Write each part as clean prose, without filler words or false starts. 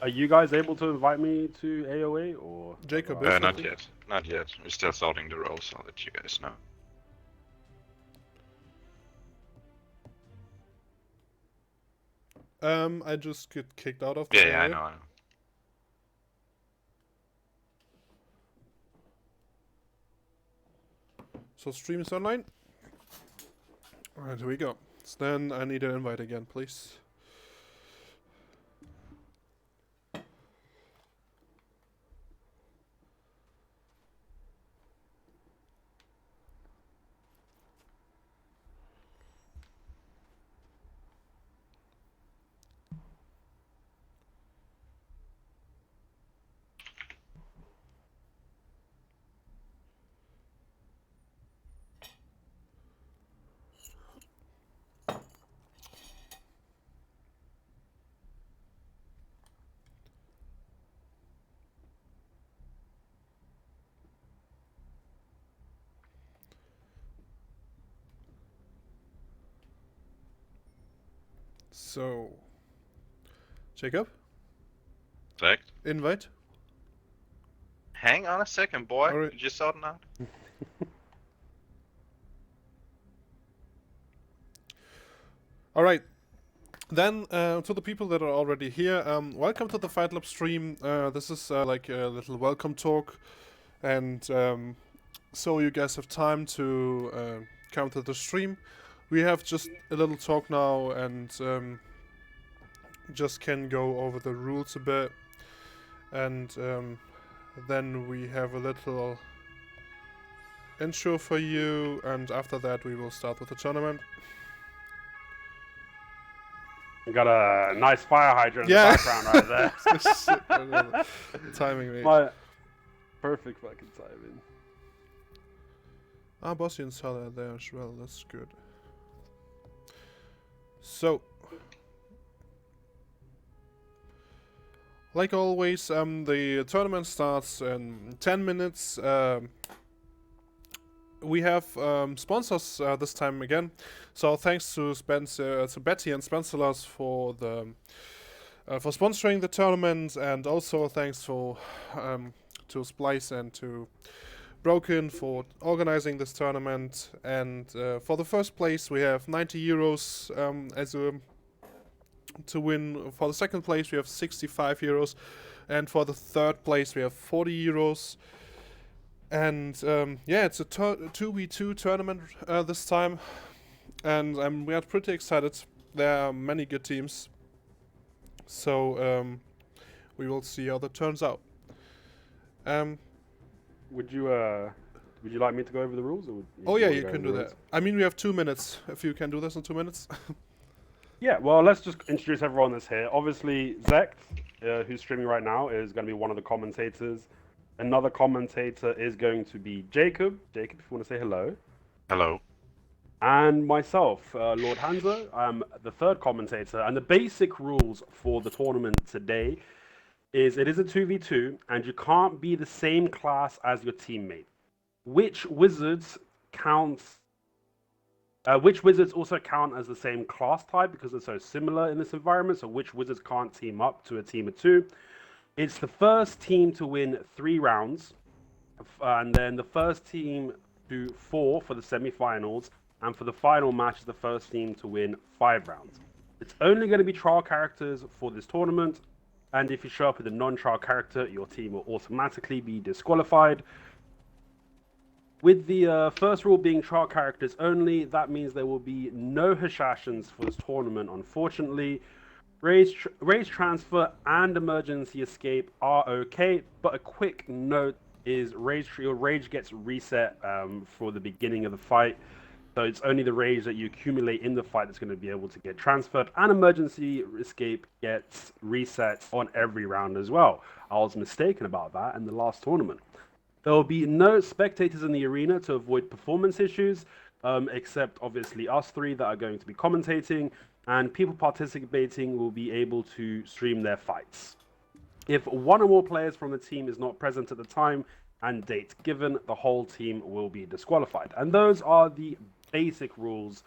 Are you guys able to invite me to AOA or Jacob or, is, I Not think. yet. Not yet. We're still sorting the roles. I'll let you guys know. I just get kicked out of the Yeah, area. I know. I know. So stream is online. Alright, here we go. So then I need an invite again, please. So, Jacob, Zach? invite. Hang on a second, boy. Alright. You just sorting out? Alright. Then, to the people that are already here, welcome to the Fightclub stream. This is like a little welcome talk. And so you guys have time to come to the stream. We have just a little talk now and just can go over the rules a bit. And then we have a little intro for you. And after that, we will start with the tournament. You got a nice fire hydrant in the background right there. Timing, mate. My perfect fucking timing. Ah, Bossy and Salah are there as well. That's good. So, like always, the tournament starts in 10 minutes. We have sponsors this time again. So thanks to Betty and Spencerlas for the for sponsoring the tournament, and also thanks for to Splice and to Broken for organizing this tournament. And for the first place, we have 90 euros as a to win. For the second place, we have 65 euros, and for the third place, we have 40 euros. And yeah, it's a 2v2 tournament this time, and we are pretty excited. There are many good teams, so we will see how that turns out. Would you like me to go over the rules? Or Oh yeah, wanna you go can over do the that. rules? I mean, we have 2 minutes. If you can do this in 2 minutes. Yeah, well, let's just introduce everyone that's here. Obviously, Zek, who's streaming right now, is going to be one of the commentators. Another commentator is going to be Jacob. Jacob, if you want to say hello. Hello. And myself, Lord Hanzo. I'm the third commentator. And the basic rules for the tournament today is it is a 2v2, and you can't be the same class as your teammate. Which wizards counts which wizards also count as the same class type because they're so similar in this environment? So which wizards can't team up to a team of two? It's the first team to win 3 rounds, and then the first team to 4 for the semi-finals, and for the final match is the first team to win 5 rounds. It's only going to be trial characters for this tournament, and if you show up with a non-trial character, your team will automatically be disqualified. With the first rule being trial characters only, that means there will be no Hashashins for this tournament, unfortunately. Rage transfer and emergency escape are okay, but a quick note is your rage gets reset for the beginning of the fight. So it's only the rage that you accumulate in the fight that's going to be able to get transferred, and emergency escape gets reset on every round as well. I was mistaken about that in the last tournament. There will be no spectators in the arena to avoid performance issues, except obviously us three that are going to be commentating, and people participating will be able to stream their fights. If one or more players from the team is not present at the time and date given, the whole team will be disqualified. And those are the basic rules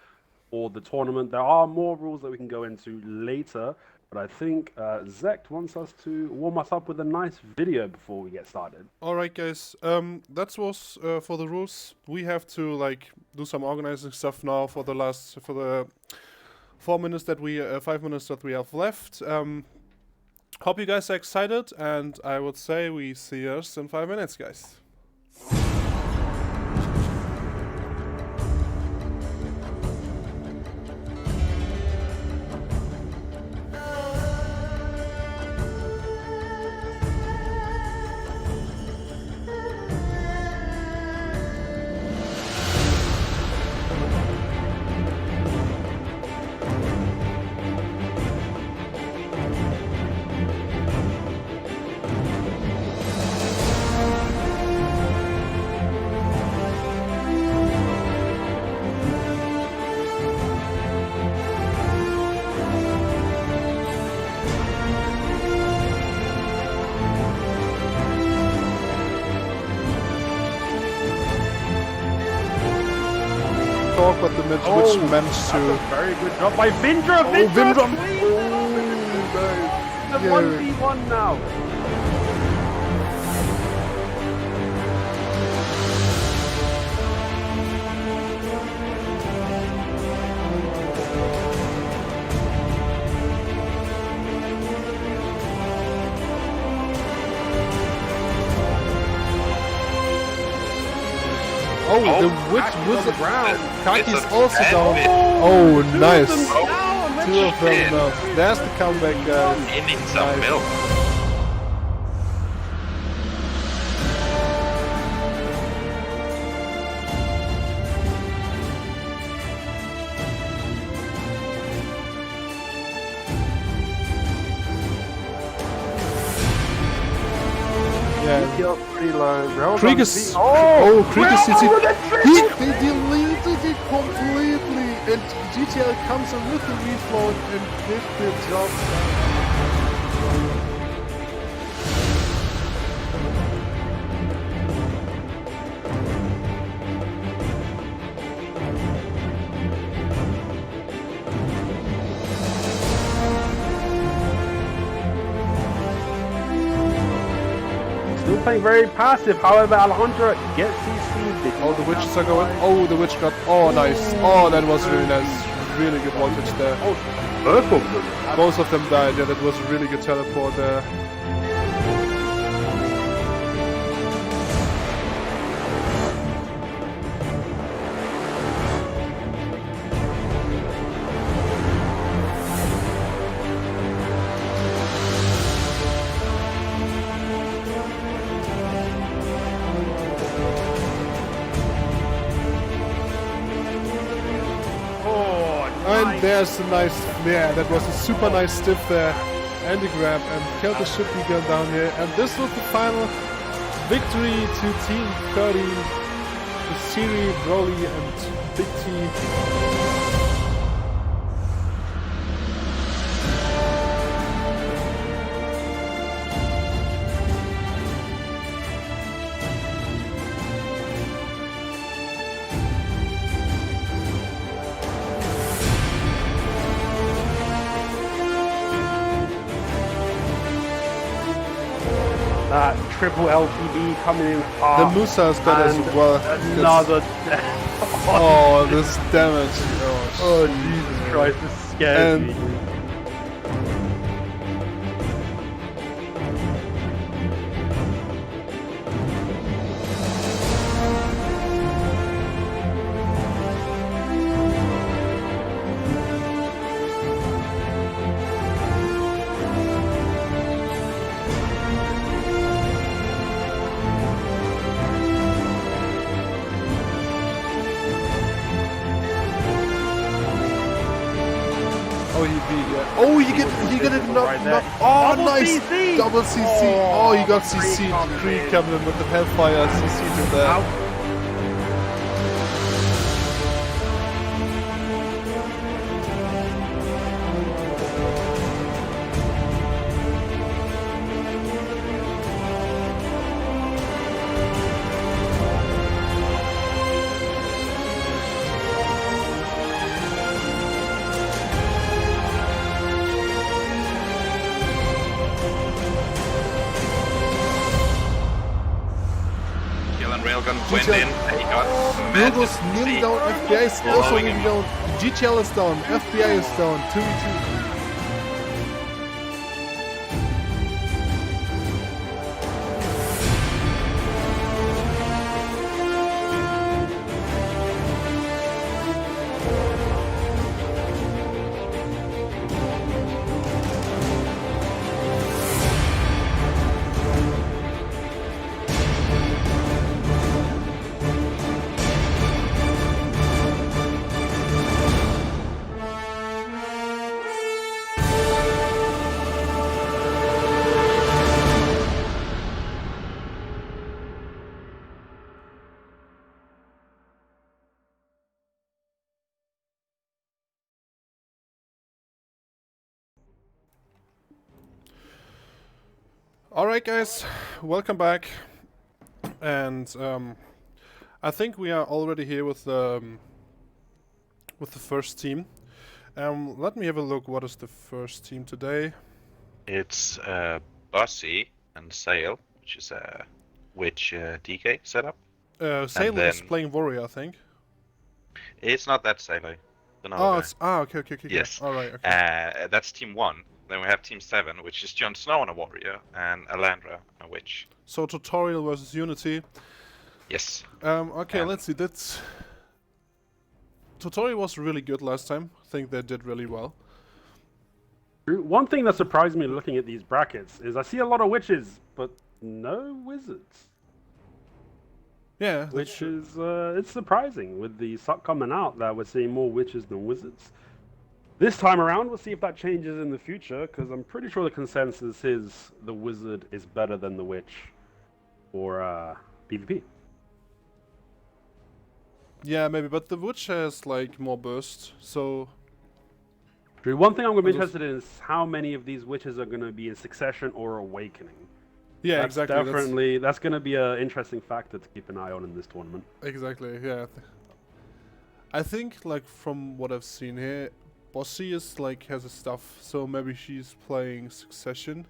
for the tournament. There are more rules that we can go into later, But I think Zect wants us to warm us up with a nice video before we get started. All right, guys. That was for the rules. We have to like do some organizing stuff now for the 4 minutes that 5 minutes that we have left. Hope you guys are excited, and I would say we see us in 5 minutes, guys. Talk about the match, which meant to. Very good job by Vindra. Vindra! The 1v1 now. Oh, the witch was the ground. Kaki's also down. Oh, Nice. Down. Two of them now. There's the comeback, guys. He needs some milk. Feels pretty low. Kriegis. Oh, Kriegis. He They deleted it completely, and GTL comes in with the reflow and did the job. still playing very passive. However, Alejandro gets CC'd. Oh, the witches are going. Oh, the witch got. Oh, nice. Oh, that was really nice. Really good voltage there. Oh, both of them. Both of them died. Yeah, that was a really good teleport there. And there's a nice, yeah, that was a super nice stiff there. And the grab, and Kelter should be going down here. And this was the final victory to Team 30. With Siri, Broly, and Big T. Triple LTB coming in hard. The Musa's got as well. Another oh, this damage. Oh, Jesus Christ, this scares me. Oh, you get it right there. Oh, Double nice. CC. Double CC. Oh, you got CC'd. Three coming in with the Hellfire CC'd in there. Out. Dragon went in. He got Brugo's nearly down. FBI is also Blowing nearly him down. GTL is down. FBI is down. 2v2. Alright guys, welcome back. And I think we are already here with the first team. Let me have a look. What is the first team today? It's Bossy and Sail, which is a witch DK setup. Sailor is then- playing Warrior, I think. It's not that Sailor. Oh, it's okay. Yes. Alright, okay. That's Team 1. Then we have Team 7, which is Jon Snow and a Warrior, and Alandra, a Witch. So tutorial versus Unity. Yes. Okay, And- let's see. That's tutorial was really good last time. I think they did really well. One thing that surprised me looking at these brackets is I see a lot of witches, but no wizards. Yeah, that's Which true. is it's surprising with the suck coming out that we're seeing more witches than wizards. This time around, we'll see if that changes in the future, because I'm pretty sure the consensus is the wizard is better than the witch for PvP. Yeah, maybe, but the witch has like more burst, so One thing I'm going to be Those- interested in is how many of these witches are going to be in succession or awakening. yeah, That's exactly. definitely that's going to be an interesting factor to keep an eye on in this tournament. Exactly, yeah. I think, like, from what I've seen here, Bossy is, like, has a stuff, so maybe she's playing Succession.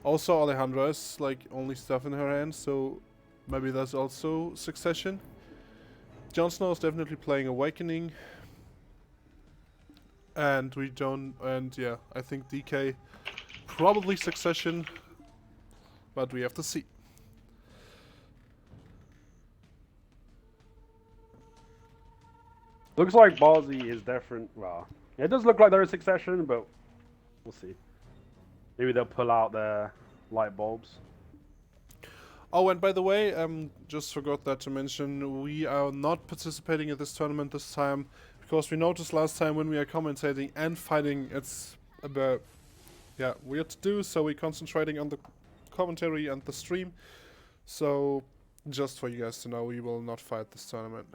Also, Alejandra is, like, only stuff in her hand, so maybe that's also Succession. Jon Snow is definitely playing Awakening. And yeah, I think DK probably Succession, but we have to see. Looks like Ballsy is different. Well, it does look like there is succession, but we'll see. Maybe they'll pull out their light bulbs. Oh, and by the way, just forgot that to mention, we are not participating in this tournament this time, because we noticed last time when we are commentating and fighting, it's a bit, yeah, weird to do, so we're concentrating on the commentary and the stream. So, just for you guys to know, we will not fight this tournament.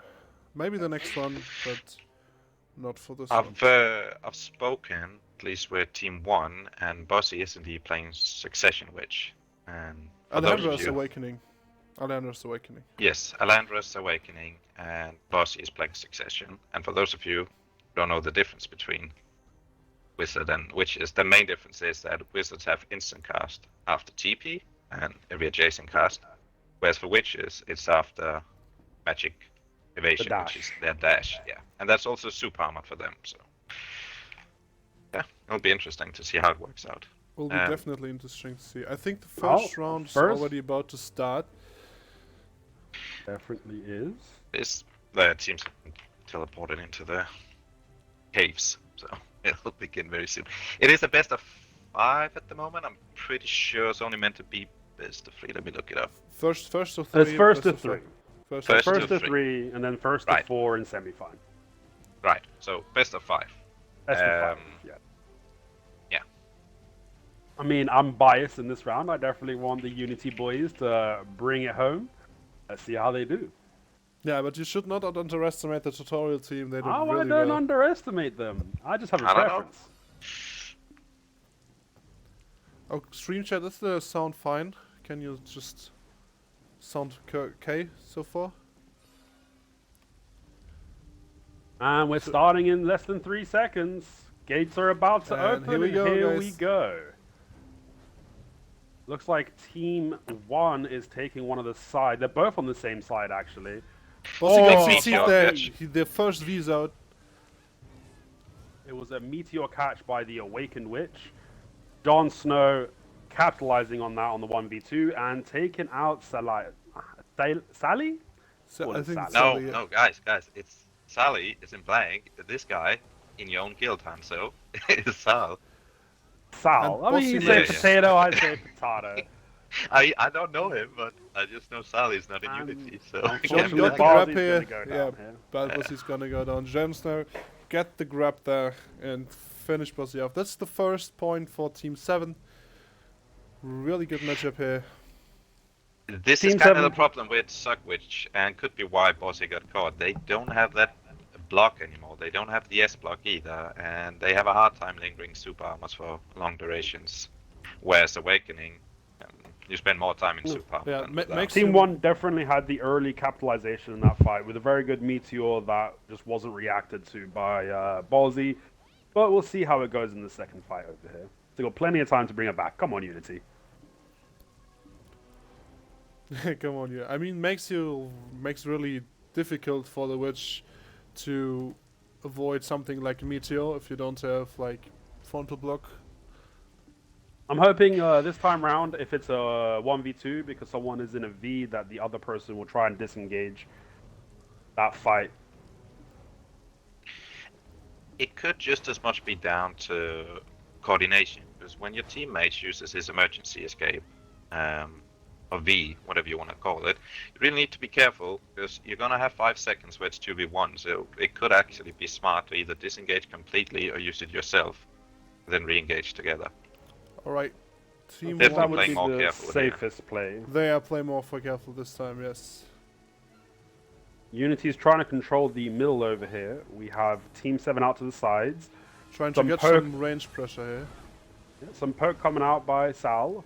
Maybe the next one, but not for this one. I've spoken, at least with Team 1, and Bossy is indeed playing Succession Witch. And for those of Alejandra's you, Awakening. Alejandra's Awakening. yes, Alandra's Awakening, and Bossy is playing Succession. And for those of you who don't know the difference between Wizard and Witches, the main difference is that Wizards have instant cast after TP and every adjacent cast, whereas for Witches, it's after Magic Evasion, which is dash. their dash, yeah. And that's also super armored for them, so yeah, it'll be interesting to see how it works out. Will be definitely interesting to see. I think the Oh, first round is first? already about to start. Definitely is. The teams teleported into the caves, so it'll begin very soon. It is a best of 5 at the moment. I'm pretty sure it's only meant to be best of 3. Let me look it up. First to 3. It's first to best of 3. five. First First First to to 3, and then first Right. to 4 in semi-final. Right, so best of 5. Best of 5, yeah. Yeah. I mean, I'm biased in this round. I definitely want the Unity boys to bring it home. Let's see how they do. Yeah, but you should not underestimate the tutorial team. They did Oh, I really don't well. underestimate them. I just have a I don't know. preference. Oh, stream chat, is the sound fine? Can you just sound okay so far? And we're starting in less than 3 seconds. Gates are about to And open. here we and go, here guys. we go. Looks like Team 1 is taking one of the side. They're both on the same side, actually. Bossy got Oh, CC'd Meteor there. catch. The first V's out. It was a meteor catch by the Awakened Witch. Jon Snow capitalizing on that on the 1v2 and taking out Sally? So Call I it think Sally. No, Sally, yeah. no, guys, it's Sally is in blank. This guy in your own guild, Hanzo, is Sal. Sal. And I mean, you Bossy say makes- potato, I say potato. I don't know him, but I just know Sally's not in And Unity, so John unfortunately, got the Ballsy's grab gonna here. go Yeah, down here. bad Bossy's gonna go down. Jon Snow get the grab there and finish Bossy off. That's the first point for Team 7. Really good matchup here. This is Team kind of 7. the problem with Suckwitch, and could be why Bossy got caught. They don't have that block anymore. They don't have the S block either, and they have a hard time lingering super armors for long durations. Whereas Awakening, you spend more time in super armor. Yeah, than without. makes Team him- 1 definitely had the early capitalization in that fight with a very good meteor that just wasn't reacted to by Ballsy. But we'll see how it goes in the second fight over here. They got plenty of time to bring it back. Come on, Unity. Come on, yeah. I mean, makes really difficult for the witch to avoid something like a meteor if you don't have like frontal block. I'm hoping this time round, if it's a 1v2, because someone is in a V, that the other person will try and disengage that fight. It could just as much be down to coordination, because when your teammate uses his emergency escape, or V, whatever you want to call it, you really need to be careful, because you're going to have 5 seconds where it's 2v1, so it could actually be smart to either disengage completely or use it yourself, then re-engage together. Alright. Team Definitely That 1, would playing be more the careful here. safest play. they are playing more for careful this time, yes. Unity's trying to control the middle over here. We have Team 7 out to the sides. Trying Some to get poke. some range pressure here. Some poke coming out by Sal.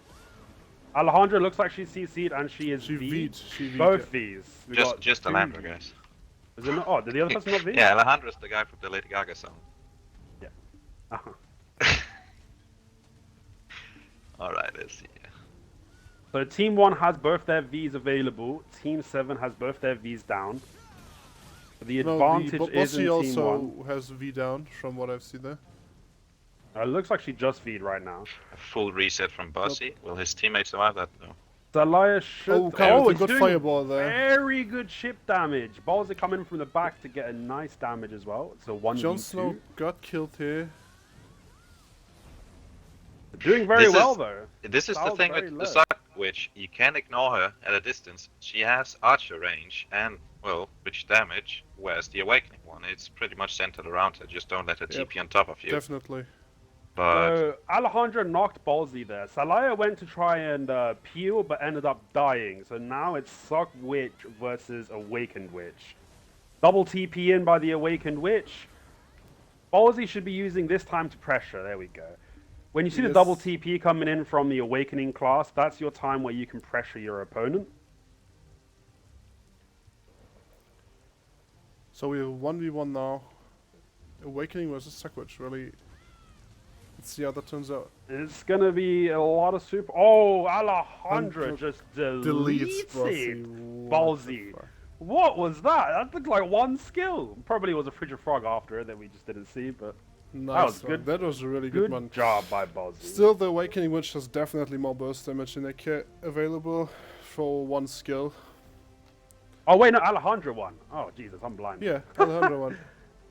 Alejandra looks like she's CC'd and she is She V'd. V'd. She V'd, Both yeah. V's. We Just got just two Alejandro, V's. guys. Is it not? Oh, did the other person not V? Yeah, Alejandro's the guy from the Lady Gaga song. Uh-huh. Alright, let's see. So Team 1 has both their V's available. Team 7 has both their V's down. The advantage is in Bossy Team also 1. has V down from what I've seen there. It looks like she just V'd right now. A full reset from Bossy. Will his teammates survive that? No. Zelaya should... Oh, okay, with a it's good doing fireball there. very good chip damage. Balls are coming from the back to get a nice damage as well. It's a 1v2. Jon Snow got killed here. Doing very This well, is- though. This is the Sal's thing very with the low. Suck Witch. You can ignore her at a distance. She has archer range and, well, witch damage, whereas the Awakening one, it's pretty much centered around her. Just don't let her Yep. TP on top of you. Definitely. But So Alejandra knocked Ballsy there. Salaya went to try and peel, but ended up dying. So now it's Suck Witch versus Awakened Witch. Double TP in by the Awakened Witch. Ballsy should be using this time to pressure. There we go. When you see the Yes. double TP coming in from the Awakening class, that's your time where you can pressure your opponent. So we have 1v1 now. Awakening versus Suckwitch, really. Let's see how that turns out. It's gonna be a lot of super. Oh, Alejandra just deletes Bossy. it. What the Ballsy. fuck? What was that? That looked like one skill. Probably was a Frigid Frog after it that we just didn't see, but Nice was one. good. That was a really good good one. job by Ballsy. Still, the Awakening Witch has definitely more burst damage in their kit available for one skill. Oh wait, no, Alejandra won. Oh Jesus, I'm blind. Yeah, Alejandro one.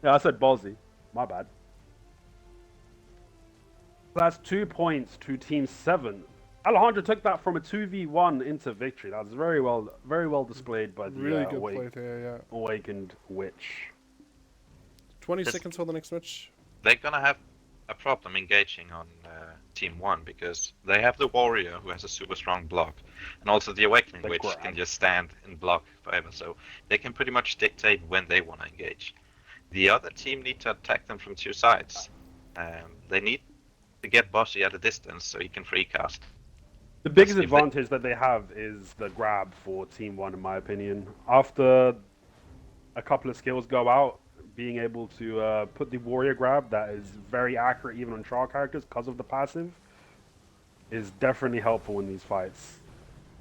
Yeah, I said Ballsy. My bad. That's 2 points to Team 7. Alejandra took that from a 2v1 into victory. That was very well displayed by the Really good play there, yeah. Awakened Witch. 20 This- seconds for the next match. they're gonna have a problem engaging on Team 1 because they have the Warrior who has a super strong block, and also the Awakening The Witch grab. can just stand and block forever, so they can pretty much dictate when they want to engage. The other team need to attack them from 2 sides. They need to get Bossy at a distance so he can free cast. The biggest if they- advantage that they have is the grab for Team 1, in my opinion. After a couple of skills go out, being able to put the warrior grab that is very accurate even on trial characters because of the passive. is definitely helpful in these fights.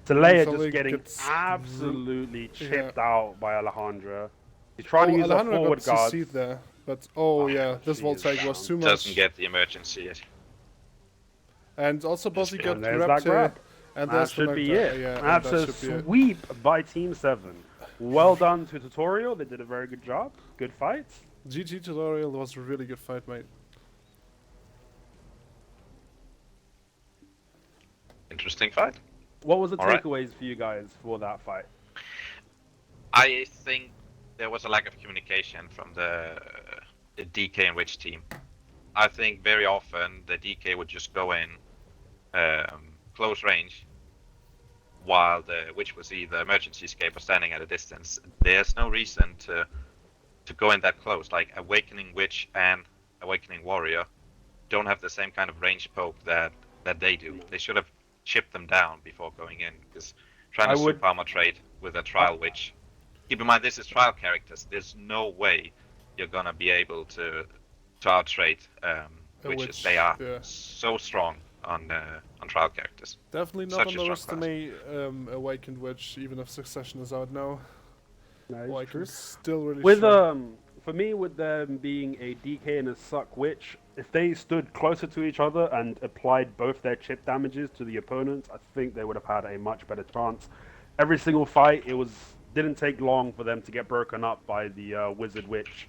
Talea just Thalia getting gets absolutely yeah. chipped out by Alejandra. She's trying to use her Alejandra got forward guards. CC'd there, but oh yeah, this She wall is take was down. too Doesn't much. get the emergency yet. And also Bossy And got And there's grabbed that grab. and That there's the should be knockdown. it. Yeah, and That's that a should be it. sweep by Team 7. Well done to Tutorial. They did a very good job. Good fights. GG tutorial was a really good fight, mate. Interesting fight. What was the All right. takeaways for you guys for that fight? I think there was a lack of communication from the DK and Witch team. I think very often the DK would just go in close range, while the Witch was either emergency escape or standing at a distance. There's no reason to go in that close. Like Awakening Witch and Awakening Warrior don't have the same kind of range poke that they do. They should have chipped them down before going in, because trying to super armor trade with a trial witch. Keep in mind, this is trial characters. There's no way you're gonna be able to out trade witches. They are so strong on trial characters. Definitely not underestimate Awakened Witch, even if Succession is out now. True. Still really with strong. For me, with them being a DK and a Suck Witch, if they stood closer to each other and applied both their chip damages to the opponents, I think they would have had a much better chance. Every single fight, didn't take long for them to get broken up by the Wizard Witch.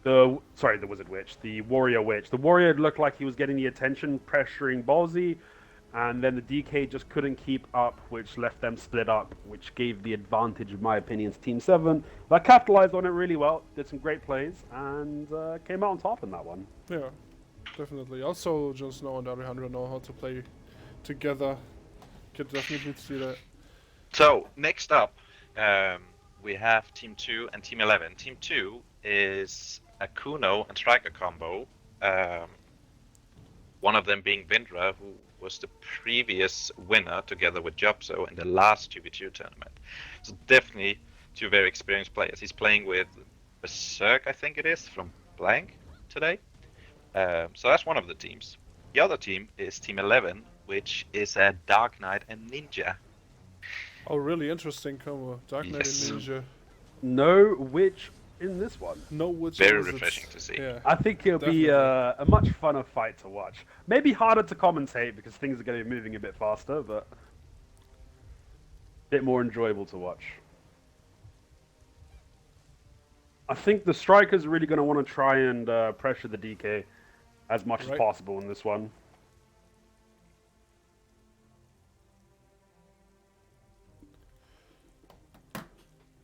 The Wizard Witch, the Warrior Witch. The Warrior looked like he was getting the attention, pressuring Ballsy, and then the DK just couldn't keep up, which left them split up, which gave the advantage, in my opinion, to Team 7. That capitalized on it really well, did some great plays, and came out on top in that one. Yeah, definitely. Also, Jon Snow and Alejandro know how to play together. Could definitely see that. So, next up, we have Team 2 and Team 11. Team 2 is a Kuno and Striker combo. One of them being Vindra, who was the previous winner together with Jobso in the last 2v2 tournament. So definitely two very experienced players. He's playing with Berserk, I think it is, from Blank today. So that's one of the teams. The other team is Team 11, which is a Dark Knight and Ninja. Oh, really interesting combo. Dark Knight and Ninja. No Witch in this one. No Witch. Very refreshing to see. Yeah, I think it'll be a much funner fight to watch. Maybe harder to commentate because things are going to be moving a bit faster, but a bit more enjoyable to watch. I think the Striker's really going to want to try and pressure the DK as much as possible in this one.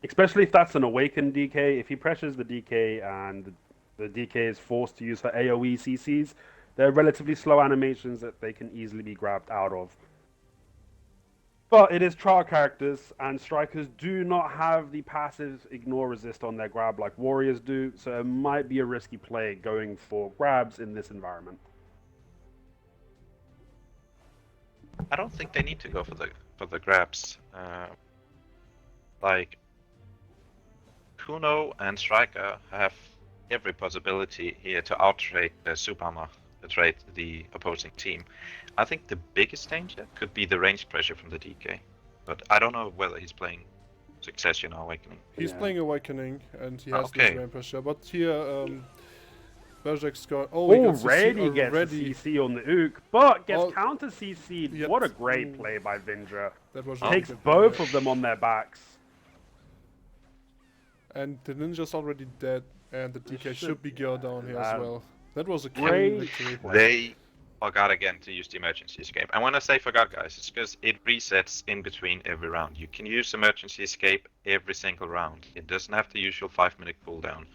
Especially if that's an Awakened DK. If he pressures the DK and the DK is forced to use her AoE CCs, they're relatively slow animations that they can easily be grabbed out of. But it is trial characters, and Strikers do not have the passive ignore resist on their grab like Warriors do, so it might be a risky play going for grabs in this environment. I don't think they need to go for the grabs. Like Kuno and Striker have every possibility here to out-trade super armor, trade the opposing team. I think the biggest danger could be the range pressure from the DK, but I don't know whether he's playing Succession or Awakening. He's playing Awakening, and he has this range pressure. But here, Berserk's got already gets CC on the Ook, but gets counter CC'd. Yep. What a great play by Vindra. That was takes both of them on their backs. And the ninja's already dead, and the DK should be geared down here as well. That was a great victory. They forgot again to use the emergency escape. And when I say forgot, guys, it's because it resets in between every round. You can use emergency escape every single round. It doesn't have the usual 5-minute cooldown.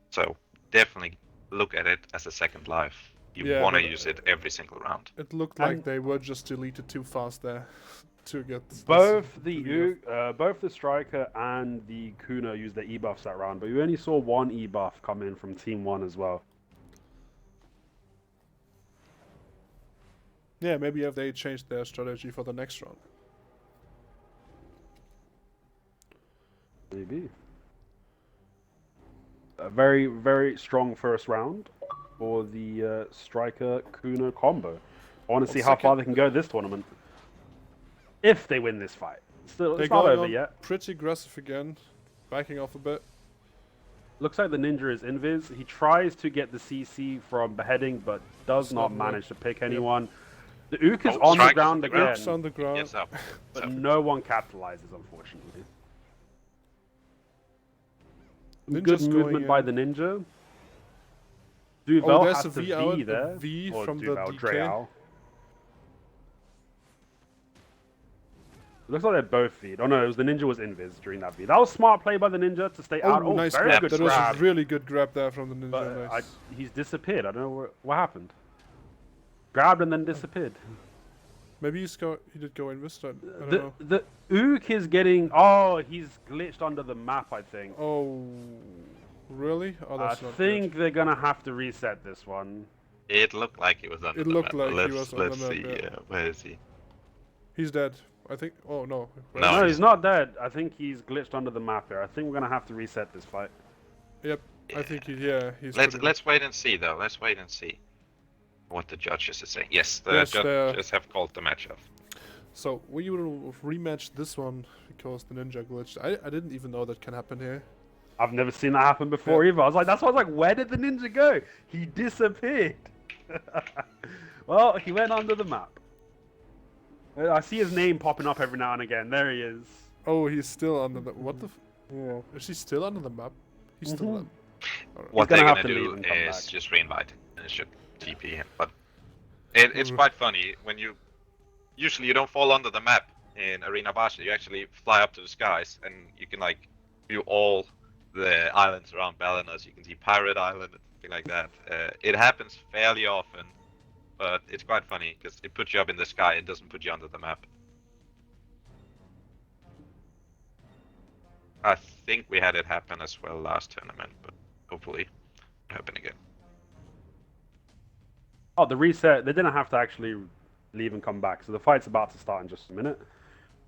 So definitely look at it as a second life. You want to use it every single round. It looked like they were just deleted too fast there. To get both the Striker and the Kuno used their E-buffs that round, but we only saw one E-buff come in from Team 1 as well. Yeah, maybe if they changed their strategy for the next round. Maybe. A very, very strong first round for the Striker Kuno combo. I want to see how far they can go this tournament. If they win this fight. Still, They're it's not going over on yet. pretty aggressive again. Backing off a bit. Looks like the ninja is invis. He tries to get the CC from beheading, but does It's not not manage to pick anyone. The Ook is Oh, on the strike ground is on the again, Ook's on the ground. Gets up. but So, no one capitalizes, unfortunately. Ninja's Good going movement by in. the ninja. Duvel there's has a to V out, V a there. V or from the Duvel, DK. Dreal. Looks like they're both V'd. Oh no, it was the ninja was invis during that V. That was smart play by the ninja to stay out. Oh, nice very grab. good That grab. was a really good grab there from the ninja. But Nice. he's disappeared. I don't know what happened. Grabbed and then disappeared. Maybe he did go in this time. I don't know. The Ook is getting. Oh, he's glitched under the map, I think. Oh, really? Oh, I that's not think good. they're gonna have to reset this one. it looked like he was under It the looked map. like he was on the Let's map, see. yeah. Where is he? He's dead. I think. Oh no. Where No, is No, he? he's not dead. I think he's glitched under the map here. I think we're gonna have to reset this fight. Yep. I think he's pretty Let's wait and see though. Let's wait and see what the judges are saying. Yes, the Yes, judges have called the match off. So we will rematch this one because the ninja glitched. I didn't even know that can happen here. I've never seen that happen before either. I was like, that's why I was like, where did the ninja go? He disappeared. Well, he went under the map. I see his name popping up every now and again. There he is. Oh, he's still under the. What the? Yeah. Is he still under the map? He's still. Mhm. On. Alright. What gonna they're have gonna to do leave and come is back. just reinvite and it should TP him. But it's quite funny when you usually you don't fall under the map in Arena Basha. You actually fly up to the skies and you can like view all the islands around Balanos. You can see Pirate Island and things like that. It happens fairly often, but it's quite funny because it puts you up in the sky. It doesn't put you under the map. I think we had it happen as well last tournament, but hopefully it'll happen again. Oh, the reset. They didn't have to actually leave and come back. So the fight's about to start in just a minute.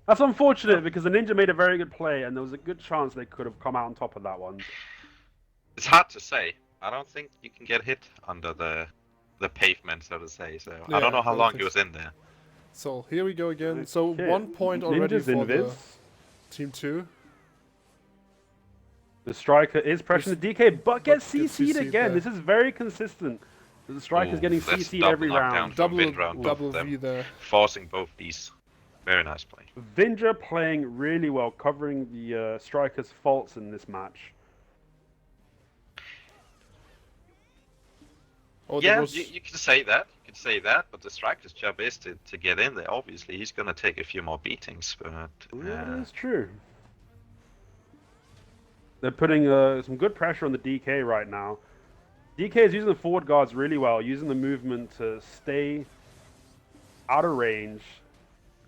That's unfortunate because the ninja made a very good play and there was a good chance they could have come out on top of that one. It's hard to say. I don't think you can get hit under the pavement, so to say. So I Yeah, don't know I how don't long think he was in there. So here we go again. So Okay. 1 point already Ninja's for invis. the team 2. The striker is pressuring the DK, but gets gets CC'd CC'd again. there. This is very consistent. The striker's Ooh, getting that's CC'd double every knockdown. round. From Double Vindra on both double of them. V there. Forcing both these. Very nice play. Vindra playing really well, covering the striker's faults in this match. Oh, Yeah, that was you can say that. You can say that, but the striker's job is to get in there. Obviously, he's going to take a few more beatings, but That is true. They're putting some good pressure on the DK right now. DK is using the forward guards really well, using the movement to stay out of range.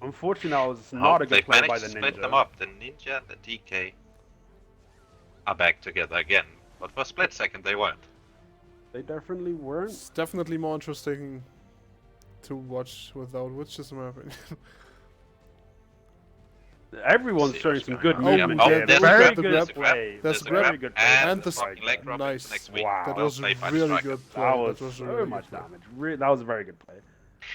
Unfortunately, that was not a good they've play managed by to the split ninja. them up. The ninja and the DK are back together again, but for a split second they weren't. They definitely weren't. it's definitely more interesting to watch without witches in my opinion. Everyone's See showing what's some going good on. movement Oh, here. there's Very grab, good there's play. There's Very grab, good play. and the fucking leg drop nice. into next week. Wow. That Well was played by the really striker. good play. That was, a so really much good play. damage. That was a very good play.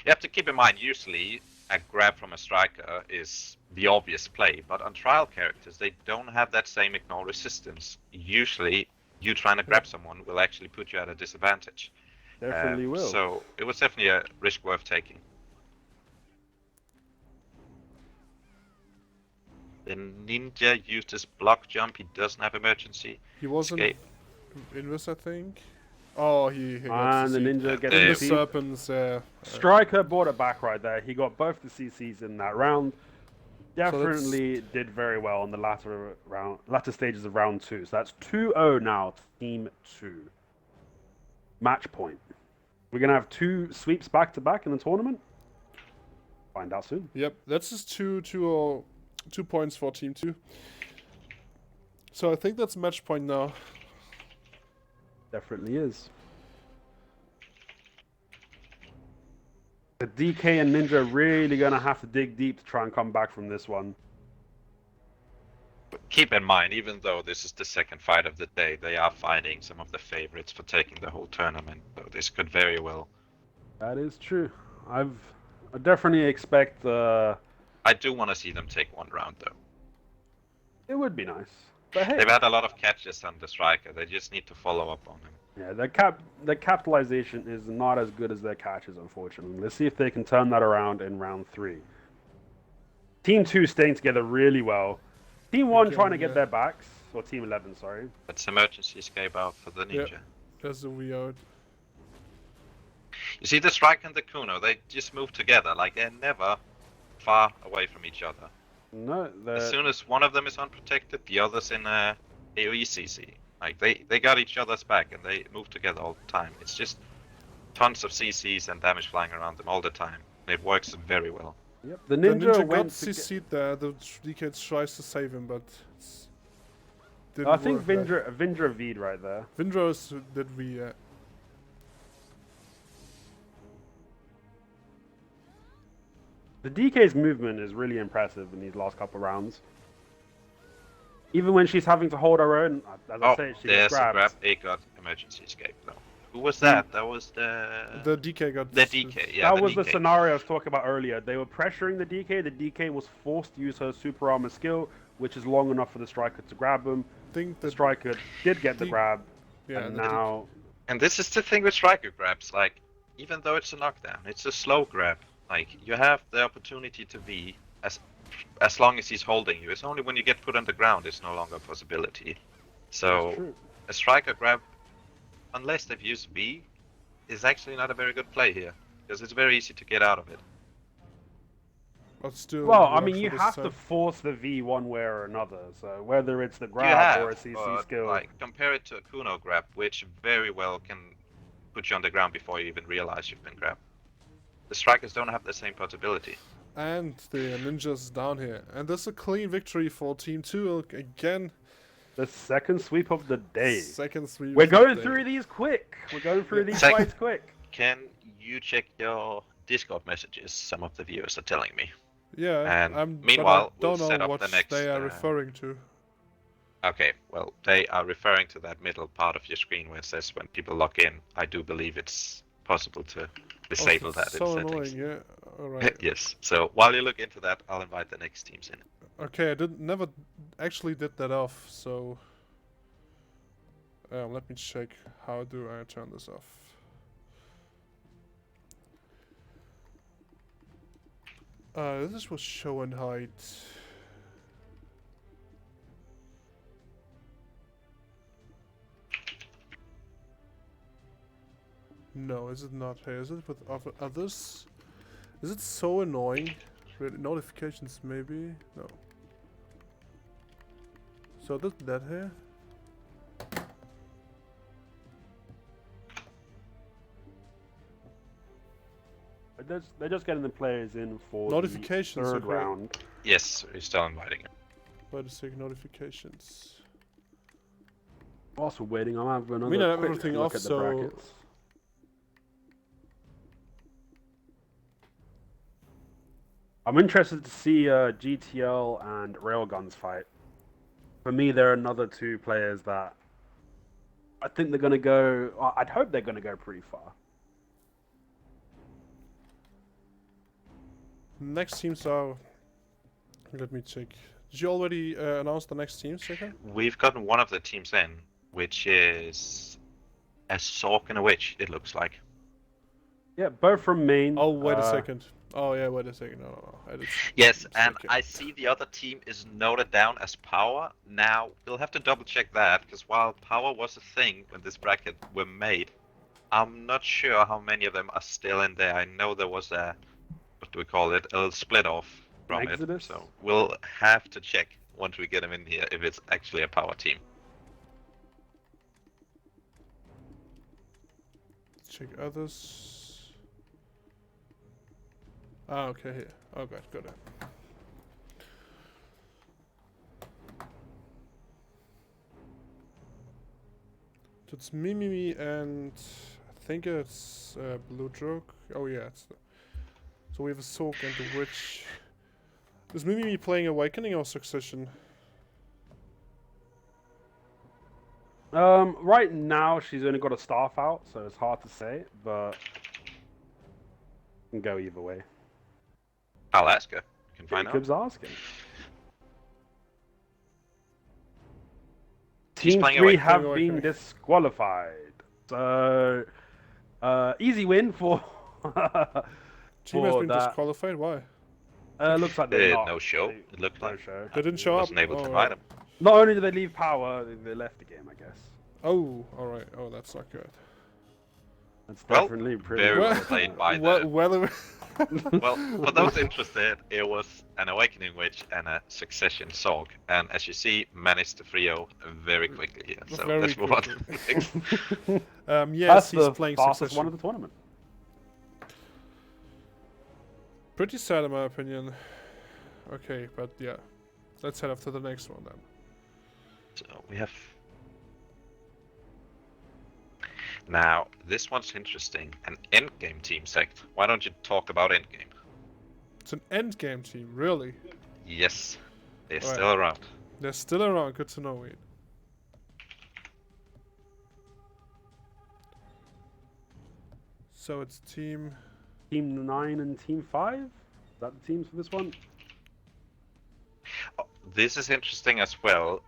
You have to keep in mind, usually a grab from a striker is the obvious play, but on trial characters they don't have that same ignore resistance. Usually, you trying to grab someone will actually put you at a disadvantage. Definitely will. So it was definitely a risk worth taking. The ninja used his block jump. He doesn't have emergency He wasn't escape. in this, I think. Oh, he got And the CC'd. ninja Yeah, gets In the CC'd. serpents. Striker brought it back right there. He got both the CCs in that round. Definitely did very well in the latter stages of round 2. So that's 2-0 now to Team 2. Match point. We're gonna have 2 sweeps back to back in the tournament. Find out soon. Yep, that's just 2 points for team 2. So I think that's match point now. Definitely is. The DK and Ninja really gonna have to dig deep to try and come back from this one. But keep in mind, even though this is the second fight of the day, they are fighting some of the favorites for taking the whole tournament. So this could very well That is true. I definitely expect. I do want to see them take one round though. It would be nice, but hey, They've had a lot of catches on the striker. They just need to follow up on him. yeah, their capitalization is not as good as their catches, unfortunately. Let's see if they can turn that around in round 3. Team 2 staying together really well. Team 1 Again, trying to get yeah. their backs, or Team 11, sorry. It's emergency escape out for the ninja. Yeah. There's a V out. You see the striker and the Kuno, they just move together. Like they're never far away from each other. No, As soon as one of them is unprotected, the other's in a AoE CC. Like they got each other's back and they move together all the time. It's just tons of CCs and damage flying around them all the time. And it works very well. yep, The ninja got went to CC'd there. The DK tries to save him, but didn't I think work there. Vindra V'd right there. Vindros did V. The DK's movement is really impressive in these last couple rounds. Even when she's having to hold her own, as I say, she gets there's a grabbed. grab. It got emergency escape though. Who was that? That was The DK got the DK. Yeah, That was the DK. scenario I was talking about earlier. They were pressuring the DK. The DK was forced to use her super armor skill, which is long enough for the striker to grab him. think The that striker did get the grab, yeah, and the- now And this is the thing with striker grabs. Like even though it's a knockdown, it's a slow grab. Like you have the opportunity to V as long as he's holding you. It's only when you get put on the ground it's no longer a possibility. that's So true. a striker grab, unless they've used V, is actually not a very good play here because it's very easy to get out of it. but still. Well, I works mean, for you this have to side. force the V one way or another. So whether it's the You grab have, or a CC but, skill, like compare it to a Kuno grab, which very well can put you on the ground before you even realize you've been grabbed. The strikers don't have the same possibility. And the ninjas down here, and there's a clean victory for Team 2 again. the second sweep of the day. Second sweep. We're of the going day. through these quick. We're going through these Second- fights quick. Can you check your Discord messages? Some of the viewers are telling me. Yeah, And but meanwhile, I don't we'll set know up what the next, they are referring to. Okay, well, they are referring to that middle part of your screen where it says when people log in. I do believe it's possible to disable Oh, that so in settings. annoying. Yeah. All right. Yes. So while you look into that, I'll invite the next teams in. Okay, I never actually did that off. So let me check. How do I turn this off? This was show and hide. No, is it not here? Is it with others? Is it so annoying? Really, notifications maybe? No. So that here? They're just getting the players in for Notifications, the third okay. round. Yes, we're still inviting him. Wait a sec, notifications. Whilst we're waiting, I'll have another mean, I have quick everything look off, at the so- brackets. I'm interested to see GTL and Railguns fight. For me, there are another two players that I think they're going to go. I'd hope they're going to go pretty far. Next teams are. Let me check. Did you already announce the next teams, Checker? We've gotten one of the teams in, which is a Sork and a Witch, it looks like. Yeah, both from Maine. Oh, wait a second. Oh, yeah, wait a second. No. Yes, and Second. I see the other team is noted down as Power. Now, we'll have to double check that, because while Power was a thing when this bracket were made, I'm not sure how many of them are still in there. I know there was a, what do we call it, a split off from Exodus? it. So we'll have to check once we get them in here if it's actually a Power team. Check others. Ah, okay, here. Oh, God, got it. So it's Mimimi and I think it's Blue Joke. Oh, yeah. So we have a Soak and the Witch. Is Mimimi playing Awakening or Succession? Right now she's only got a staff out, so it's hard to say. But Can go either way. I'll ask her. You can find out. Jacob's asking. He's Team playing 3 away. have Playing been away. disqualified. So, easy win for. Team has for been that. disqualified. Why? Looks like they're not. No show. It looked No like show. They didn't show up. wasn't able to Oh, find right. him. Not only did they leave power, they left the game, I guess. Oh, all right. Oh, that's not good. That's Well, definitely pretty very well bad. played by well, the. well, Well, for those interested, it was an Awakening Witch and a Succession Sorg, and as you see, managed to 3-0 very quickly here. So Very let's move on. quickly. That's yes, he's the playing fastest Succession. one of the tournament. Pretty sad in my opinion. Okay, but yeah, let's head off to the next one then. So we have. Now, this one's interesting. An endgame team sect. Why don't you talk about endgame? It's an end game team, really. Yes, they're Right. still around. They're still around. Good to know, Wade. So it's team. Team 9 and Team 5? Is that the teams for this one? Oh, this is interesting as well.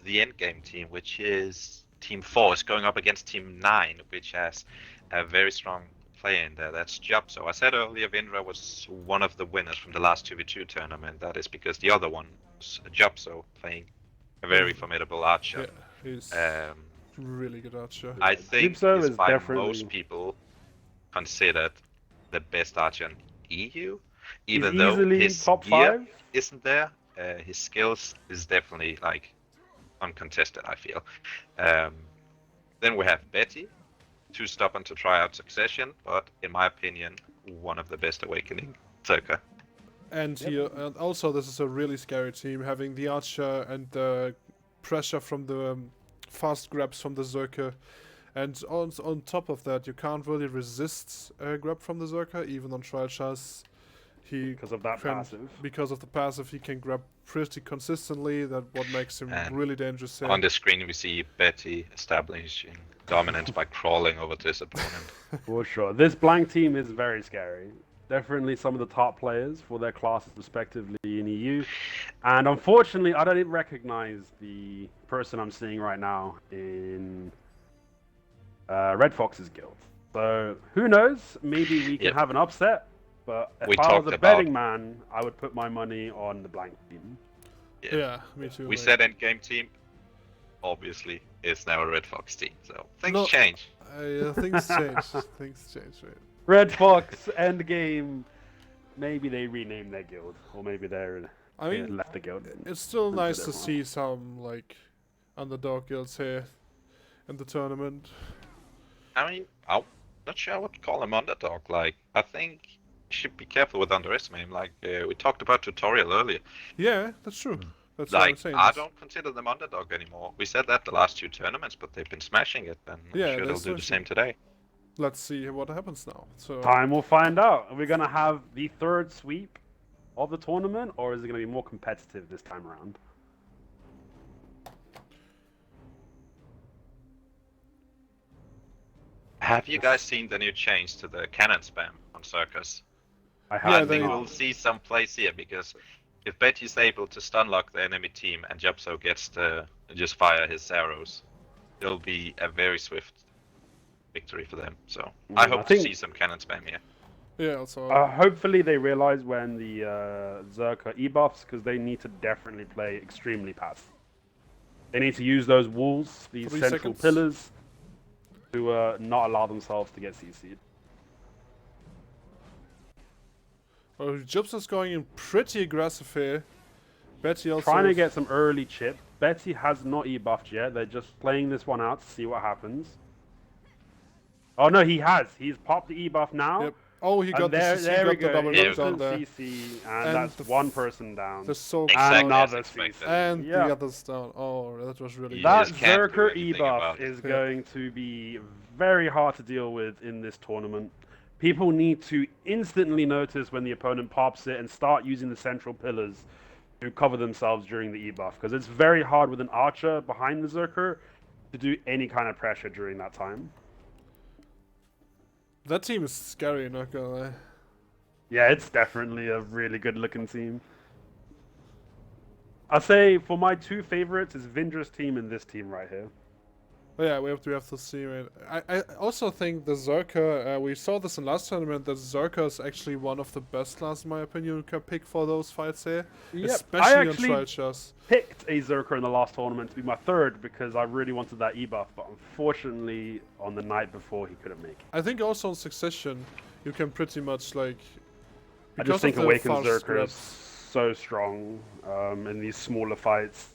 The endgame team, which is Team 4, is going up against Team 9, which has a very strong player in there. That's Job. So I said earlier, Vindra was one of the winners from the last 2v2 tournament. That is because the other one was Job, so playing a very formidable archer. Yeah, he's really good archer. I think Jubso he's is by definitely- most people considered the best archer in EU, He's even though easily his top gear 5. isn't there. His skills is definitely like uncontested, I feel. Then we have Betty, too stubborn to try out Succession, but in my opinion, one of the best Awakening Zerker. And and also this is a really scary team, having the archer and the pressure from the fast grabs from the Zerker. And on top of that, you can't really resist a grab from the Zerker, even on trial chess. Because of that passive. Because of the passive, he can grab pretty consistently. That what makes him really dangerous here. On the screen, we see Betty establishing dominance by crawling over to his opponent. For sure. This blank team is very scary. Definitely some of the top players for their classes respectively in EU. And unfortunately, I don't even recognize the person I'm seeing right now in Red Fox's guild. So who knows? Maybe we can have an upset. But if I was a betting man, I would put my money on the blank team. Yeah, me too. We said endgame team. Obviously, it's now a Red Fox team. So things change. Things change. Things change. Right. Red Fox endgame. Maybe they rename their guild, or maybe they left the guild. It's still nice to see some like underdog guilds here in the tournament. I mean, I'm not sure I would call him underdog. Like, I think you should be careful with underestimating him. Like, we talked about tutorial earlier. Yeah, that's true. That's like, what I'm saying. I don't consider them underdog anymore. We said that the last 2 tournaments, but they've been smashing it, and I'm sure they'll do the same today. Let's see what happens now. So time will find out. Are we gonna have the 3rd sweep of the tournament, or is it gonna be more competitive this time around? Have you guys seen the new change to the cannon spam on Circus? I have. I think we'll see some plays here, because if Betty's able to stun lock the enemy team and Jepso gets to just fire his arrows, it'll be a very swift victory for them. So I hope to see some cannon spam here. Yeah, also. Hopefully they realize when the Zerker e-buffs, because they need to definitely play extremely passive. They need to use those walls, these 3 central seconds. pillars, to not allow themselves to get CC'd. Oh, Jibs is going in pretty aggressive here. Betty also Trying to get some early chip. Betty has not e-buffed yet. They're just playing this one out to see what happens. Oh no, he has. He's popped the e-buff now. Yep. Oh, he got there, the there we got the go. double Instant knockdown there. CC, and And that's one person down. The so Exactly as another expected. CC. and Yeah. the others down. Oh, that was really You That just can't do Zerker anything e-buff about it. is going to be very hard to deal with in this tournament. People need to instantly notice when the opponent pops it and start using the central pillars to cover themselves during the e-buff, because it's very hard with an archer behind the Zerker to do any kind of pressure during that time. That team is scary, not gonna lie. Yeah, it's definitely a really good looking team. I'll say for my two favorites is Vindra's team and this team right here. But yeah, we have to see it. I also think the Zerker, we saw this in last tournament, that Zerker is actually one of the best class in my opinion you can pick for those fights here. Yep. Especially I on actually trial chess. picked a Zerker in the last tournament to be my third because I really wanted that E-buff, but unfortunately on the night before he couldn't make it. I think also on Succession, you can pretty much like... I because just think of the Awakened fast Zerker is grabs, so strong in these smaller fights.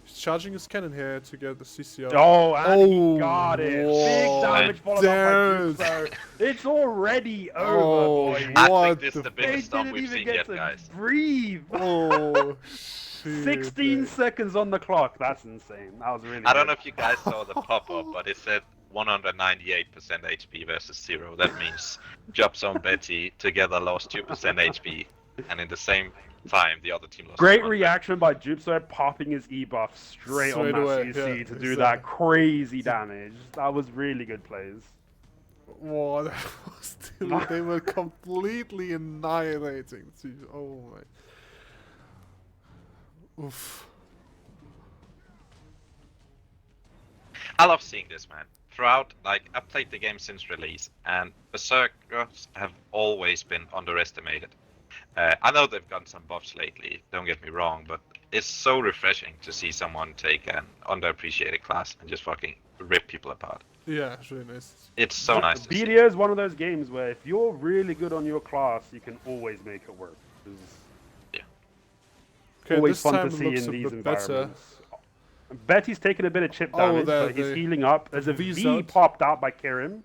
he's charging his cannon here to get the CC out. Oh, and Oh, he got it. whoa. Big damage followed up by Damn. Juice. It's already over, Oh, boys. I what think this is the the They biggest storm didn't we've even seen get yet, to guys. breathe. Oh, shit. 16 seconds on the clock. That's insane. That was really I don't good. know if you guys saw the pop-up, but it said 198% HP versus 0. That means Jobson and Betty together lost 2% HP, and in the same time the other team lost. Great 200. reaction by Jupiter popping his E-buff straight on Straight that away, CC yeah, to do exactly. that crazy damage. That was really good plays. Whoa, that was still, they were completely annihilating. Oh my. Oof. I love seeing this, man. Throughout, like, I've played the game since release, and Berserkers have always been underestimated. I know they've gotten some buffs lately, don't get me wrong, but it's so refreshing to see someone take an underappreciated class and just fucking rip people apart. Yeah, it's really nice. It's so nice to see. BDO is one of those games where if you're really good on your class, you can always make it work. It's Okay, always this fun time to it see looks in a these bit better. environments. Betty's taking a bit of chip Oh, damage, but he's healing up. There's a V's V out. popped out by Kirim.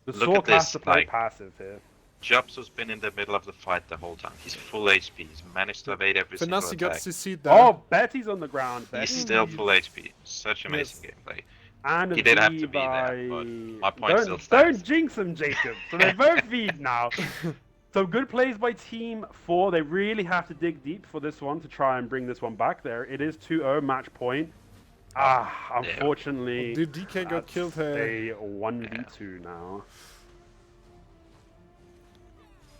The Look Sork at has this, to play like- passive here. Jobs been in the middle of the fight the whole time. He's full HP. He's managed to evade every single Fanasi got attack. CC'd there. Oh, Betty's on the ground. He's Betty. still full HP. Such amazing gameplay. And a He did have V to be there, but my point don't, still stands. Don't jinx him, Jacob. So they're both V'd now. So good plays by Team 4. They really have to dig deep for this one to try and bring this one back there. It is 2-0 match point. Unfortunately, The DK got that's killed here. a 1v2 now.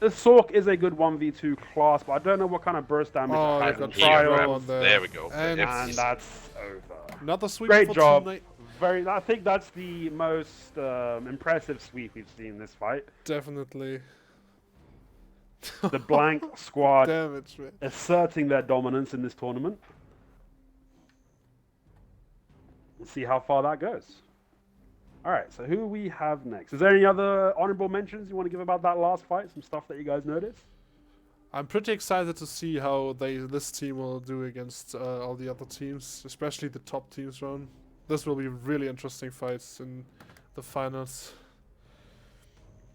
The Sork is a good 1v2 class, but I don't know what kind of burst damage Oh, it they has in got Here, trial trial. on there. There we go. And- And that's over. Another sweep Great for job. tonight. I think that's the most impressive sweep we've seen in this fight. Definitely. The blank squad Damage, man. asserting their dominance in this tournament. We'll see how far that goes. All right, so who we have next? Is there any other honorable mentions you want to give about that last fight? Some stuff that you guys noticed? I'm pretty excited to see how this team will do against all the other teams, especially the top teams round. This will be really interesting fights in the finals.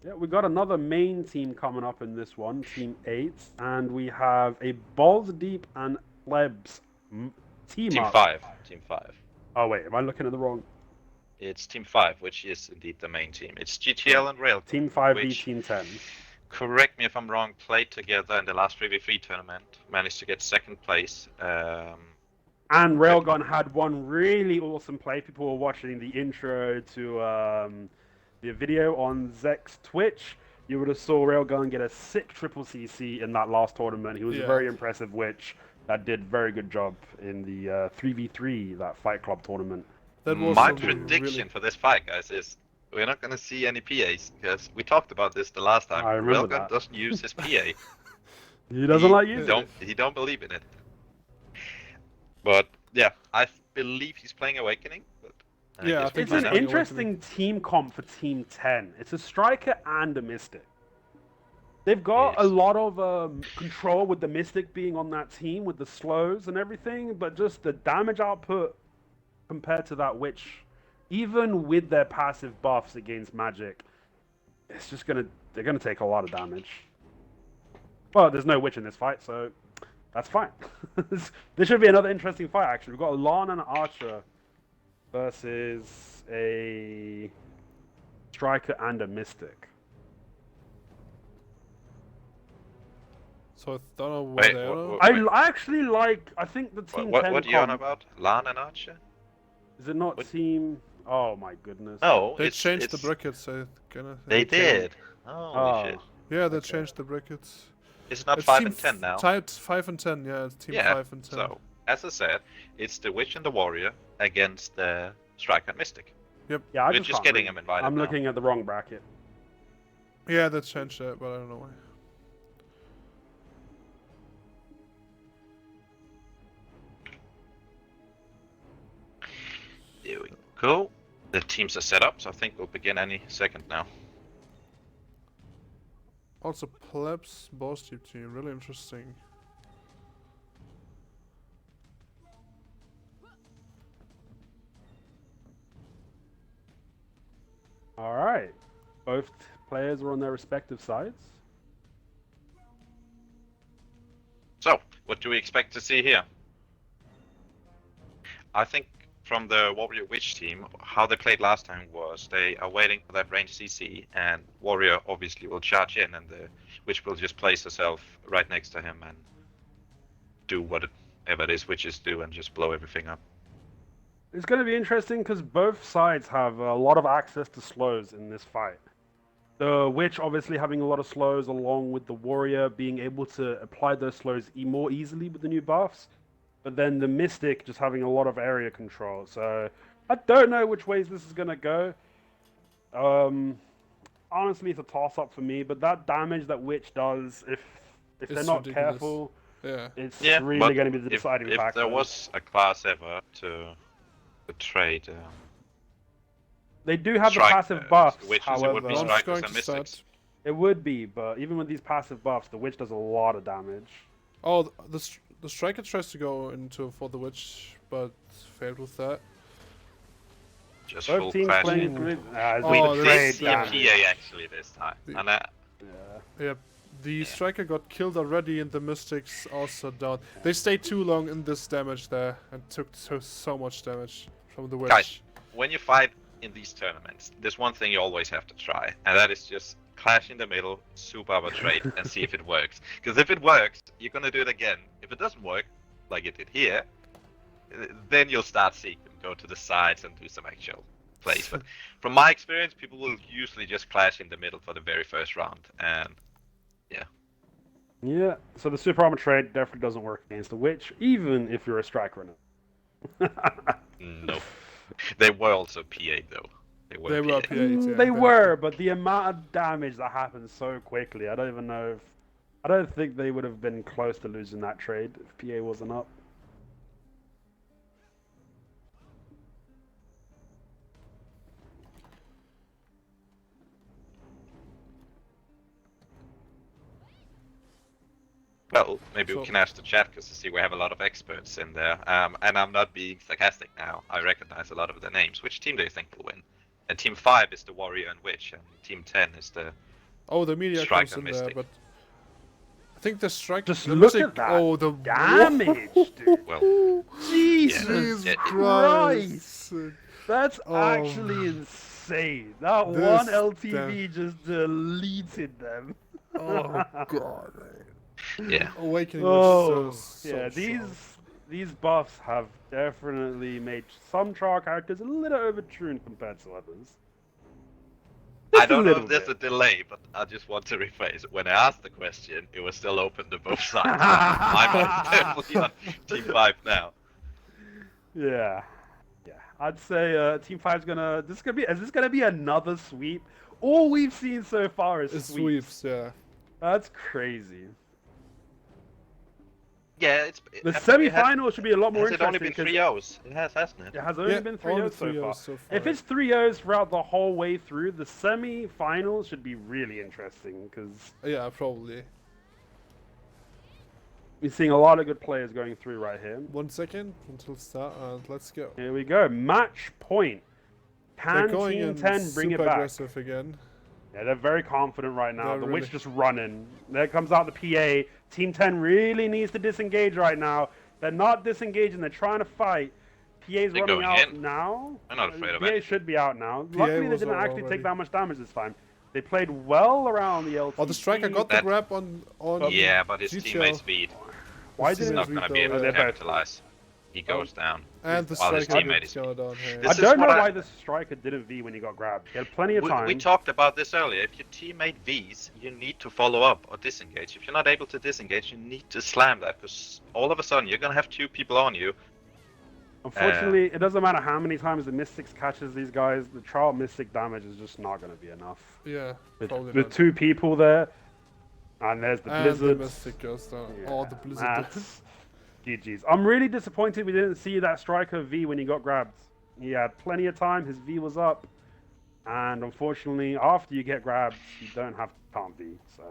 Yeah, we got another main team coming up in this one, Team 8, and we have a Balls Deep and Plebs team Team up. 5. Team 5. Oh wait, am I looking at the wrong? It's Team 5, which is indeed the main team. It's GTL and Rail. Team 5 v which, Team 10. correct me if I'm wrong, played together in the last 3v3 tournament. Managed to get second place. And Railgun had one really awesome play. People were watching the intro to the video on Zek's Twitch. You would have saw Railgun get a sick triple CC in that last tournament. He was a very impressive witch that did very good job in the 3v3, that Fight Club tournament. That was My something prediction really... for this fight, guys, is we're not going to see any PAs because we talked about this the last time. I remember Railgun that. doesn't use his PA. He doesn't like using it. He don't believe in it. But yeah, I believe he's playing Awakening. But Yeah, I guess we It's He's an find out. interesting team comp for Team 10. It's a striker and a mystic. They've got a Yes. lot of control with the mystic being on that team with the slows and everything, but just the damage output compared to that witch, even with their passive buffs against magic, it's just they're gonna take a lot of damage. Well, there's no witch in this fight, so that's fine. This should be another interesting fight, actually. We've got a Lan and an Archer versus a striker and a mystic. So I don't know Wait, where they are. what- I actually like. I think the team 10 What are you on comp- about? Lan and Archer? Is it not What? team? Oh my goodness. No, They it's, changed it's, the brackets. So They did. Holy shit. Yeah, they Okay. changed the brackets. It's not It's 5 team and 10 now. Typed 5 and 10, yeah, it's team Yeah, 5 and 10. so, as I said, it's the Witch and the Warrior against the Striker and Mystic. Yep. Yeah, I We're just just can't getting read. them invited I'm now. looking at the wrong bracket. Yeah, they changed that, but I don't know why. There we go. The teams are set up, so I think we'll begin any second now. Also, Plebs, Boss team, really interesting. All right. Both players are on their respective sides. So, what do we expect to see here? I think from the Warrior Witch team, how they played last time was they are waiting for that range CC, and Warrior obviously will charge in, and the Witch will just place herself right next to him and do whatever it is witches do and just blow everything up. It's going to be interesting because both sides have a lot of access to slows in this fight. The Witch obviously having a lot of slows, along with the Warrior being able to apply those slows more easily with the new buffs. But then the Mystic just having a lot of area control. So I don't know which ways this is going to go. Honestly, it's a toss-up for me. But that damage that Witch does, if they're It's not ridiculous. careful, Yeah. it's Yeah, really but going to be the deciding if factor. there was a class ever to trade They do have the strike, passive buffs, witches, it however, would be One's strikers going and to start. mystics. it would be, but even with these passive buffs, the Witch does a lot of damage. Oh, the Striker tries to go into for the Witch, but failed with that. Just Both full teams clash. playing Ooh. it's Oh, really this We great did see a damage. PA actually this time. The- And Yeah. Yep. The Striker got killed already, and the Mystics also down. They stayed too long in this damage there, and took so much damage from the Witch. Guys. when you fight in these tournaments, there's one thing you always have to try, and that is just clash in the middle, soup up a trade, and see if it works. Because if it works, you're gonna do it again. If it doesn't work, like it did here, then you'll start seeing them go to the sides and do some actual plays. But from my experience, people will usually just clash in the middle for the very first round, and Yeah, so the super armor trade definitely doesn't work against the Witch, even if you're a striker in it. no. They were also PA though. They were They were PA. PA. Yeah, They were, but the amount of damage that happened so quickly, I don't even know if... I don't think they would have been close to losing that trade if PA wasn't up. Well, maybe So- we can ask the chat because I see we have a lot of experts in there. And I'm not being sarcastic now. I recognize a lot of the names. Which team do you think will win? And Team 5 is the Warrior and Witch, and Team 10 is the... Oh, the media Striker comes in Mystic. there, but I think the Striker. Just the look Mystic, at that Oh, the damage, dude! Well, Jesus Jesus Yeah. Christ! That's Oh. actually insane. That This one LTV just deleted them. Oh God! yeah. Awakening Oh, was so yeah. strong. These buffs have definitely made some Char characters a little overtuned compared to others. I Just a don't know little if there's a bit. delay, but I just want to rephrase it. When I asked the question, it was still open to both sides. My mind is definitely on Team 5 now. Yeah, yeah. I'd say Team 5's gonna. Is this gonna be another sweep? All we've seen so far is It sweeps. sweeps, yeah. That's crazy. Yeah, it's... The it has- semi-final should be a lot more Has it only interesting. been 'cause 3-0s? It has, hasn't it? It has only Yeah, been only 3-0 so 3-0 far. so far. If it's 3-0s throughout the whole way through, the semi-finals should be really interesting because Yeah, probably. we're seeing a lot of good players going through right here. 1 second until start, and let's go. Here we go. Match point. They're Can going Team in 10 bring it super back? aggressive again. Yeah, they're very confident right now. They're The really- Witch just running. There comes out the PA. Team 10 really needs to disengage right now. They're not disengaging. They're trying to fight. PA's They're running going out in. now. I'm not afraid of PA it. should be out now. Luckily, they was didn't out actually already. take that much damage this time. They played well around the LT. Oh, the Striker got the That- grab on Yeah, but his GTL. teammate's speed Why His is didn't not teammate's going to weak be though, able yeah. to They're both- capitalize. he goes down. And the While his striker teammate is is- going down here. This I is don't know what why the striker didn't V when he got grabbed. He had plenty of time. We talked about this earlier. If your teammate Vs, you need to follow up or disengage. If you're not able to disengage, you need to slam that, because all of a sudden you're gonna have 2 people on you. Unfortunately, it doesn't matter how many times the Mystics catches these guys. The trial Mystic damage is just not going to be enough. Yeah, With, probably with not. 2 people there, and there's the And Blizzard. the Mystic goes down. Yeah, Or the Blizzard. that's GG's. I'm really disappointed we didn't see that striker V when he got grabbed. He had plenty of time. His V was up, and unfortunately, after you get grabbed, you can't V. So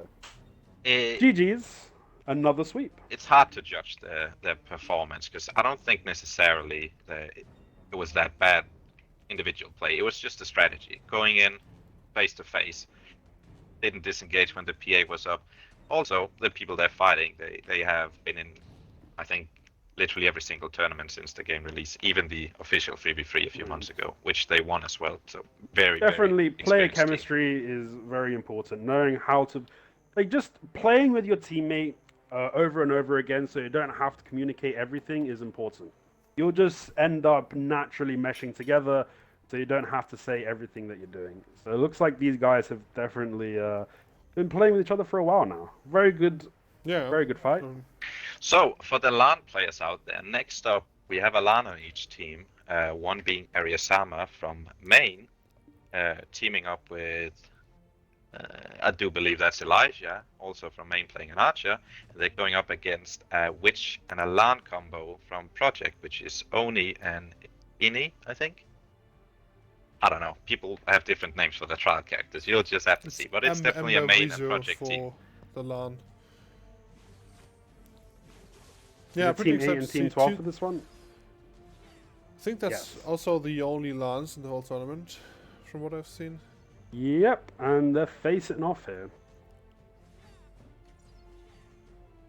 GG's. Another sweep. It's hard to judge their performance, because I don't think necessarily it was that bad individual play. It was just a strategy. Going in face to face, didn't disengage when the PA was up. Also, the people they're fighting, they have been in, I think, literally every single tournament since the game release, even the official 3v3 a few months ago, which they won as well. So Definitely, very player experienced team. chemistry is very important. Knowing how to, just playing with your teammate over and over again, so you don't have to communicate everything, is important. You'll just end up naturally meshing together, so you don't have to say everything that you're doing. So it looks like these guys have definitely been playing with each other for a while now. Very good fight. So, for the LAN players out there, next up, we have a LAN on each team, one being Ariasama from Maine, teaming up with, I do believe that's Elijah, also from Maine, playing an Archer. They're going up against a Witch and a LAN combo from Project, which is Oni and Ini, I think. I don't know. People have different names for the trial characters. You'll just have to see. But it's definitely a Maine and Project team. The LAN. Yeah, pretty Team 8 excited and to Team see 12 two- for this one. I think that's also the only LANs in the whole tournament, from what I've seen. Yep, and they're facing off here.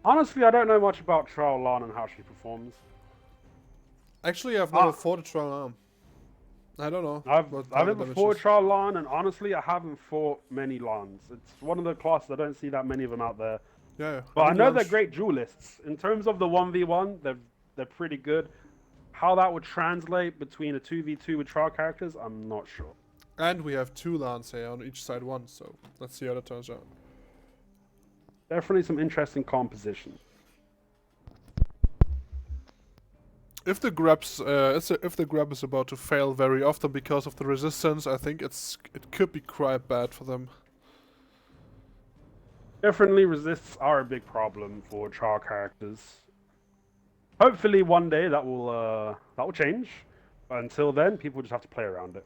Honestly, I don't know much about Trial Lan and how she performs. Actually, I've never fought a trial arm. I don't know. I've what kind of never damage fought is. Trial Lan, and honestly, I haven't fought many Lans. It's one of the classes I don't see that many of them out there. Yeah. But I mean, know Lans- they're great duelists. In terms of the 1v1, they're pretty good. How that would translate between a 2v2 with trial characters, I'm not sure. And we have 2 LANs here on each side one, so let's see how that turns out. Definitely some interesting composition. If the grabs, if the grab is about to fail very often because of the resistance, I think it could be quite bad for them. Definitely resists are a big problem for trial characters. Hopefully one day that will change. But until then, people just have to play around it.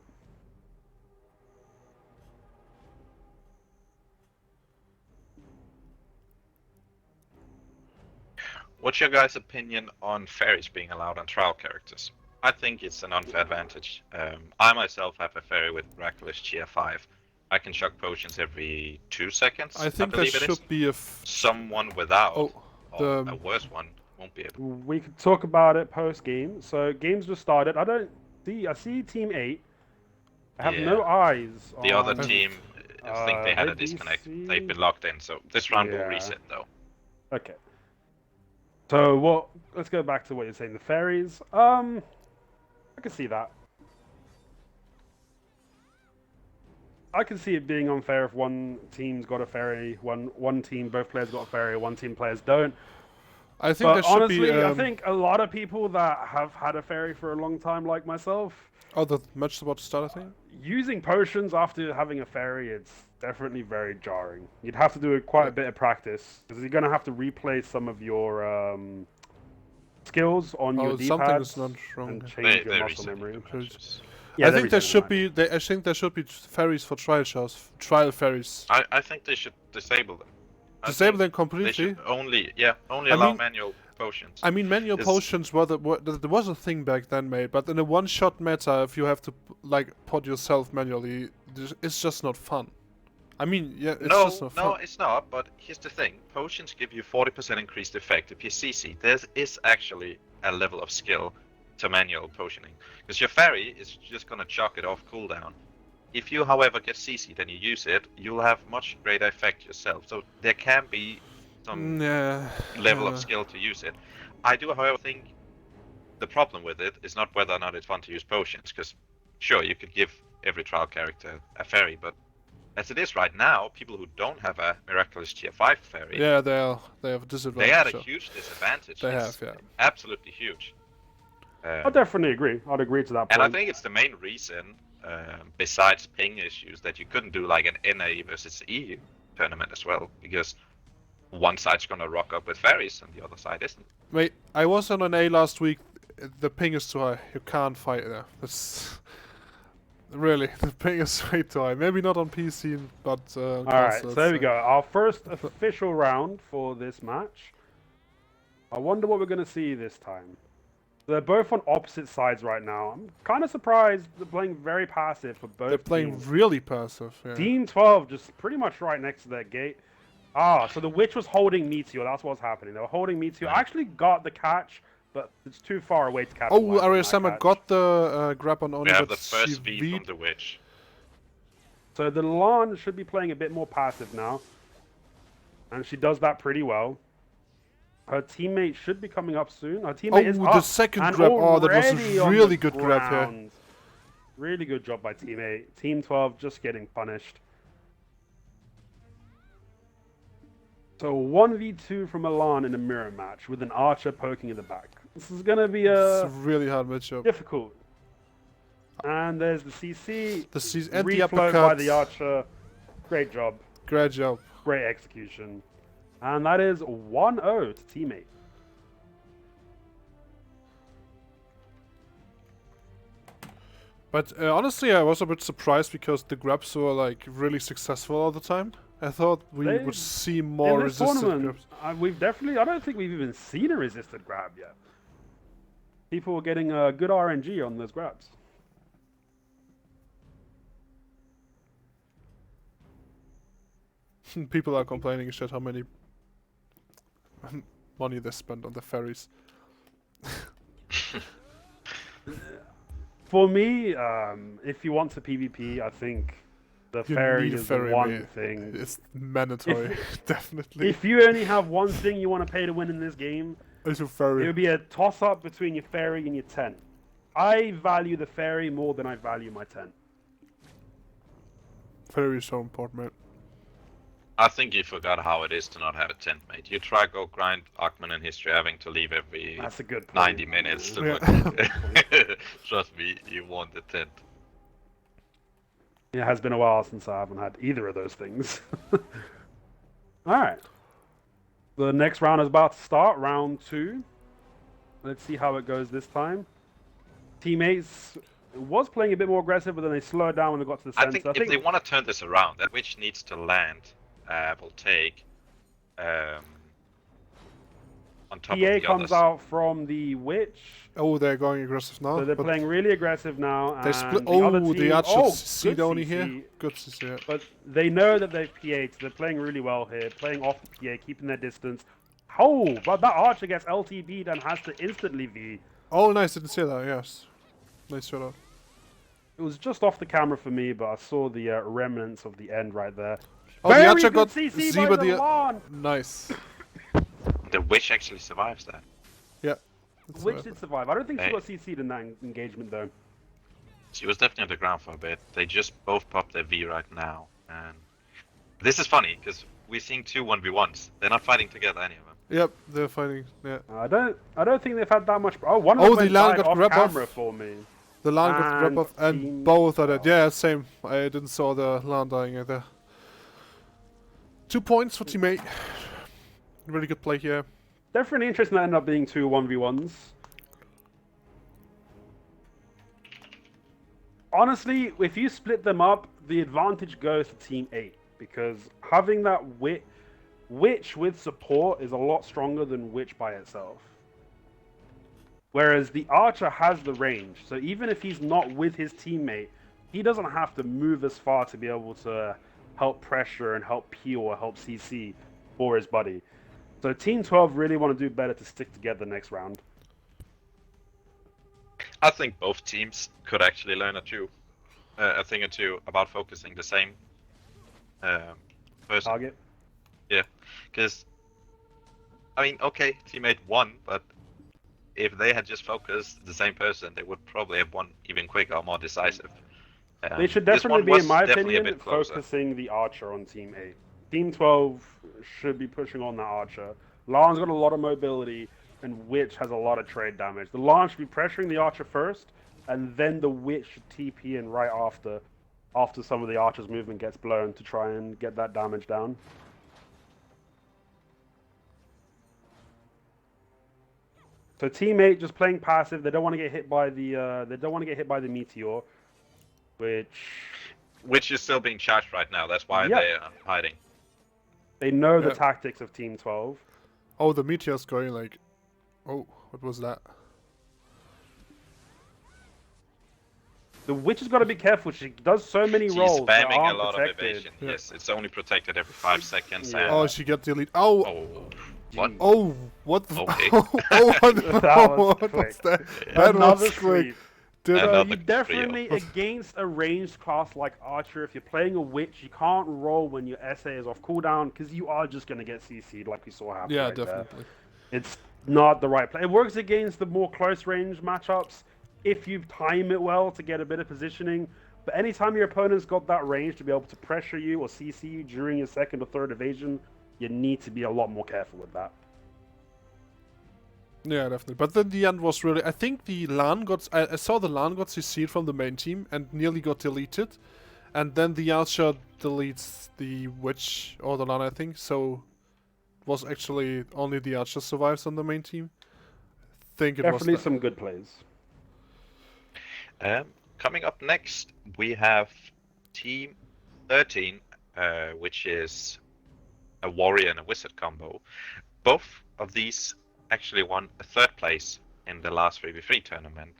What's your guys' opinion on fairies being allowed on trial characters? I think it's an unfair advantage. I myself have a fairy with Miraculous Cheer 5. I can chuck potions every 2 seconds. I think there believe it is. should be a. Someone without, Oh, or the- a worse one, won't be able. We could talk about it post game. So games just started. I see Team 8. I have no eyes. The other on- team, I think they had a ABC? disconnect. They've been locked in, so this round will Yeah. reset though. Okay. So let's go back to what you're saying. The fairies. I can see that. I can see it being unfair if one team's got a fairy, one team, both players got a fairy, one team players don't. I think But there should honestly, be. I think a lot of people that have had a fairy for a long time, like myself, Oh, the match is about to start, I think. using potions after having a fairy, it's definitely very jarring. You'd have to do quite a bit of practice, because you're going to have to replay some of your skills on your Oh, D-pads something is not wrong. and They, change your they muscle reset memory. the matches. Yeah, I they're think there resetting should the be. I think there should be fairies for trial shows. Trial fairies. I think they should disable them. I Disable them think They completely. should only I allow mean- manual potions. I mean, manual Is- potions there was a thing back then, mate. But in a one-shot meta, if you have to put yourself manually, it's just not fun. I mean, yeah, it's just not fun. No, it's not. But here's the thing: potions give you 40% increased effect if you CC. There is actually a level of skill to manual potioning, because your fairy is just gonna chuck it off cooldown. If you, however, get CC'd and you use it, you'll have much greater effect yourself. So there can be some Yeah. level of skill to use it. I do, however, think the problem with it is not whether or not it's fun to use potions, because sure, you could give every trial character a fairy, but as it is right now, people who don't have a miraculous tier 5 fairy, Yeah, they have a disadvantage. they had a so- huge disadvantage. They It's have, yeah. absolutely huge. I definitely agree. I'd agree to that point. And I think it's the main reason, besides ping issues, that you couldn't do like an NA versus E tournament as well, because one side's gonna rock up with fairies and the other side isn't. Wait, I was on an A last week. The ping is too high. You can't fight there. That's really, the ping is way too high. Maybe not on PC, but All right, so there we go. Our first official round for this match. I wonder what we're going to see this time. They're both on opposite sides right now. I'm kind of surprised they're playing very passive for both They're playing teams. really passive. Yeah. Team 12 just pretty much right next to their gate. Ah, so the Witch was holding Meteor. That's what's happening. They were holding Meteor. I actually got the catch, but it's too far away to catch. Oh, Ariasama got the grab on Oni, We have but the first she speed beat- from the Witch. So the Lan should be playing a bit more passive now. And she does that pretty well. Her teammate should be coming up soon. Her teammate is the up second and grab. Oh, that was already a on really the good grab here. ground. Really good job by teammate. Team 12 just getting punished. So 1v2 from Milan in a mirror match with an archer poking in the back. This is going to be It's a really hard matchup. difficult. And there's the CC. The C and the reflow uppercut. by the archer. Great job. Great job. Great execution. And that is 1-0 to teammate. But honestly, I was a bit surprised because the grabs were like really successful all the time. I thought we They- would see In more this resisted tournament, grabs. we've definitely, I don't think we've even seen a resisted grab yet. People were getting good RNG on those grabs. People are complaining shit how many money they spend on the ferries. For me, if you want to PvP, I think the You ferry need a is ferry, the one mate. thing. It's mandatory, definitely. If you only have one thing you want to pay to win in this game, It's a it ferry. would be a toss-up between your ferry and your tent. I value the ferry more than I value my tent. Ferry is so important, man. I think you forgot how it is to not have a tent, mate. You try go grind Ackman in history having to leave every That's a good point. 90 minutes to Yeah. Trust me, you want the tent. It has been a while since I haven't had either of those things. Alright. The next round is about to start, round 2. Let's see how it goes this time. Teammates was playing a bit more aggressive, but then they slowed down when they got to the I center. think if they want to turn this around, that Witch needs to land, will take on top PA of the comes others. out from the Witch. Oh, they're going aggressive now. So they're but playing really aggressive now. they and split. the other Oh, team, the archer good seed only CC, here. Good CC. Yeah. But they know that they've PA'd, so they're playing really well here, playing off the PA, keeping their distance. Oh, but that archer gets LTB'd and has to instantly V. Oh, nice. Didn't see that. Yes. Nice shot out. It was just off the camera for me, but I saw the remnants of the end right there. Oh, the Very archer good got CC Z, by but the the Lan. nice. The Witch actually survives that. Yeah. That's Which what did survive. I don't think she Hey. got CC'd in that engagement though. She was definitely on the ground for a bit. They just both popped their V right now. And this is funny, because we're seeing two 1v1s. They're not fighting together, any of them. Yep, they're fighting. Yeah. I don't think they've had that much. Oh, one of Oh, them the went Lan died got off grab off. camera for me. The Lan got grab And off, and team- both are dead. Yeah, same. I didn't saw the Lan dying either. 2 points for teammate. Really good play here. Definitely interesting that ended up being two 1v1s. Honestly, if you split them up, the advantage goes to Team 8. Because having that Witch with support is a lot stronger than Witch by itself. Whereas the Archer has the range. So even if he's not with his teammate, he doesn't have to move as far to be able to help pressure and help peel or help CC for his buddy. So Team 12 really want to do better to stick together next round. I think both teams could actually learn a thing or two about focusing the same person. Target. Yeah, because I mean, okay, teammate won, but if they had just focused the same person, they would probably have won even quicker or more decisive. They should This definitely one be, was in my definitely a opinion, bit closer. focusing the Archer on Team 8. Team 12 should be pushing on that Archer. Lan's got a lot of mobility, and Witch has a lot of trade damage. The Lan should be pressuring the Archer first, and then the Witch should TP in right after some of the Archer's movement gets blown to try and get that damage down. So Team 8 just playing passive. They don't want to get hit by the meteor, Which is still being charged right now. That's why Yep. they are hiding. they know the Yeah. tactics of Team 12. Oh, the meteor's going like... Oh, what was that? The Witch has got to be careful. She does so many She's rolls that spamming a aren't lot protected. of evasion. Yeah. Yes, it's only protected every 5 seconds. Yeah. Oh, she got the elite. Oh! Oh, what? Oh, what the... Okay. oh, what, That was what quick. was that? Yeah. That Another was quick. sweep. Dude, And So Another you definitely, trio. against a ranged class like Archer, if you're playing a Witch, you can't roll when your SA is off cooldown, because you are just going to get CC'd like we saw happen yeah, right there. definitely. It's not the right play. It works against the more close range matchups if you time it well to get a bit of positioning. But anytime your opponent's got that range to be able to pressure you or CC you during your second or third evasion, you need to be a lot more careful with that. Yeah, definitely. But then the end was really... I think the LAN got... I saw the LAN got CC'd from the main team and nearly got deleted. And then the Archer deletes the Witch or the LAN, I think. So it was actually only the Archer survives on the main team. I think it Definitely was... some good plays. Coming up next, we have Team 13, which is a Warrior and a Wizard combo. Both of these actually won a 3rd place in the last 3v3 tournament.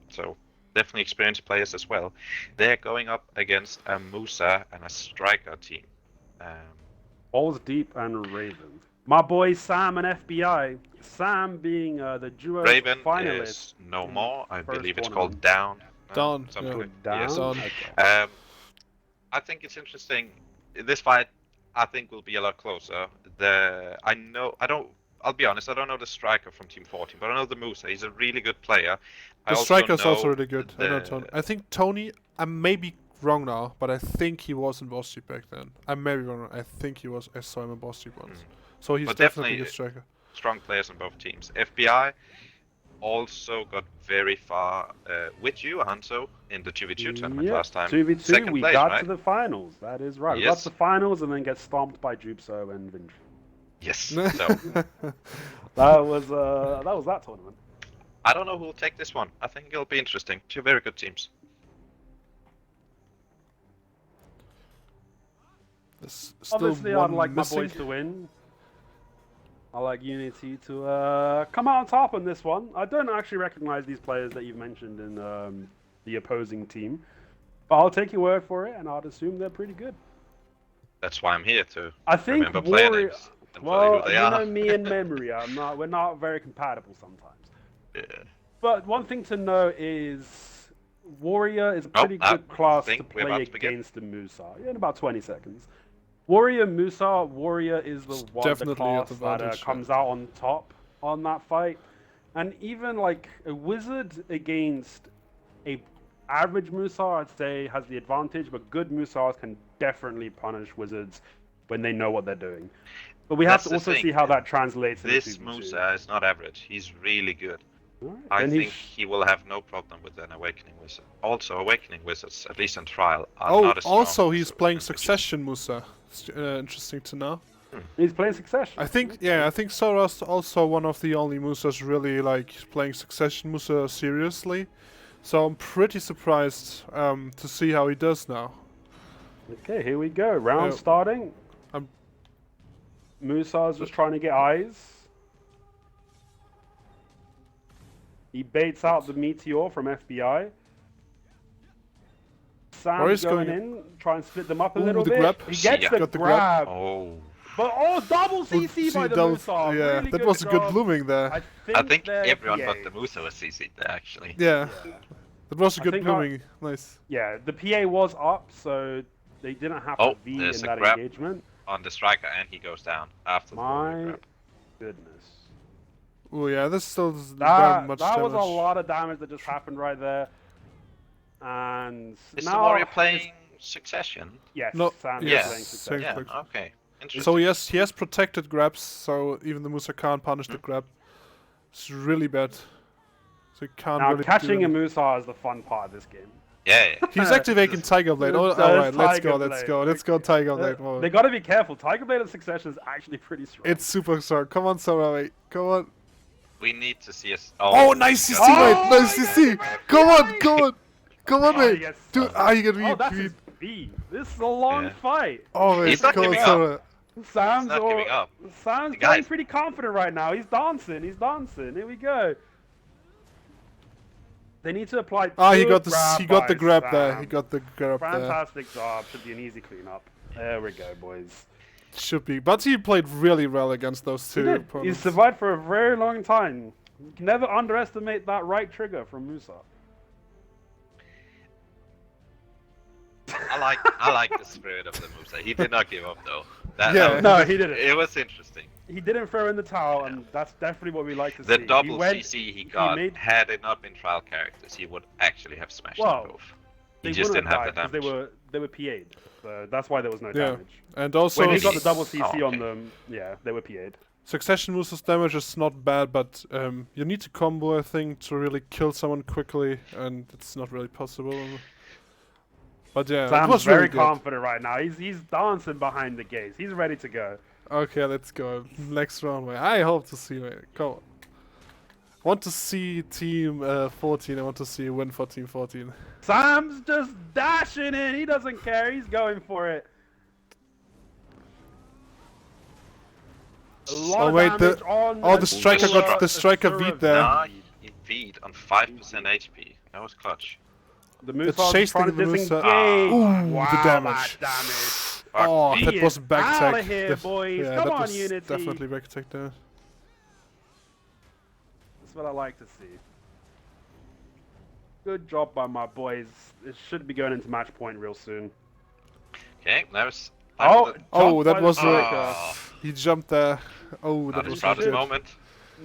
So definitely experienced players as well. They're going up against a Musa and a Striker team. Balls Deep and Raven. My boys Sam and FBI. Sam being the duo Raven finalist. is no more. I first believe it's tournament. called Down. Down, Something yeah. like- Down? yes. Down. Okay. I think it's interesting. This fight, I think, will be a lot closer. I'll be honest, I don't know the Striker from Team 14, but I know the Musa. He's a really good player. The Striker's also really good. I know the- Tony. I think Tony... I may be wrong now, but I think he was in Boss Jeep back then. I may be wrong. I think he was... I saw him in Boss Jeep once. So he's But definitely a definitely- good striker. Strong players on both teams. FBI also got very far with you, Hanso, in the 2v2 tournament last time. 2v2, Second we place, got right? to the finals. That is right. We got Yes. to the finals and then get stomped by Jupso and Vindry. Yes. So That was that tournament. I don't know who will take this one. I think it'll be interesting. 2 very good teams. There's still Obviously, I'd one like missing. my boys to win. I like Unity to come out on top on this one. I don't actually recognize these players that you've mentioned in the opposing team, but I'll take your word for it, and I'd assume they're pretty good. That's why I'm here to I think remember player Warrior. names and tell you Well, who they you are. know me and memory. We're not very compatible sometimes. Yeah. But one thing to know is Warrior is a Oh, pretty I good class to think we're play about to begin. against the Musa in about 20 seconds. Warrior Musa, Warrior is the one the definitely class at that advantage, comes out on top on that fight. And even like a Wizard against a average Musa, I'd say has the advantage, but good Musas can definitely punish Wizards when they know what they're doing. But we have That's to the also thing. see how that translates into This 2v2. Musa is not average. He's really good. Alright, I then think he's- he will have no problem with an Awakening Wizard. Also, Awakening Wizards, at least in trial, are Oh, not as strong also as he's the playing Wizards. Succession Musa. It's, interesting to know. He's playing Succession. I think, yeah, I think Sora's also one of the only Musas really like playing Succession Musa seriously. So I'm pretty surprised to see how he does now. Okay, here we go. Round starting. I'm- Musa's just trying to get eyes. He baits out the meteor from FBI. Sam's going in, try and split them up a Ooh, little the bit. grab. He gets Yeah. the Got the grab. grab. Oh, But double CC by the that was- Musa. yeah, Really that good was a good job. blooming there. I think they're everyone PAs. but the Musa was CC'd there, actually. Yeah, that was a I good think blooming. Nice. Yeah, the PA was up, so they didn't have to Oh, be in there's a that grab. engagement. On the Striker, and he goes down after the My grab. goodness. Oh yeah, this still is very That much was a damage. lot of damage that just happened right there. And Is now the warrior playing Succession? Yes, No, Sam is yes, playing same Succession. Yeah, click. okay. Interesting. So he has protected grabs, so even the Musa can't punish the grab. It's really bad. So he can't Now really catching do a any- Musa is the fun part of this game. Yeah. He's activating Tiger Blade. Oh, There's alright, let's Tiger go, let's Blade. go, let's go Tiger Blade. Oh, They gotta be careful. Tiger Blade in Succession is actually pretty strong. it's super strong. Come on, Sarai. Come on. We need to see us. Oh, nice CC, Oh, mate. Nice CC. Come on, come on. Come on, Oh, mate. he gets Dude, stunned. you get Oh, that's me. his V. This is a long Yeah. fight. Oh, mate. He's not Come on, giving Sarai. Sam's not giving up. Sam's Guys. playing pretty confident right now. He's dancing. He's dancing. Here we go. They need to apply. Ah, he good got the by grab there. Sam. He got the grab there. Fantastic job. Should be an easy cleanup. There we go, boys. Should be, but he played really well against those He two did. He opponents. survived for a very long time. You can never underestimate that right trigger from Musa. I like the spirit of the Musa. He did not give up though. That was- No, he didn't. It was interesting. He didn't throw in the towel, and that's definitely what we like to The see. double he went, CC he got, made- had it not been trial characters, he would actually have smashed Well, them both. They He just wouldn't didn't have the died damage. because they were PA'd. So that's why there was no Yeah. damage. And also, When he got the double CC Oh, okay. on them, yeah, they were PA'd. Succession Musa's damage is not bad, but you need to combo, I think, to really kill someone quickly, and it's not really possible. But yeah, it Sam's was very really good. confident right now. He's dancing behind the gates. He's ready to go. Okay, let's go. Next round, mate. I hope to see, mate. Come on. I want to see Team 14. I want to see a win for Team 14. Sam's just dashing in. He doesn't care. He's going for it. A lot Oh, of wait, damage on the striker got the striker Asura beat there. Nah, he beat on 5% HP. That was clutch. The It's Musa's chasing trying to the Musa. disengage. Ooh, Wow, the damage. that damage. Oh, He that is was back outta tech. here, boys. Yeah, Come that on, was Unity. definitely back tech there. That's what I like to see. Good job by my boys. It should be going into match point real soon. Okay, there's. Oh, Oh, jumped that by was the a- striker. He jumped there. Oh, that Not was his proudest shit. moment.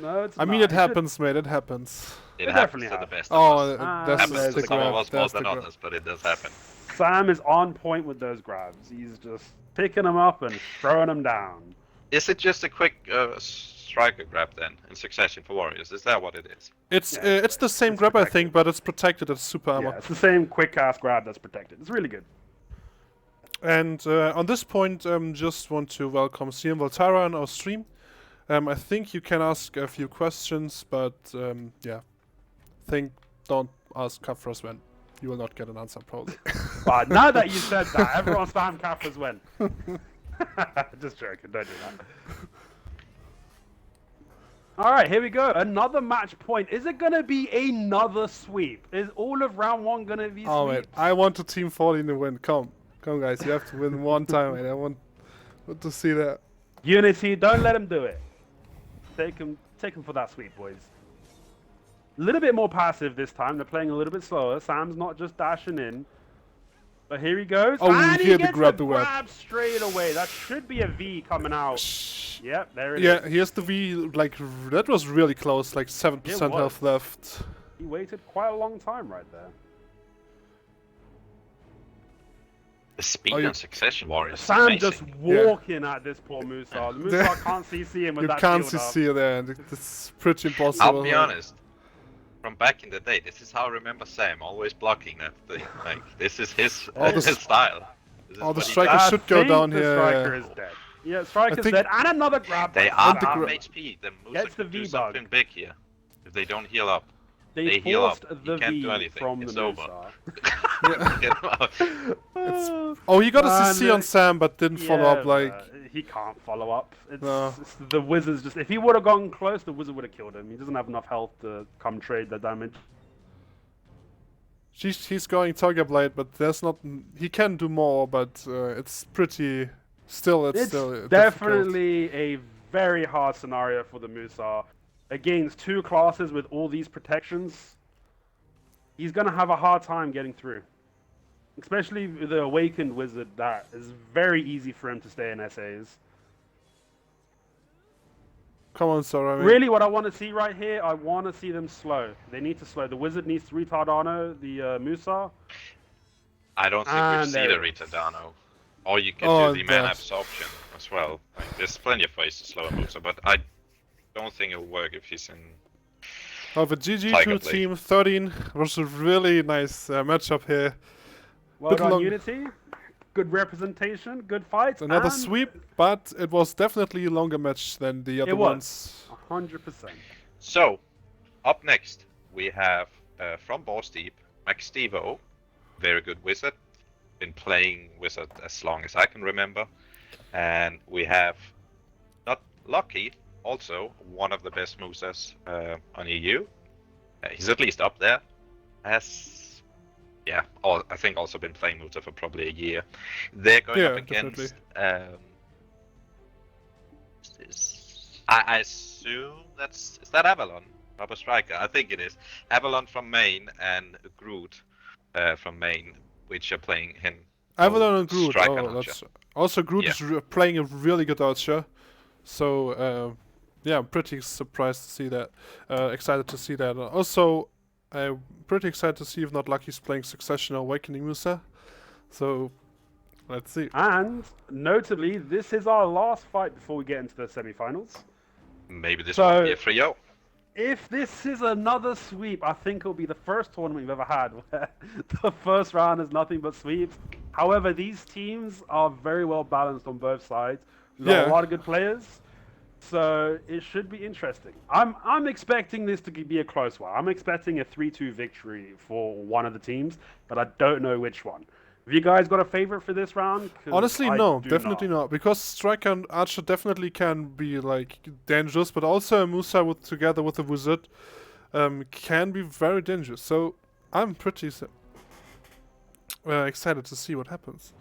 No, it's I mean, not. it happens, mate. It happens. It It happens definitely to the happens. best of Oh, us. that's there's Happens the to some of grab. us more That's than the grab. others, but it does happen. Sam is on point with those grabs. He's just picking them up and throwing them down. Is it just a quick striker grab then in succession for warriors? Is that what it is? It's Yeah, it's the same it's grab, I protected. think, but it's protected as super armor. Yeah, it's the same quick cast grab that's protected. It's really good. And on this point, just want to welcome CM Voltara on our stream. I think you can ask a few questions, but yeah, don't ask Kafros when. You will not get an answer, probably. But now that you said that, everyone spam Kaffers win. Just joking, don't do that. Alright, here we go. Another match point. Is it going to be another sweep? Is all of round one going to be Oh, sweeps? man. I want a Team 14 to win. Come, guys. You have to win one time, man. I want to see that. Unity, don't let him do it. Take him for that sweep, boys. A little bit more passive this time. They're playing a little bit slower. Sam's not just dashing in. But here he goes. Oh, and he here the gets grab, the the web. grab straight away. That should be a V coming out. Yep, there it is. Yeah, here's the V. Like, that was really close. Like, 7% It was. health left. He waited quite a long time right there. The speed Oh, you- on succession warriors. is Sam amazing. just walking at this poor Musa. The Musa Yeah. can't CC him with You that can't shield up. see it there. And it's pretty impossible. I'll be honest. From back in the day, this is how I remember Sam always blocking that thing. Like this is his, Oh, the his s- style. This is oh, the what he striker does. I should go think down the here, striker yeah. is dead. Yeah, striker's think- dead. And another grab. They by are the half Sam. gra- HP. The Musa Gets the could do V-bug. something big here. If they don't heal up. They They heal up. forced You the can't V do anything. from It's the over. Musa. Get him out. Oh, he got a Man, CC on Sam, but didn't follow up. Yeah, Like, but he can't follow up. No. It's the wizard's just. If he would have gone close, the wizard would have killed him. He doesn't have enough health to come trade the damage. he's going Tiger Blade, but there's not. He can do more, but it's pretty. Still, it's still difficult. definitely a very hard scenario for the Musa against two classes with all these protections. He's gonna have a hard time getting through, especially with the awakened wizard. That is very easy for him to stay in SAs. Come on, Sora. I mean, Really, what I want to see right here, I want to see them slow. They need to slow. The wizard needs to retardano the Musa. I don't think we'll And see there the it is. Retardano. Or you can Oh, do the mana that. absorption as well. Like, there's plenty of ways to slow a Musa, but I don't think it'll work if he's in Oh, the GG2 Tiger Blade. team 13 was a really nice matchup here. Well Bit done, long. Unity. Good representation, good fight. Another and sweep, but it was definitely a longer match than the other It was. ones. 100%. So, up next, we have from Balls Deep, Max Stevo, very good wizard. Been playing wizard as long as I can remember. And we have, not Lucky, also one of the best Musas on EU. He's at least up there. I think also been playing Musa for probably a year. They're going up against. I assume is that Avalon, Rubber Striker? I think it is. Avalon from Maine and Groot from Maine, which are playing him. Avalon and Groot. Striker Oh, Archer. that's also Groot is playing a really good archer. So yeah, I'm pretty surprised to see that. Excited to see that. Also, I'm pretty excited to see if not Lucky's playing Succession or Awakening Musa. So let's see. And notably, this is our last fight before we get into the semi-finals. Maybe this will be a 3-0. If this is another sweep, I think it'll be the first tournament we've ever had where the first round is nothing but sweeps. However, these teams are very well balanced on both sides. We've got a lot of good players, so it should be interesting. I'm expecting this to be a close one. I'm expecting a 3-2 victory for one of the teams, but I don't know which one. Have you guys got a favorite for this round? Honestly, no, definitely not. Because Striker and Archer definitely can be like dangerous, but also a Musa together with a Wizard can be very dangerous. So I'm pretty excited to see what happens.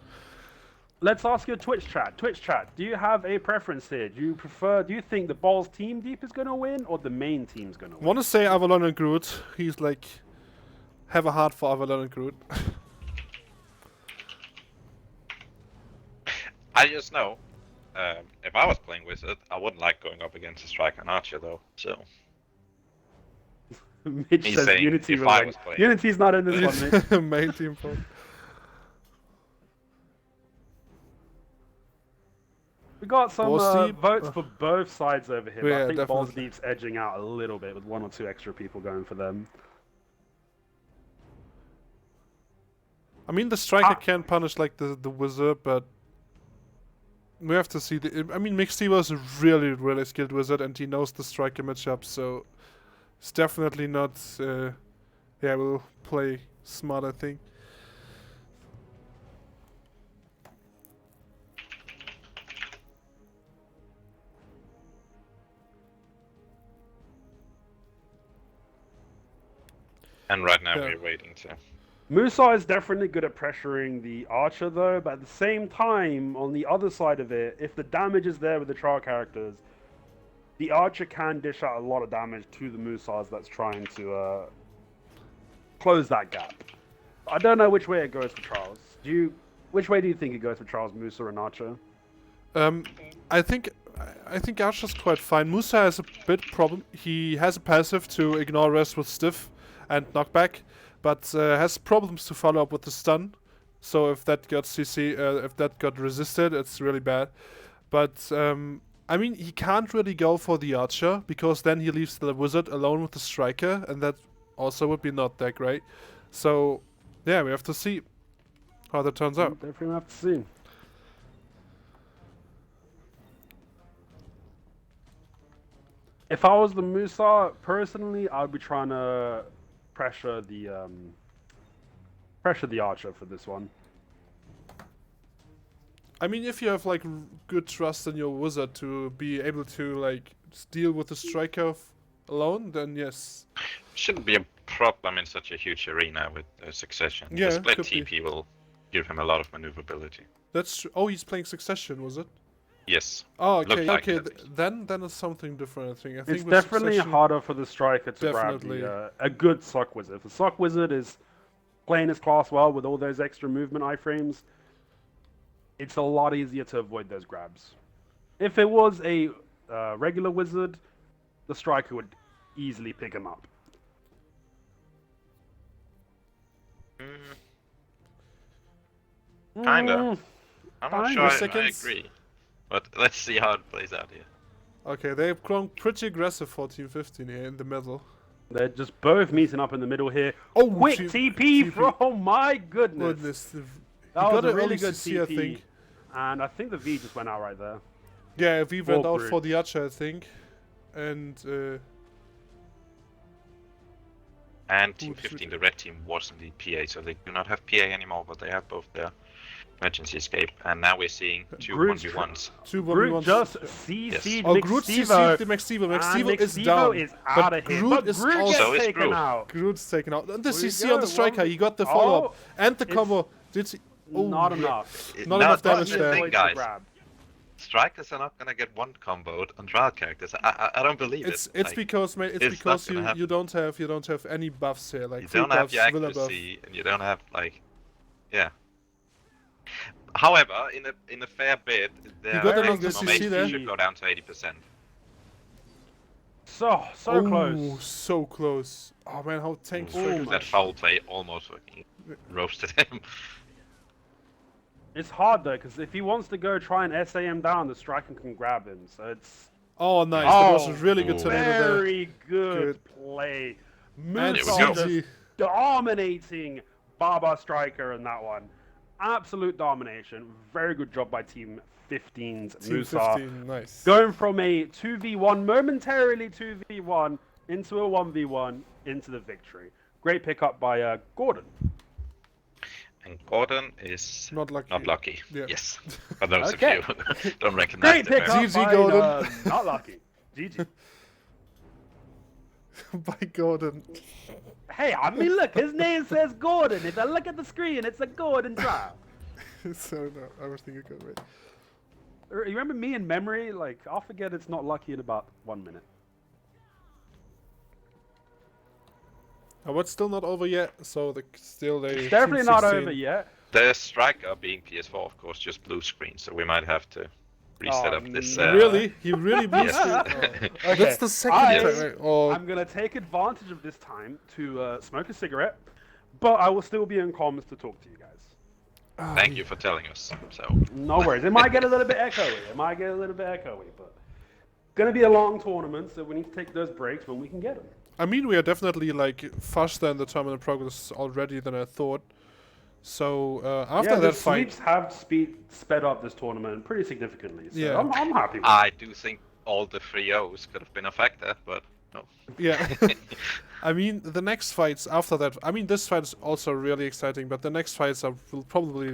Let's ask your Twitch chat. Twitch chat, do you have a preference here? Do you think the Balls Team Deep is going to win or the main team's going to win? I want to say Avalon and Groot. He's like, have a heart for Avalon and Groot. I just know, if I was playing Wizard, I wouldn't like going up against a Striker and Archer though, so. Mitch He's says saying Unity if will I win. was playing. Unity's not in this one, Mitch. Main team fault. We got some Balls Deep. votes for both sides over here. But Yeah, I think Balls definitely. Deep's edging out a little bit with 1 or 2 extra people going for them. I mean, the Striker can punish like the Wizard, but we have to see. I mean, Mixtivo is a really, really skilled Wizard, and he knows the Striker matchup, so it's definitely not. Yeah, we'll play smart, I think. And right now we're waiting to. Musa is definitely good at pressuring the Archer though, but at the same time, on the other side of it, if the damage is there with the trial characters, the Archer can dish out a lot of damage to the Musas that's trying to close that gap. I don't know which way it goes for Trials. Which way do you think it goes for Trials, Musa and Archer? I think Archer's quite fine. Musa has a bit problem. He has a passive to ignore rest with stiff and knockback, but has problems to follow up with the stun. So if that got if that got resisted, it's really bad. But I mean, he can't really go for the Archer because then he leaves the Wizard alone with the Striker, and that also would be not that great. So yeah, we have to see how that turns out. Definitely have to see. If I was the Musa, personally, I'd be trying to pressure the Archer for this one. I mean, if you have like good trust in your Wizard to be able to like deal with the Striker alone, then yes. Shouldn't be a problem in such a huge arena with Succession. Yeah, the split could be. TP will give him a lot of maneuverability. That's true. Oh, he's playing Succession, was it? Yes. Oh, okay, Looked like okay. it. Then it's something different. I think. It's with definitely Succession- harder for the Striker to Definitely. grab a good Sock Wizard. If the Sock Wizard is playing his class well with all those extra movement iframes, it's a lot easier to avoid those grabs. If it was a regular wizard, the striker would easily pick him up. Kinda. I'm not Fine. sure I Seconds. agree. But let's see how it plays out here. Okay, they've grown pretty aggressive for Team 15 here in the middle. They're just both meeting up in the middle here. Oh, Quick TP from, oh my goodness. Goodness. He That got was a it really early good CC, I TP. think. And I think the V just went out right there. Yeah, we went out Brute. for the Archer, I think. And And Team Ooh, 15, the red team, wasn't the PA, so they do not have PA anymore, but they have both their emergency escape. And now we're seeing two Groot's 1v1s. two Groot 1v1s. just CC'd Oh, Groot CC'd the Maxivo. Maxivo is Maxivo down. is but out of here. Groot But is Groot also gets So is taken Groot. out. Groot's taken out. And the There you CC go, on the striker, he got the follow-up. And the it's combo. Did he? Oh, Not yeah. enough. Not enough damage That's the there. thing, Avoid the guys. grab. Strikers are not gonna get one comboed on trial characters. I don't believe It's it. Like, because, mate, it's it's because not gonna you don't have any buffs here, like you free don't have buffs, your villa buff. accuracy, and you don't have like, yeah. However, in a fair bit, their got another maximum CC there? HP should go down to 80%. So Oh, close. so close. Oh man, how tank Oh striker. my That foul play almost fucking roasted him. It's hard though, because if he wants to go try and SA him down, the striker can grab him. So it's Oh, nice. That was Oh, a really good Ooh. tornado there. very good play. And There we Moonsault go. just CG. dominating Baba Striker in that one. Absolute domination. Very good job by Team 15's Team Musa. 15, nice. Going from a 2v1, momentarily 2v1, into a 1v1, into the victory. Great pickup by Gordon. And Gordon is Not lucky. not lucky. Yeah. Yes. For those Okay. of you who don't recognize Great the pickup name. GG, by Gordon. not lucky. GG. By Gordon. Hey, I mean, look, his name says Gordon. If I look at the screen, it's a Gordon trial. So no, everything you got right. You remember me in memory? Like, I'll forget it's not lucky in about 1 minute. But it's still not over yet, so still they. It's definitely Team not 16. over yet. The striker being PS4, of course, just blue screen, so we might have to reset Oh, up this. Really? He really blew Yes. screen? Oh. Okay. That's the second I- time. Right? Oh, I'm gonna take advantage of this time to smoke a cigarette, but I will still be in comms to talk to you guys. Thank you for telling us. So No worries. It might get a little bit echoey. But gonna be a long tournament, so we need to take those breaks when we can get them. I mean, we are definitely like faster in the tournament progress already than I thought. So after Yeah, the that fight, sweeps have sped up this tournament pretty significantly. So Yeah. I'm happy with it. I do think all the 3-0s could have been a factor, but no. yeah. I mean, the next fights after that. I mean, this fight is also really exciting, but the next fights will probably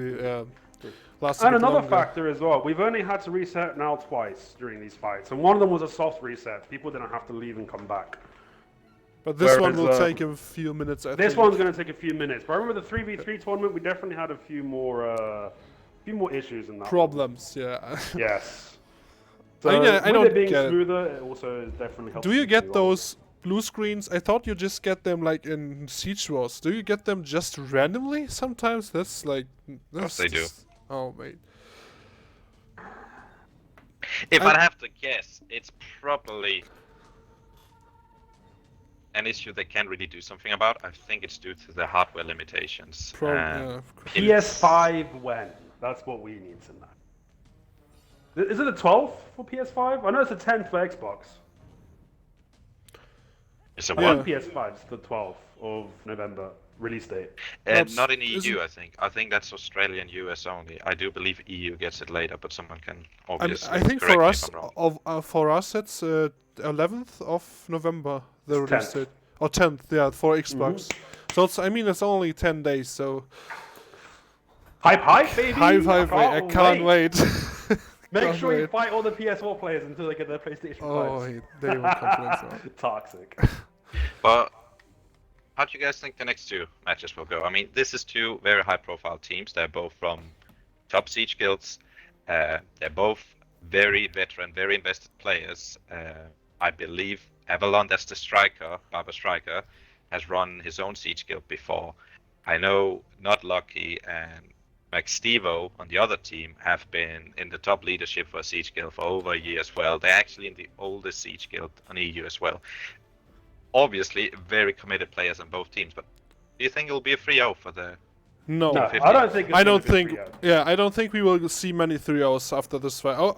last. a And bit another longer. factor as well, we've only had to reset now twice during these fights, and one of them was a soft reset. People didn't have to leave and come back. But this one whereas, will take a few minutes. I This think. one's going to take a few minutes. But I remember the 3v3 tournament, we definitely had a few more issues in that. Problems. Yeah. Yes. I mean, I with don't it being get it. smoother, it also definitely helps. Do you keep get things those blue screens? I thought you just get them like in Siege Wars. Do you get them just randomly sometimes? That's like. That's they do. just- Oh mate. If I- I'd have to guess, it's probably an issue they can't really do something about. I think it's due to the hardware limitations. Yeah, of course. PS5 when? That's what we need to know. Is it the 12th for PS5? I know it's the 10th for Xbox. It's a Yeah. one. PS5's the 12th of November release date. That's- Not in isn't- EU, I think. I think that's Australia and US only. I do believe EU gets it later, but someone can obviously I think correct for me us, if I'm wrong. for us, it's 11th of November the It's release 10th. date, or 10th, yeah, for Xbox. So it's, I mean, it's only 10 days. So Hype, baby! I can't wait. Make Can't sure you wait. fight all the PS4 players until they get their PlayStation 5s. Oh, they will confidence. Toxic. But how do you guys think the next two matches will go? I mean, this is two very high-profile teams. They're both from top Siege guilds. They're both very veteran, very invested players. I believe Avalon, that's the striker, Baba Striker, has run his own Siege guild before. I know Not Lucky and Stevo on the other team have been in the top leadership for Siege Guild for over a year as well. They're actually in the oldest Siege Guild on EU as well. Obviously, very committed players on both teams, but do you think it'll be a 3-0 for the No. No, 50? I don't think. It's I gonna don't be think. 3-0. Yeah, I don't think we will see many 3-0s after this fight. Oh,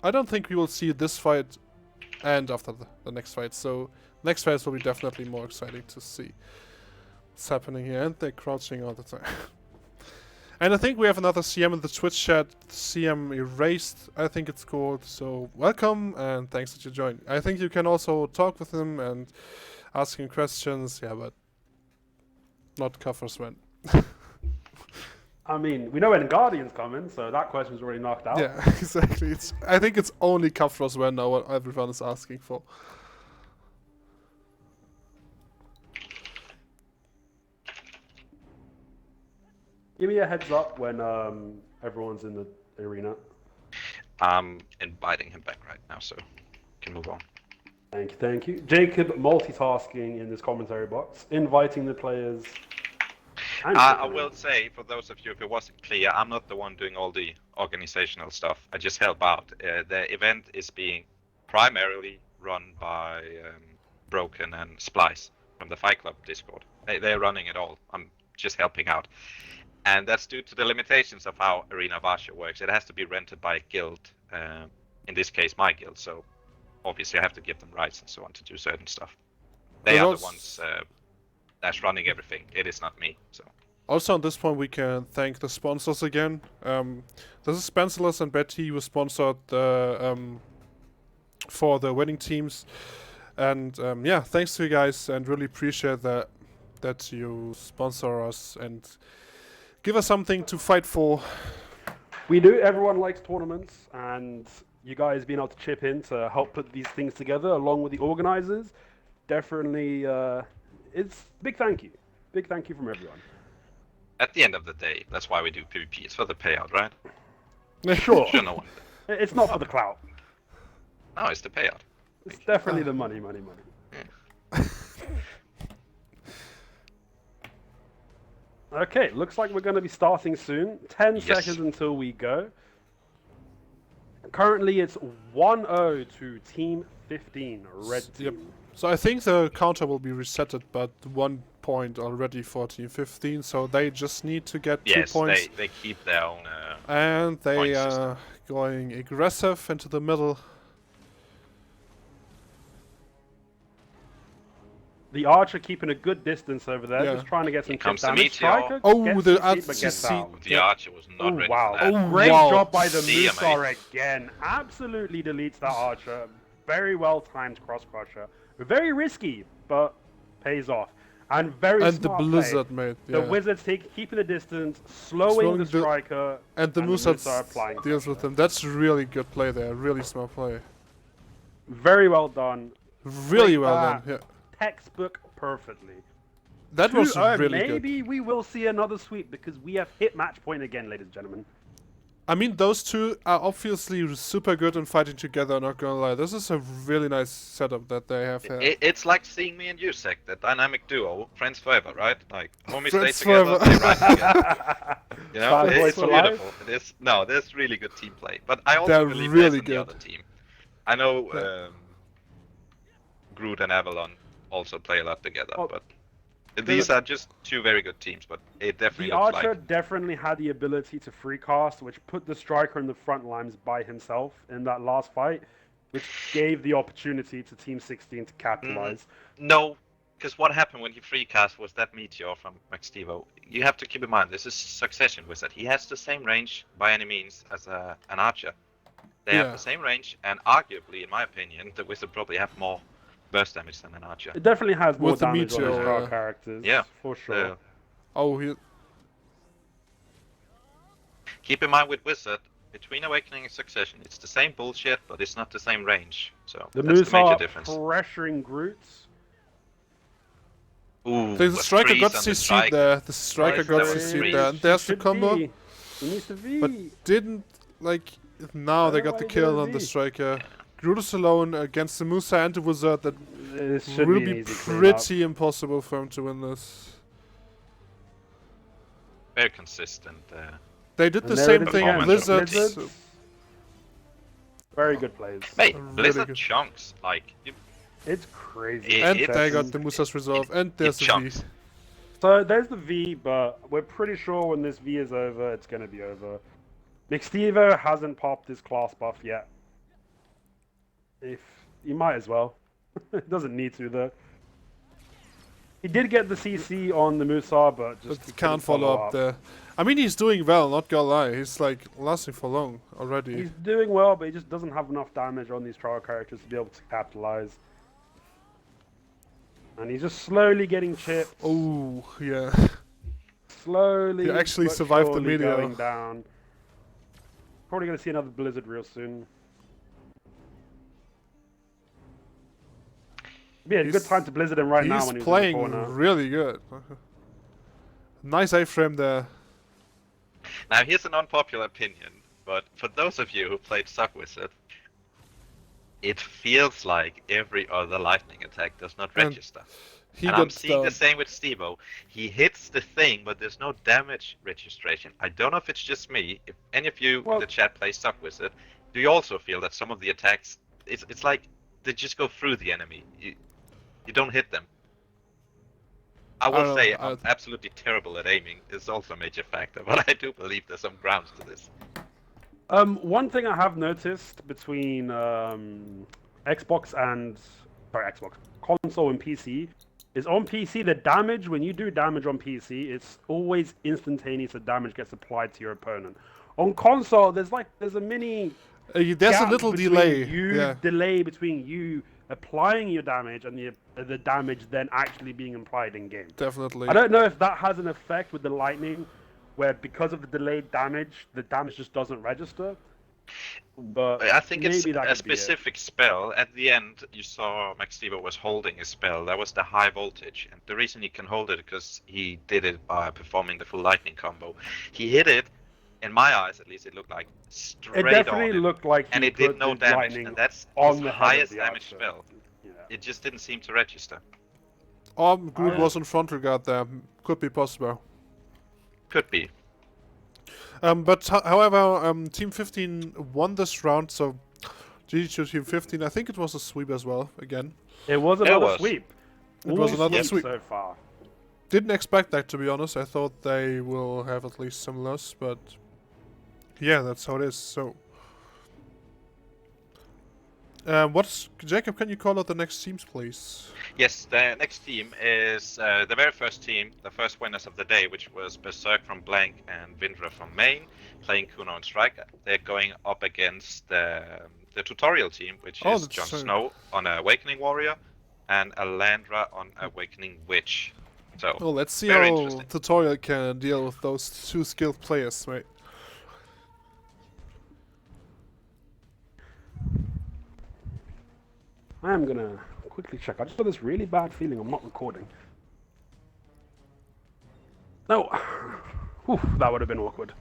I don't think we will see this fight and after the next fight. So next fights will be definitely more exciting to see what's happening here. And they're crouching all the time. And I think we have another CM in the Twitch chat. CM Erased, I think it's called. So welcome and thanks that you joined. I think you can also talk with him and ask him questions. Yeah, but not cover Sven. I mean, we know when Guardian's coming, so that question's already knocked out. Yeah, exactly. I think it's only Kafros when now what everyone is asking for. Give me a heads up when everyone's in the arena. I'm inviting him back right now, so can move on. Thank you, thank you. Jacob multitasking in this commentary box, inviting the players. And I will say, for those of you, if it wasn't clear, I'm not the one doing all the organizational stuff. I just help out. The event is being primarily run by Broken and Splice from the Fightclub Discord. They're running it all. I'm just helping out. And that's due to the limitations of how Arena Varsha works. It has to be rented by a guild, in this case my guild, so obviously I have to give them rights and so on to do certain stuff. They are the ones that's running everything. It is not me. So. Also on this point we can thank the sponsors again. This is Spencerless and Betty who sponsored the, for the winning teams. And yeah, thanks to you guys and really appreciate that you sponsor us and give us something to fight for. We do. Everyone likes tournaments, and you guys being able to chip in to help put these things together along with the organizers, definitely, it's big thank you. Big thank you from everyone. At the end of the day, that's why we do PvP. It's for the payout, right? Sure. Sure, no one. It's not for the clout. No, it's the payout. It's definitely the money. Okay, looks like we're going to be starting soon. 10 seconds until we go. Currently, it's 1-0 to Team 15, Red Team. Yep. So I think the counter will be resetted, but 1 point already for Team 15, so they just need to get 2 points. Yes, they keep their own and they are system. going aggressive into the middle. The Archer keeping a good distance over there, Yeah. just trying to get some Here chip comes the damage. Meteor. Striker Oh, gets the the seat, but gets RCC. out. The Archer was not ready Wow. for that. Oh, Great wow. job by the See ya, Musar mate. again. Absolutely deletes that Archer. Very well timed cross crusher. Very risky, but pays off. And very And the smart Blizzard, play. mate. Yeah. The Wizards keeping the distance, slowing Slowing the the- striker, and the Musar Musad applying deals with them. That's really good play there. Really smart play. Very well done. Really Played well that done. Yeah. Textbook perfectly. That was 2-0. really good. Maybe we will see another sweep because we have hit match point again, ladies and gentlemen. I mean, those two are obviously super good in fighting together, not gonna lie. This is a really nice setup that they have here. It's like seeing me and Yusek, the dynamic duo, friends forever, right? Like homies Friends stay together, forever. they ride together. You know, Bad boys it's for life. beautiful. It is. No, there's really good team play. But I also They're believe really there's on the good. other team. I know Groot and Avalon also play a lot together, Oh, but these are just two very good teams. But it definitely The looks Archer like definitely had the ability to free cast, which put the striker in the front lines by himself in that last fight, which gave the opportunity to Team 16 to capitalize. no. Because what happened when he free cast was that Meteor from Stevo. You have to keep in mind, this is Succession Wizard. He has the same range, by any means, as an Archer. They Yeah. have the same range, and arguably, in my opinion, the Wizard probably have more burst damage than an Archer. It definitely has more With the damage on Meteor, his star yeah. characters, Yeah. for sure. Oh, he... Keep in mind with Wizard, between Awakening and Succession, it's the same bullshit, but it's not the same range. So The that's the major Musar difference. pressuring Groot. Ooh, The but striker freeze got on the CC'd strike. there. The striker Nice, got that was CC'd freeze. there. And there's the Should combo. be. He needs to be. But didn't, like... Now they Yeah, got the why kill didn't on the he? striker. Groot is alone against the Musa and the Wizard. That This should will be, be an easy clean-up. pretty impossible for him to win this. Very consistent. They did And the there same it is thing again. in Blizzard. Blizzard. Very good plays. Mate, Really Blizzard good. chunks, like, It's crazy. And It- they Second. got the Musa's Resolve, and there's the V. chunks. So there's the V, but we're pretty sure when this V is over, it's going to be over. McStevo hasn't popped his class buff yet. If he might as well. It doesn't need to though. He did get the CC on the Musa, but just But can't follow up there. I mean, he's doing well, not gonna lie. He's like lasting for long already. He's doing well, but he just doesn't have enough damage on these trial characters to be able to capitalize. And he's just slowly getting chipped. Oh, yeah. Slowly. He actually but survived the surely meteor. Going down. Probably going to see another blizzard real soon. Yeah, it's a good time to blizzard him right now He's when he's playing in the corner. really good. Nice A-frame there. Now, here's an unpopular opinion, but for those of you who played Suck Wizard, it feels like every other lightning attack does not And register. He And I'm got seeing the stunned. same with Stevo. He hits the thing, but there's no damage registration. I don't know if it's just me. If any of you in the chat play Suck Wizard, do you also feel that some of the attacks, it's like they just go through the enemy? You don't hit them. I will say I'm absolutely terrible at aiming. It's also a major factor, but I do believe there's some grounds to this. One thing I have noticed between Xbox console and PC is on PC the damage, when you do damage on PC, it's always instantaneous. The damage gets applied to your opponent. On console, there's a mini there's a gap little between delay. delay between you applying your damage and the damage then actually being applied in game. Definitely. I don't know if that has an effect with the lightning, where because of the delayed damage, the damage just doesn't register. But I think it's maybe that a could be it. specific spell. At the end, you saw McStevo was holding a spell. That was the high voltage. And the reason he can hold it is because he did it by performing the full lightning combo. He hit it, in my eyes at least, it looked like straight It definitely on him, looked like he and it put did no the damage. lightning And that's on his the head of highest the damage archer. spell. Yeah. It just didn't seem to register. Good was on front regard there. Could be possible. Could be. But however, Team 15 won this round, so GG to Team 15. I think it was a sweep as well, again. It was another sweep. It was another All sweep. so far. Didn't expect that, to be honest. I thought they will have at least some loss, but yeah, that's how it is. So, Jacob? Can you call out the next teams, please? Yes, the next team is the very first team, the first winners of the day, which was Berserk from Blank and Vindra from Maine, playing Kuno and Striker. They're going up against the tutorial team, which is Jon Snow on Awakening Warrior and Alandra on Awakening Witch. So, let's see how tutorial can deal with those two skilled players, right? I am gonna quickly check. I just got this really bad feeling I'm not recording. No. Whew, that would have been awkward.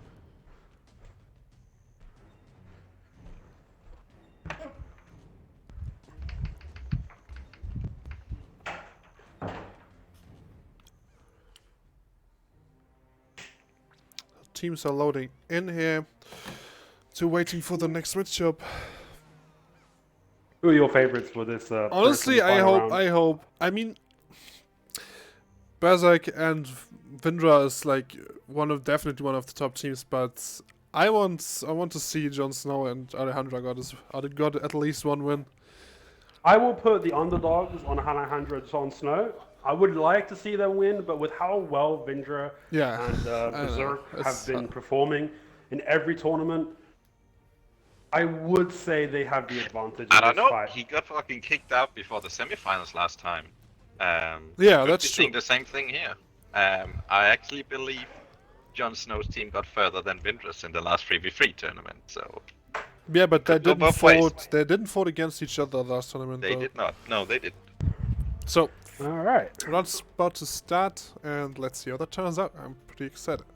Teams are loading in here. So waiting for the next switch up. Who are your favorites for this? Honestly, I hope. I mean, Berserk and Vindra is like definitely one of the top teams, but I want to see Jon Snow and Alejandra got at least one win. I will put the underdogs on Alejandra and Jon Snow. I would like to see them win, but with how well Vindra and Berserk have been performing in every tournament, I would say they have the advantage. I don't know. Fight. He got fucking kicked out before the semifinals last time. Yeah, that's true. Seeing the same thing here. I actually believe Jon Snow's team got further than Vindra's in the last 3v3 tournament. So. Yeah, but they didn't vote. They didn't vote against each other last tournament. They did not. No, they did. So. All right. Round's about to start, and let's see how that turns out. I'm pretty excited.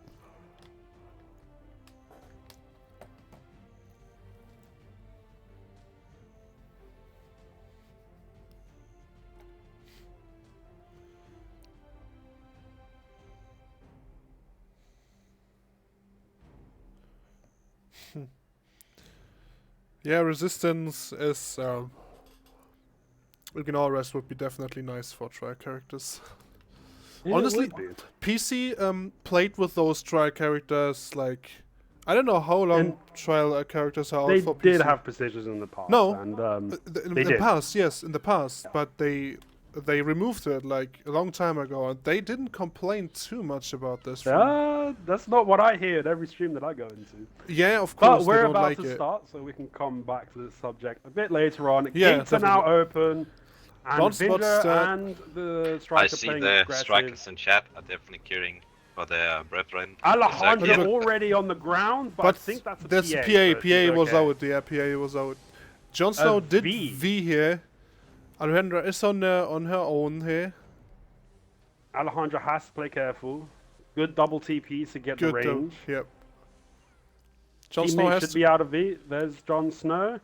Yeah, resistance is ignore rest would be definitely nice for trial characters. Yeah, it Honestly, would be. PC played with those trial characters like I don't know how long And trial characters are out They for PC. did have precisions in the past, No, and in they the did. past, yes, in the past, Yeah. but they removed it like a long time ago, and they didn't complain too much about this. That's not what I hear at every stream that I go into. Yeah, of But course, they we're don't about like to it. start, so we can come back to this subject a bit later on. Yeah, Gates are now open, and Don't spot Vindra that. and the striker I see playing the aggressive. strikers in chat are definitely cheering for their brethren. Alejandro Berserker. already on the ground, but I But think that's a that's PA. PA. so PA she's was okay. out. Yeah, PA was out. Jon Snow did V here. Alejandra is on her own here. Alejandro has to play careful. Good double TP to get the Good. range. Yep. Jon Snow Teammate has should to be out of V. There's Jon Snow.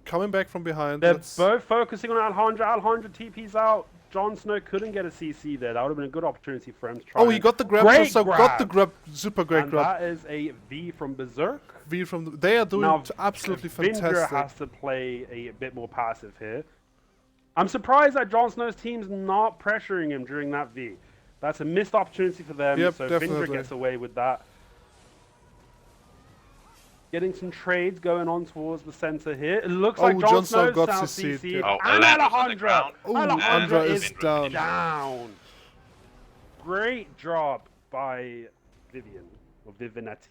coming back from behind. They're Let's- both focusing on Alejandro. Alejandro TP's out. Jon Snow couldn't get a CC there. That would have been a good opportunity for him to try. Oh, he and- got the grab. Great Also got the grab. grab. Super great And grab. that is a V from Berserk. V from they are doing Now, absolutely Vindra fantastic. has to play a bit more passive here. I'm surprised that Jon Snow's team's not pressuring him during that V. That's a missed opportunity for them, Yep, so definitely. Vindra gets away with that. Getting some trades going on towards the center here. It looks like Oh, Jon Jon Snow Snow's got now CC'd, CC'd. yeah. Oh, And Alandra's on the Alejandro! ground. Ooh, Alejandro Andra is is down. down. Great job by Vivian, or Vivinetti.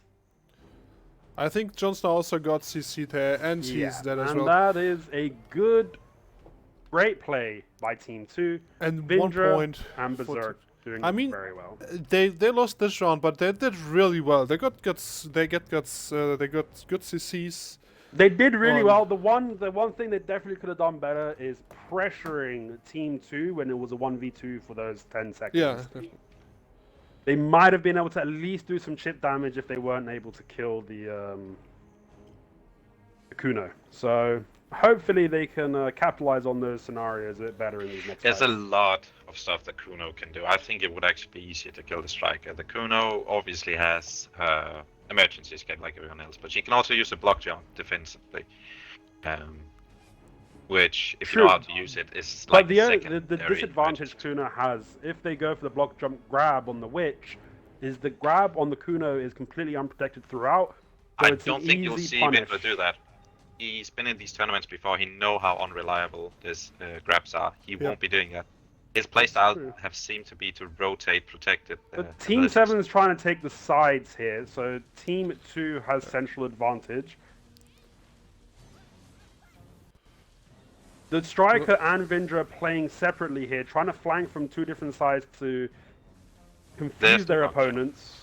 I think Jon Snow also got CC'd here, and he's dead as and well. that is a great play by Team 2. And Vindra 1 point. and for Berserk doing I mean, very well. They lost this round, but they did really well. They got guts. They got guts. They got good CCs. They did really on- well. The one thing they definitely could have done better is pressuring Team 2 when it was a 1v2 for those 10 seconds. Yeah. definitely. They might have been able to at least do some chip damage if they weren't able to kill the Kuno. So hopefully they can capitalize on those scenarios a bit better in these next There's a fights. lot of stuff that Kuno can do. I think it would actually be easier to kill the striker. The Kuno obviously has emergency escape like everyone else, but she can also use a block jump defensively. Which, if you know True. how to use it, is But like the secondary disadvantage emergency. Kuno has, if they go for the block jump grab on the Witch, is the grab on the Kuno is completely unprotected throughout. So I it's an don't think you'll easy see punish. Vindra do that. He's been in these tournaments before. He know how unreliable his grabs are. He won't be doing that. His playstyle true. have seemed to be to rotate protected. But Team abilities. 7 is trying to take the sides here, so Team 2 has central advantage. The Striker and Vindra are playing separately here, trying to flank from 2 different sides to confuse There's the their block jump. opponents.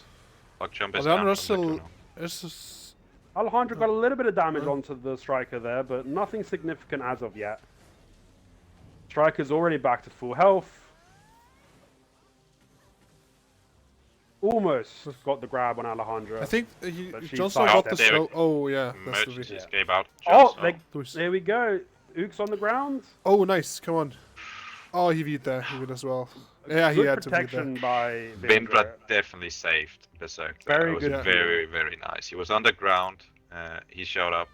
Block jump is Well, down then from the Russell Kuno. is. Alejandro got a little bit of damage onto the Striker there, but nothing significant as of yet. Striker's already back to full health. Almost got the grab on Alejandro. I think But she's Jon Snow fine. got the There slow. we- Oh yeah, that's the Emergency V. escape out. Oh, Jon Snow. there we go. Ooks on the ground. Oh nice, come on. Oh, he beat there. He beat as well. Yeah, he Good had to beat protection there. by Vindra Vindra. definitely saved Berserk. Very It was good. very, very nice. He was underground. He showed up.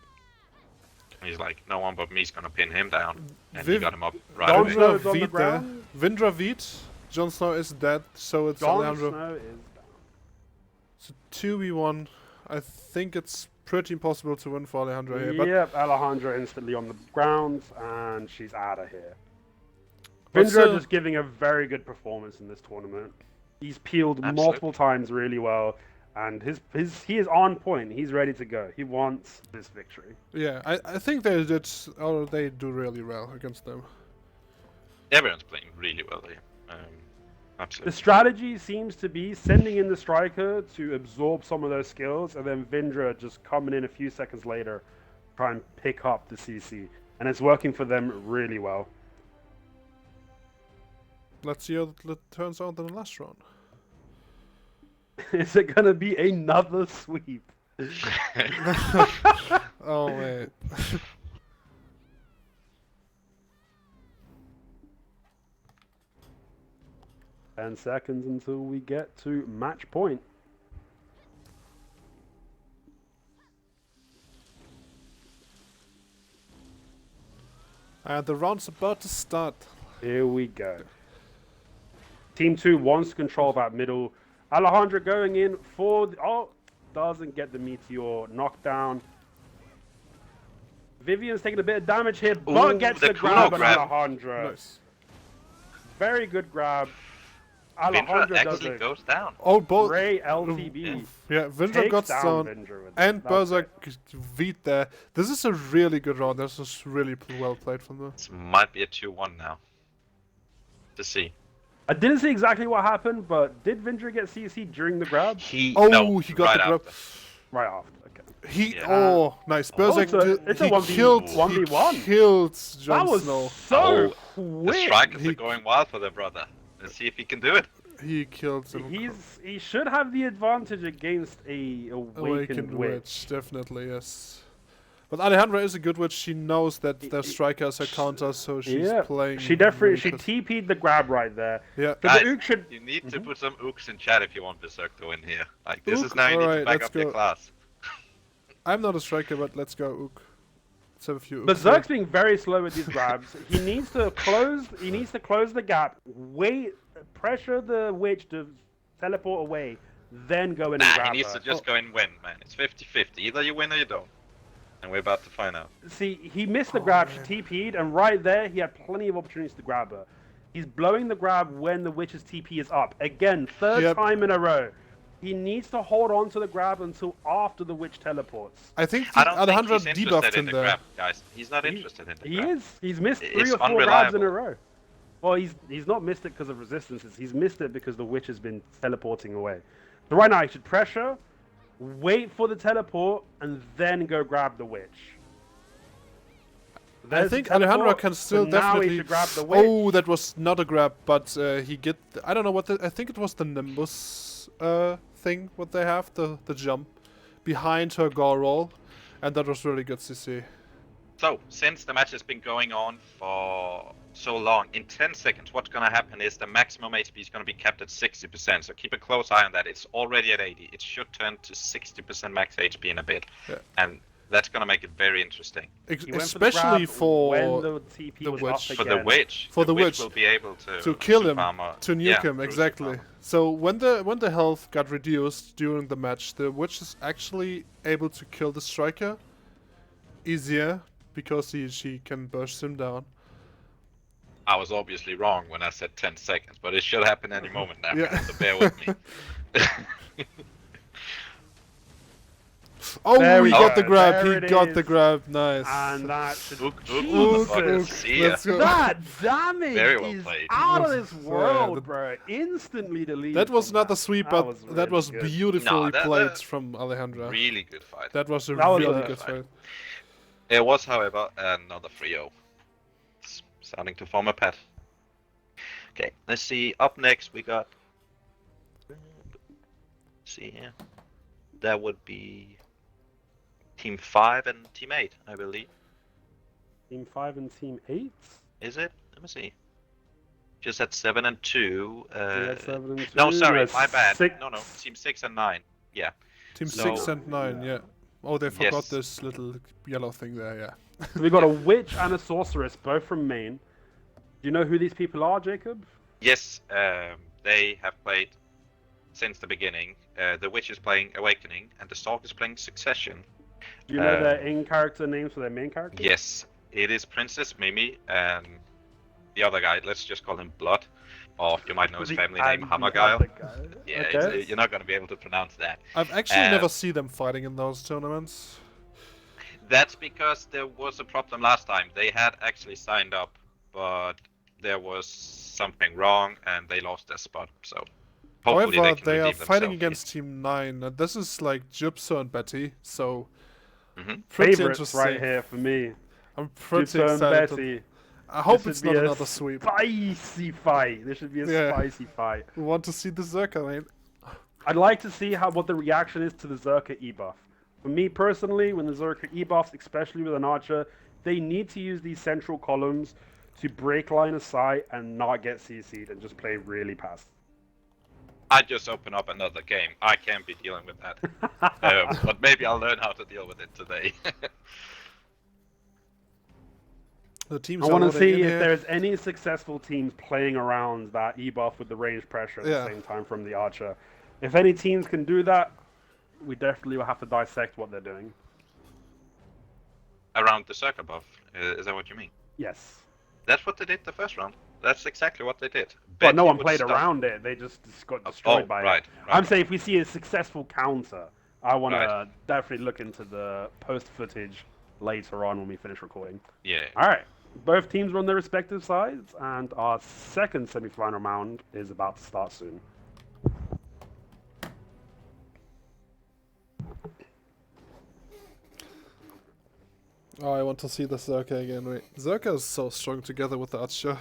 He's like, no one but me's gonna pin him down, and he Viv- got him up right Jon away. Snow- Vindra is on the beat there. ground. Vindra beat. Jon Snow is dead, so it's Jon Alejandro. Snow is down. So 2v1. I think it's pretty impossible to win for Alejandro here. But Yep, Alejandro instantly on the ground, and she's out of here. But Vindra still- just giving a very good performance in this tournament. He's peeled Absolutely. multiple times really well, and he is on point. He's ready to go. He wants this victory. yeah, I think they did. Oh, they do really well against them. Everyone's playing really well here. The Absolutely. strategy seems to be sending in the striker to absorb some of those skills, and then Vindra just coming in a few seconds later, try and pick up the CC, and it's working for them really well. Let's see how it turns out in the last round. Is it gonna be another sweep? Oh wait. 10 seconds until we get to match point. And the round's about to start. Here we go. Team 2 wants to control that middle. Alejandro going in for... doesn't get the Meteor knockdown. Vivian's taking a bit of damage here, but gets the grab on Alejandro. Nice. Very good grab. Vindra Alejandro does actually a goes down. Oh, both. great LTB. Yeah, Vindra Takes got down down. Vindra with And that. That was Berserk V'd there. This is a really good round. This is really well played from them. This might be a 2-1 now. To see. I didn't see exactly what happened, but did Vindra get CC during the grab? He Oh, no, he got right the grab. after. Right after, okay. He Yeah. oh nice. Berserk it's a he 1v1. killed 1v1. He killed Jon That was Snow. so The quick. strikers He- are going wild for their brother. Let's see if he can do it. He killed him. He should have the advantage against a awakened witch. Definitely, yes. But Alejandra is a good witch. She knows that the strikers are counters, so she's playing. She definitely really she good. TP'd the grab right there. Yeah. But Guys, the Ook should. You need to put some ooks in chat if you want Berserk to win here. Like this Ook? is now you need Alright, to back let's up your go. class. I'm not a striker, but let's go Ook. Let's have a few. Ooks Berserk's here. being very slow with these grabs. He needs to close. He needs to close the gap. Wait, pressure the witch to teleport away, then go in and Nah, grab he needs her. to just go and win, man. It's 50-50. Either you win or you don't. And we're about to find out. See, he missed the grab. She TP'd, and right there, he had plenty of opportunities to grab her. He's blowing the grab when the witch's TP is up. Again, third Yep. time in a row. He needs to hold on to the grab until after the witch teleports. I think I don't Alejandra think he's debuffed interested in him the there. grab, guys. He's not interested in the He grab. is. He's missed It's 3 or 4 grabs in a unreliable. row. Well, he's not missed it because of resistances. He's missed it because the witch has been teleporting away. So right now, he should pressure, wait for the teleport, and then go grab the witch. I There's think the teleport, Alejandra can still so now definitely. he should grab the witch. Oh, that was not a grab, but he get. I don't know what. I think it was the Nimbus thing. What they have, the jump behind her gore roll, and that was really good to see. So, since the match has been going on for so long, in 10 seconds, what's going to happen is the maximum HP is going to be capped at 60%. So keep a close eye on that. It's already at 80. It should turn to 60% max HP in a bit. Yeah. And that's going to make it very interesting. He went Especially for the grab for when the TP the was witch. up For again. the witch, For the witch witch. will be able to kill him, armor. to nuke Yeah, him, through exactly. armor. So when the health got reduced during the match, the witch is actually able to kill the striker easier because she can burst him down. I was obviously wrong when I said 10 seconds, but it should happen any moment now, Yeah. so bear with me. Oh, There we he got go. the grab. There He it got is. the grab. Nice. And that should... Ook, Jesus. motherfucker, see ya. Let's go. That damage Very well is played. out of this Yeah, world, that- bro. Instantly deleted. That was from not that. a sweep, That but was that really was good. beautifully No, that- played that- from Alejandra. Really good fight. That was a That was really a- good fight. It was, however, another 3-0. It's starting to form a pet. Okay, let's see. Up next, we got. Let's see here. That would be Team 5 and Team 8, I believe. Team 5 and Team 8? Is it? Let me see. Just at 7 and 2. We had 7 and 2. No, sorry, That's my bad. 6. No, Team 6 and 9. Yeah. Team So- 6 and 9, yeah. Oh, they forgot Yes. this little yellow thing there, yeah. So we got a witch and a sorceress, both from Maine. Do you know who these people are, Jacob? Yes, they have played since the beginning. The Witch is playing Awakening, and the Stalk is playing Succession. Do you know their in-character names for their main characters? Yes, it is Princess Mimi and the other guy. Let's just call him Blood, or you might know his family name, And the Hammergeil. other guy. Yeah, Okay. you're not going to be able to pronounce that. I've actually Uh, never seen them fighting in those tournaments. That's because there was a problem last time. They had actually signed up, but there was something wrong, and they lost their spot. So hopefully However, they can they are redeem fighting themselves. against Team 9, and this is like Gypso and Betty, so Mhm. pretty Favorites interesting. right here for me. I'm pretty Gypso and excited. Betty. I hope This it's should not be a another sweep. Spicy fight. This should be a Yeah. spicy fight. We want to see the Zerka lane. I'd like to see what the reaction is to the Zerka E-buff. For me personally, when the Zerka E-buffs, especially with an archer, they need to use these central columns to break line of sight and not get CC'd and just play really passive. I just open up another game. I can't be dealing with that. But maybe I'll learn how to deal with it today. The teams I are want to loading see in if here. there's any successful teams playing around that E-buff with the range pressure at Yeah. the same time from the Archer. If any teams can do that, we definitely will have to dissect what they're doing. Around the circle buff, is that what you mean? Yes. That's what they did the first round. That's exactly what they did. But no Betty one would played stun- around it. They just got destroyed by right, it. right. I'm saying if we see a successful counter, I want to Right. definitely look into the post footage later on when we finish recording. Yeah. All right. Both teams are on their respective sides, and our second semi-final round is about to start soon. Oh, I want to see the Zerka again. Wait, Zerka is so strong together with the Archer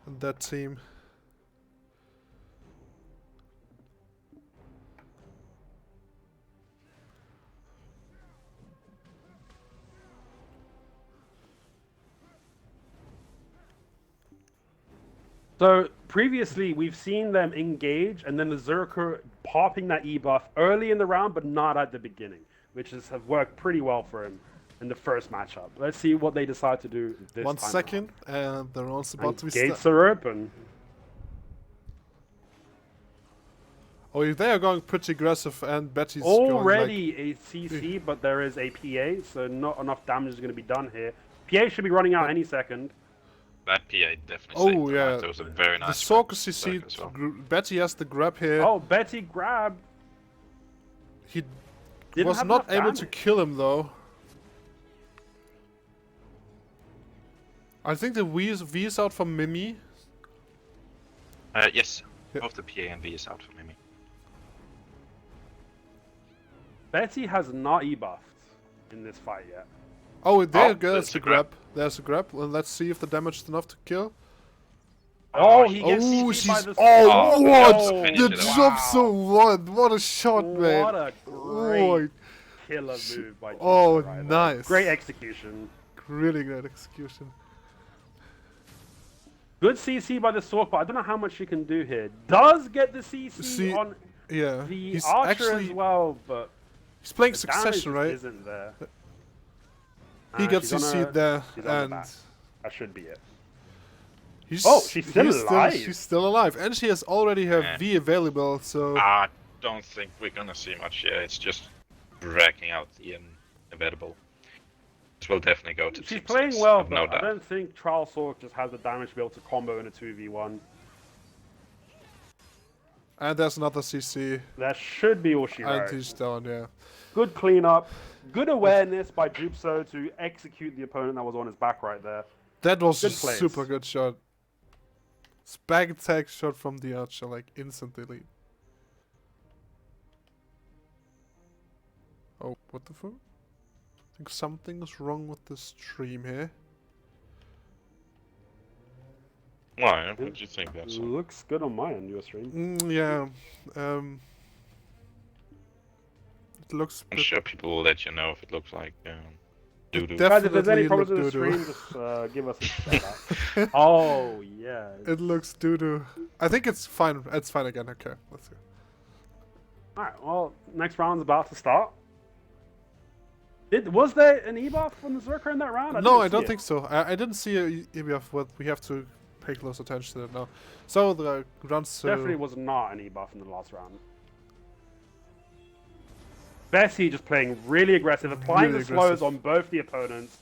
and that team. So previously, we've seen them engage, and then the Zerker popping that E-buff early in the round, but not at the beginning, which have worked pretty well for him in the first matchup. Let's see what they decide to do this One time second, and the round's about to be Gates are open. Oh, they are going pretty aggressive, and Betty's going Already a CC, but there is a PA, so not enough damage is going to be done here. PA should be running out any second. That PA definitely Oh, saved them, yeah. right? That was a very The nice Sorker grab CC, as well. Betty has the grab here. Oh, Betty grabbed. He Didn't was have not enough able to damage. kill him, though. I think the V is out for Mimi. Yes, Yeah. both the PA and V is out for Mimi. Betty has not E-buffed in this fight yet. Oh, there's there's the a grab. grab. There's a grab. Well, let's see if the damage is enough to kill. Oh, he gets Oh, CC'd by she's... the Oh, what? Oh, Finish The it off. jump so what? What a shot, man. What a great Oh, killer move by oh, Jupiter right there. nice. Great execution. really great execution. Good CC by the Sork, but I don't know how much she can do here. Does get the CC See, on Yeah, the he's Archer actually as well, but he's playing the damage Succession, right? isn't there. He Ah, gets she's on CC'd her- there, she's on her and back. That should be it. he's Oh, she's still he's alive. She's still alive, and she has already her Yeah. V available. So I don't think we're gonna see much here. It's just dragging out the inevitable. This will definitely go to She's team playing six, well, I've no but I doubt. don't think Trial Sork just has the damage to be able to combo in a 2v1. and there's another CC, That should be all she and wrote. he's down. Yeah, Good cleanup. Good awareness by Jupso to execute the opponent that was on his back right there. that was Good a plays. super good shot. Spag attack shot from the Archer, like instantly. Oh, what the fuck? I think something's wrong with the stream here. Why? What do you think that's? Looks good on my end, your stream. Yeah, it looks. I'm bit- sure people will let you know if it looks like doo-doo. Guys, if there's any Definitely problems with look the doo-doo. stream, just give us a shout out. Oh, yeah. It looks doo-doo. I think it's fine. It's fine again. Okay, let's go. Alright, well, next round's about to start. Was there an E-buff from the Zerker in that round? No, didn't I see don't it. think so. I didn't see a EBF, but we have to pay close attention to it now. So the runs. Definitely was not an E-buff in the last round. Bessie just playing really aggressive, applying Really the slows aggressive. on both the opponents.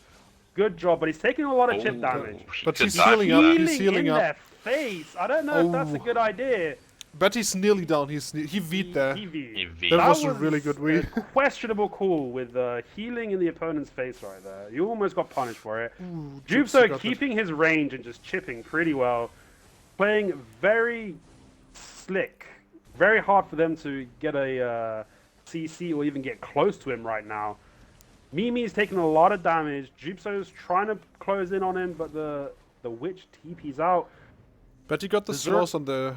Good job, but he's taking a lot of chip Oh, damage. But he he's did that. healing up. He's Healing healing in up. their face. I don't know if that's a Oh. good idea. Betty's nearly down. He V'd there. He V'd. He V'd. That was a really good read. a questionable call with healing in the opponent's face right there. You almost got punished for it. Ooh, Jupso got keeping his range and just chipping pretty well. Playing very slick. Very hard for them to get a CC or even get close to him right now. Mimi's taking a lot of damage. Jupso's trying to close in on him, but the witch TP's out. Betty got the Dessert- slows on the.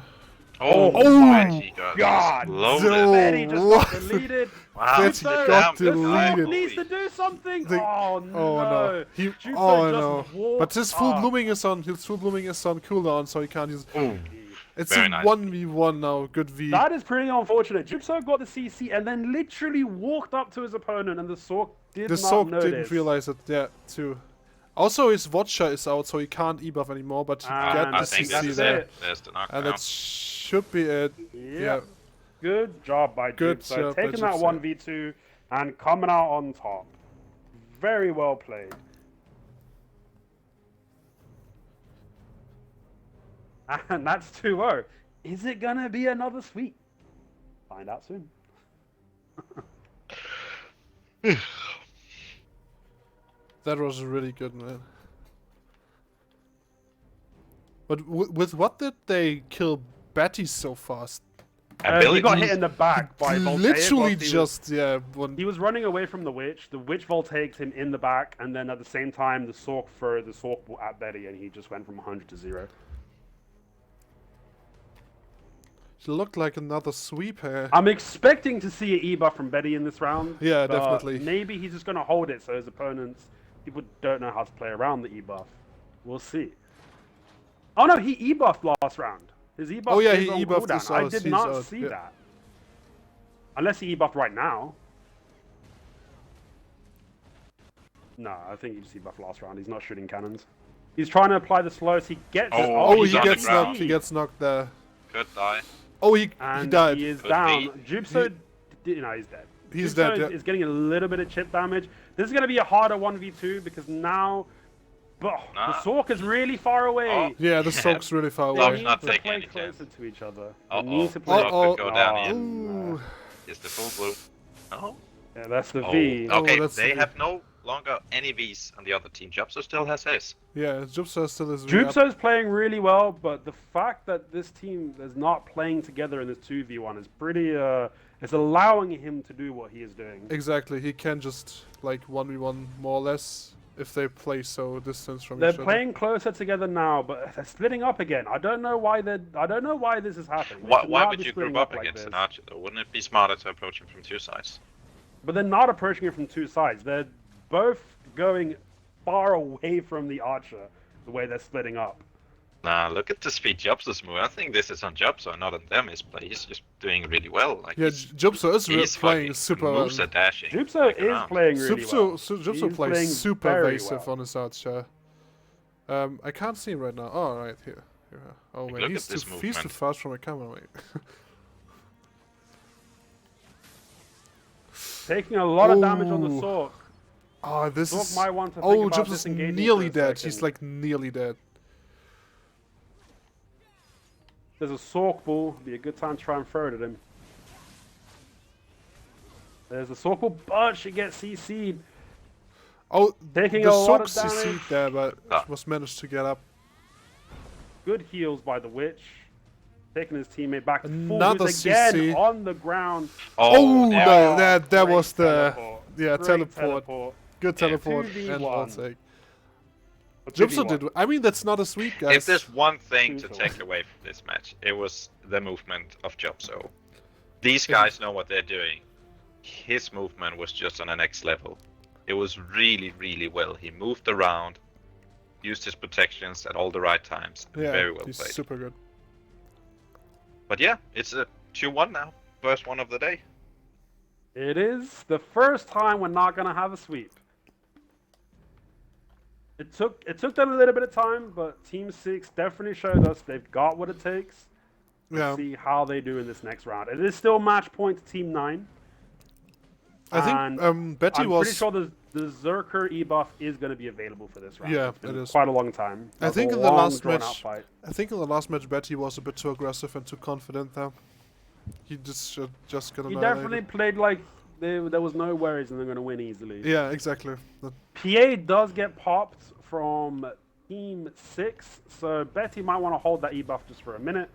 Oh, Oh my my God! God. Loaded. No. Betty just what? got deleted. Wow, Betty Jupso, got the Sork deleted. needs to do something. The- Oh no! Oh no! He. Jupso Oh just no! walked But his full up. blooming is on. His full blooming is on cooldown, so he can't use. Ooh. It's Very a nice. 1v1 now. Good V. That is pretty unfortunate. Jupso got the CC and then literally walked up to his opponent, and the Sork did The not Sork notice. didn't realize it. Yeah, too. Also, his Watcher is out, so he can't E-buff anymore, but he get And the I think CC that's there. it. There's the knockdown. And that should be it. Yeah. Good job by Good Jupso. job by Taking that Jupso. 1v2 and coming out on top. Very well played. And that's 2-0. Is it going to be another sweep? Find out soon. That was really good, man. But with what did they kill Betty so fast? He got hit in the back by Voltaic. Literally whilst just, yeah. One, he was running away from the witch. The witch Voltaics him in the back, and then at the same time, the Sork threw the Sork ball at Betty, and he just went from 100 to 0. it looked like another sweep here. I'm expecting to see an E-buff from Betty in this round. Yeah, but definitely. Maybe he's just going to hold it so his opponents, people don't know how to play around the E-buff. We'll see. Oh no, he E-buffed last round. His E-buff Oh, yeah, is he on E-buffed cooldown. his I out, did he's not out, see yeah. that. Unless he E-buffed right now. No, I think he just E-buffed last round. He's not shooting cannons. He's trying to apply the slows. He gets it. Oh, Oh, he's he on the gets ground. knocked. He gets knocked there. Good die. Oh, he And died. he is Could down. be. Jupso, he's dead. He's Jupso dead, yeah. is getting a little bit of chip damage. This is going to be a harder 1v2 because now the Sork is really far away. Oh. Yeah, the Soak's really far They Sork's away. need not to taking play any chance. closer to each other. They Uh-oh. need to play. Sork could go down Oh, here. Ooh. Is the full blue? Oh. Yeah, that's the Oh. V. Okay, that's they the- have no longer any Vs on the other team. Jupso still has his. Yeah, Jupsa still is up. Jupso's playing really well, but the fact that this team is not playing together in this 2v1 is pretty, it's allowing him to do what he is doing. Exactly, he can just like 1v1 more or less if they play so distance from They're each other. playing closer together now, but they're splitting up again. I don't know why this is happening. They Why, should why not would be you splitting group up like against this. an archer though? Wouldn't it be smarter to approach him from two sides? But they're not approaching it from two sides. They're both going far away from the archer, the way they're splitting up. Nah, look at the speed Jupso's move. I think this is on Jupso, not on them. His play. He's just doing really well. Like Yeah, Jupsa is he's playing fucking super well. moves are dashing. Jupso like, is around. playing really well. Jupsa He's playing plays super very evasive well. on his archer. I can't see him right now. Oh, right here. Oh Like, man, look he's at this too movement. fast for my camera. Wait. Taking a lot of damage on the Ooh. Sork. Oh, this Sork is. might want to think Oh, about Jupsa's disengaging nearly for a dead. second. He's like nearly dead. There's a Sork ball. Be a good time to try and throw it at him. There's a Sork ball, but she gets CC'd. Oh, Taking the a lot Soak of damage. CC'd there, but Ah. was managed to get up. Good heals by the Witch. Taking his teammate back. Another Who's again CC. on the ground. Oh, there no, we go. that Great was the teleport. yeah Great teleport. Good Yeah, teleport 2v1. and all take. A Jupsa 2v1. did. I mean, that's not a sweep, guys. If there's one thing to 2-1. take away from this match, it was the movement of Jupso. These guys know what they're doing. His movement was just on the next level. It was really, really well. He moved around, used his protections at all the right times. Yeah, Very well he's played. super good. But yeah, it's a 2-1 now. First one of the day. It is the first time we're not going to have a sweep. It took them a little bit of time, but Team 6 definitely showed us they've got what it takes. Yeah, Let's see how they do in this next round. It is still match point to Team 9. I And think Betty I'm was. pretty sure the Zerker e-buff is going to be available for this round. Yeah, It's been it is. quite a long time. I That was think a in the long, last drawn-out match- fight. I think in the last match Betty was a bit too aggressive and too confident there. He just gonna. He annihilate definitely it. played like there was no worries and they're going to win easily. Yeah, exactly. PA does get popped from Team 6, so Betty might want to hold that e-buff just for a minute.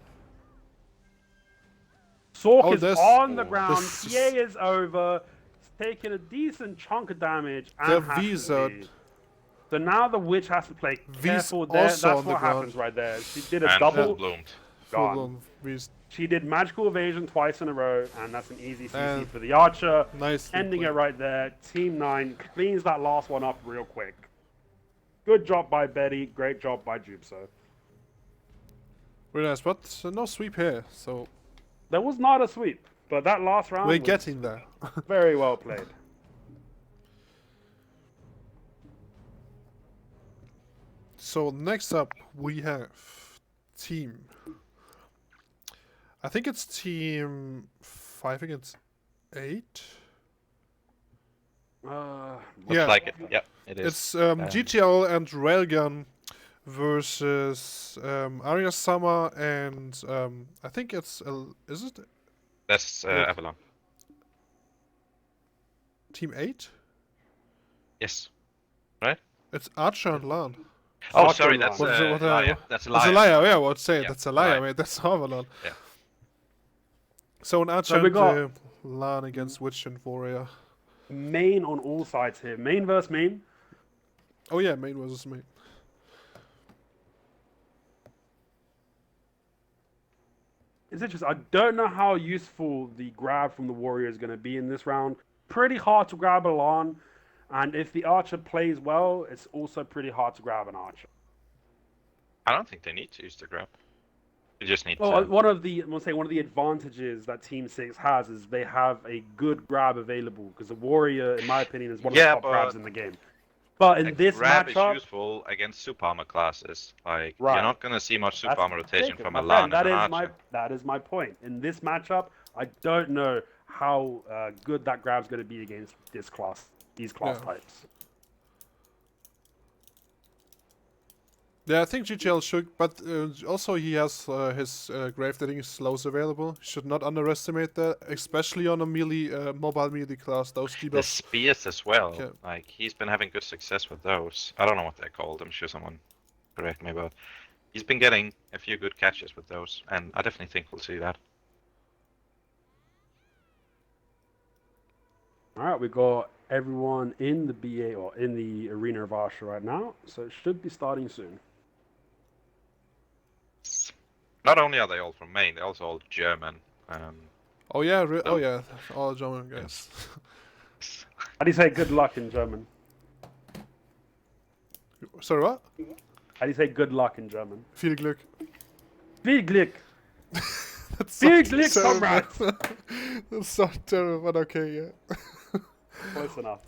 Sork Oh, is this- on the ground. this PA is over. He's taking a decent chunk of damage. They're And has to V's out. leave. So now the Witch has to play V's careful there. That's also on the what ground. happens right there. She did a And double. bloomed. Gone. Full-blown beast. She did magical evasion twice in a row, and that's an easy CC And for the Archer. Nice. Ending it right there. Team 9 cleans that last one up real quick. Good job by Betty. Great job by Jupso. Very nice, but no sweep here, so There was not a sweep, but that last round we're was getting there. very well played. So next up we have team. I think it's team 5 against 8. Looks Yeah. like it. Yep, it is. It's GTL and Railgun versus Arya Summer and I think it's is it That's Avalon. team 8? Yes. Right? It's Archer and Lan. Oh, Archer sorry, and that's Lan. What is it- Liar. That's a That's liar. a liar, yeah, I would say Yeah, that's a liar, liar. mate. That's Avalon. Yeah. So an Archer So we and got- Lan against Witch and Warrior. Main on all sides here. Main versus main. Oh yeah, main versus main. It's interesting. I don't know how useful the grab from the warrior is going to be in this round. Pretty hard to grab a Lan, and if the archer plays well, it's also pretty hard to grab an archer. I don't think they need to use the grab. You just need Well, to. one of the advantages that Team 6 has is they have a good grab available, because the warrior, in my opinion, is one of the Yeah, top but grabs in the game. But in this grab matchup, is useful against super armor classes. Like Right. you're not gonna see much super that's armor rotation mistaken, from my a friend. Lan and an Archer. That is my point. In this matchup, I don't know how good that grab's going to be against these class Yeah. types. Yeah, I think GTL should, but also he has his grave digging slows available. Should not underestimate that, especially on a melee, mobile melee class. Those The debuffs. spears as well. Okay. Like he's been having good success with those. I don't know what they're called. I'm sure someone correct me, but he's been getting a few good catches with those, and I definitely think we'll see that. All right, we got everyone in the BA or in the arena of Arsha right now, so it should be starting soon. Not only are they all from Maine, they're also all German. Oh yeah, So- oh yeah, all German guys. How do you say good luck in German? Sorry, what? How do you say good luck in German? Viel Glück. Viel Glück! That's Viel so Glück, terrible. comrades! That's so terrible, but okay, yeah. Close enough.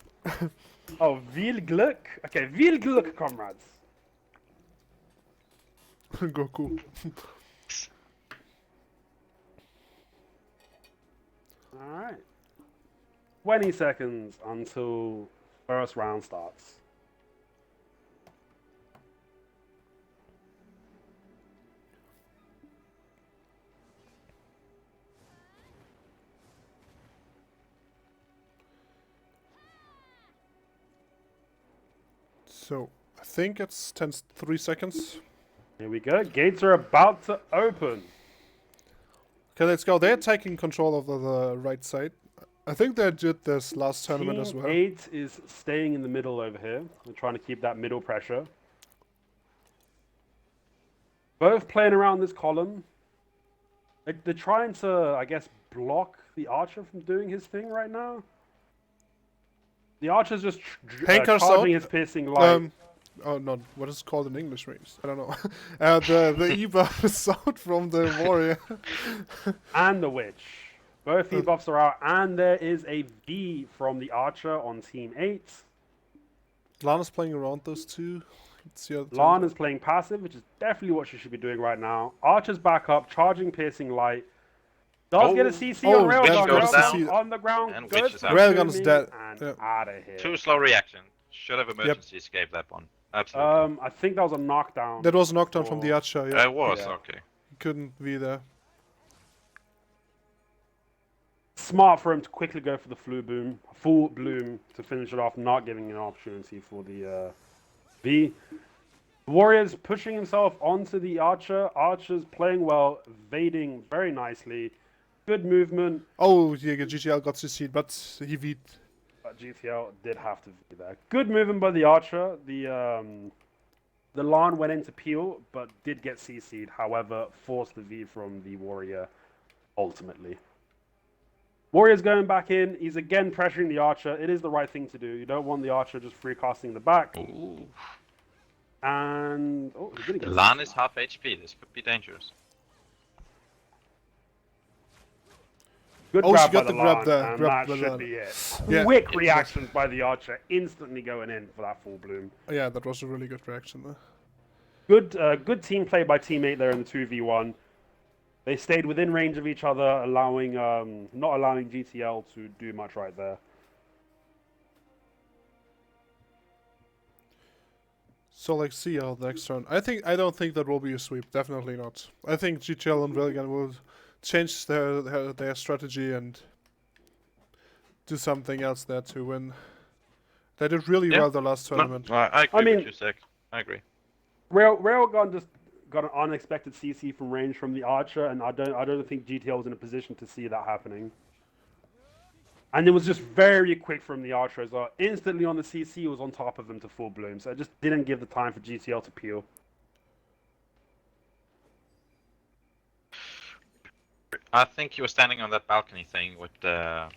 Oh, viel Glück? Okay, viel Glück, comrades. Goku. Alright. 20 seconds until first round starts. So, I think it's 3 seconds. Here we go. Gates are about to open. Okay, let's go. They're taking control of the right side. I think they did this last tournament Team as well. 8 is staying in the middle over here. They're trying to keep that middle pressure. Both playing around this column. They're trying to, I guess, block the archer from doing his thing right now. The archer's just Hanker's charging out. his piercing light. Oh no, what is it called in English, rings? I don't know. The E-buff is out from the warrior. And the witch. Both debuffs are out, and there is a V from the archer on Team 8. Lana's playing around those two. It's the other Lan is playing passive, which is definitely what she should be doing right now. Archer's back up, charging piercing light. Does get a CC Oh, on that Railgun. goes Railgun down. on the ground. And Goes Witch is for out. Railgun's booming dead. And Yeah. out of here. Too slow reaction. Should have emergency escaped that one. Absolutely. I think that was a knockdown. That was a knockdown from the Oh. archer. Yeah, It was yeah. okay. couldn't be there. Smart for him to quickly go for the full bloom to finish it off, not giving an opportunity for the V. Warriors pushing himself onto the archer. Archer's playing well, evading very nicely. Good movement. Oh, yeah, GTL got CC'd, but he beat. But GTL did have to be there. Good movement by the archer. The Lan went into peel, but did get CC'd. However, forced the V from the warrior ultimately. Warrior's going back in. He's again pressuring the archer. It is the right thing to do. You don't want the archer just free casting the back. Ooh. And oh, he didn't get Lan CC'd. is half HP. This could be dangerous. Good Oh, grab she got by the grab Lan, there. and Grab that by should Lan. be it. Yeah. Quick Yeah. reactions by the archer, instantly going in for that full bloom. Yeah, that was a really good reaction there. Good team play by teammate there in the 2v1. They stayed within range of each other, allowing not allowing GTL to do much right there. So like see how the next turn. I don't think that will be a sweep. Definitely not. I think GTL and Railgun will change their strategy and do something else there to win. They did really well the last tournament. No, I agree with you, Zach. I agree. Railgun just got an unexpected CC from range from the Archer, and I don't think GTL was in a position to see that happening. And it was just very quick from the Archer as well. Instantly on the CC, was on top of them to full bloom, so it just didn't give the time for GTL to peel. I think he was standing on that balcony thing with the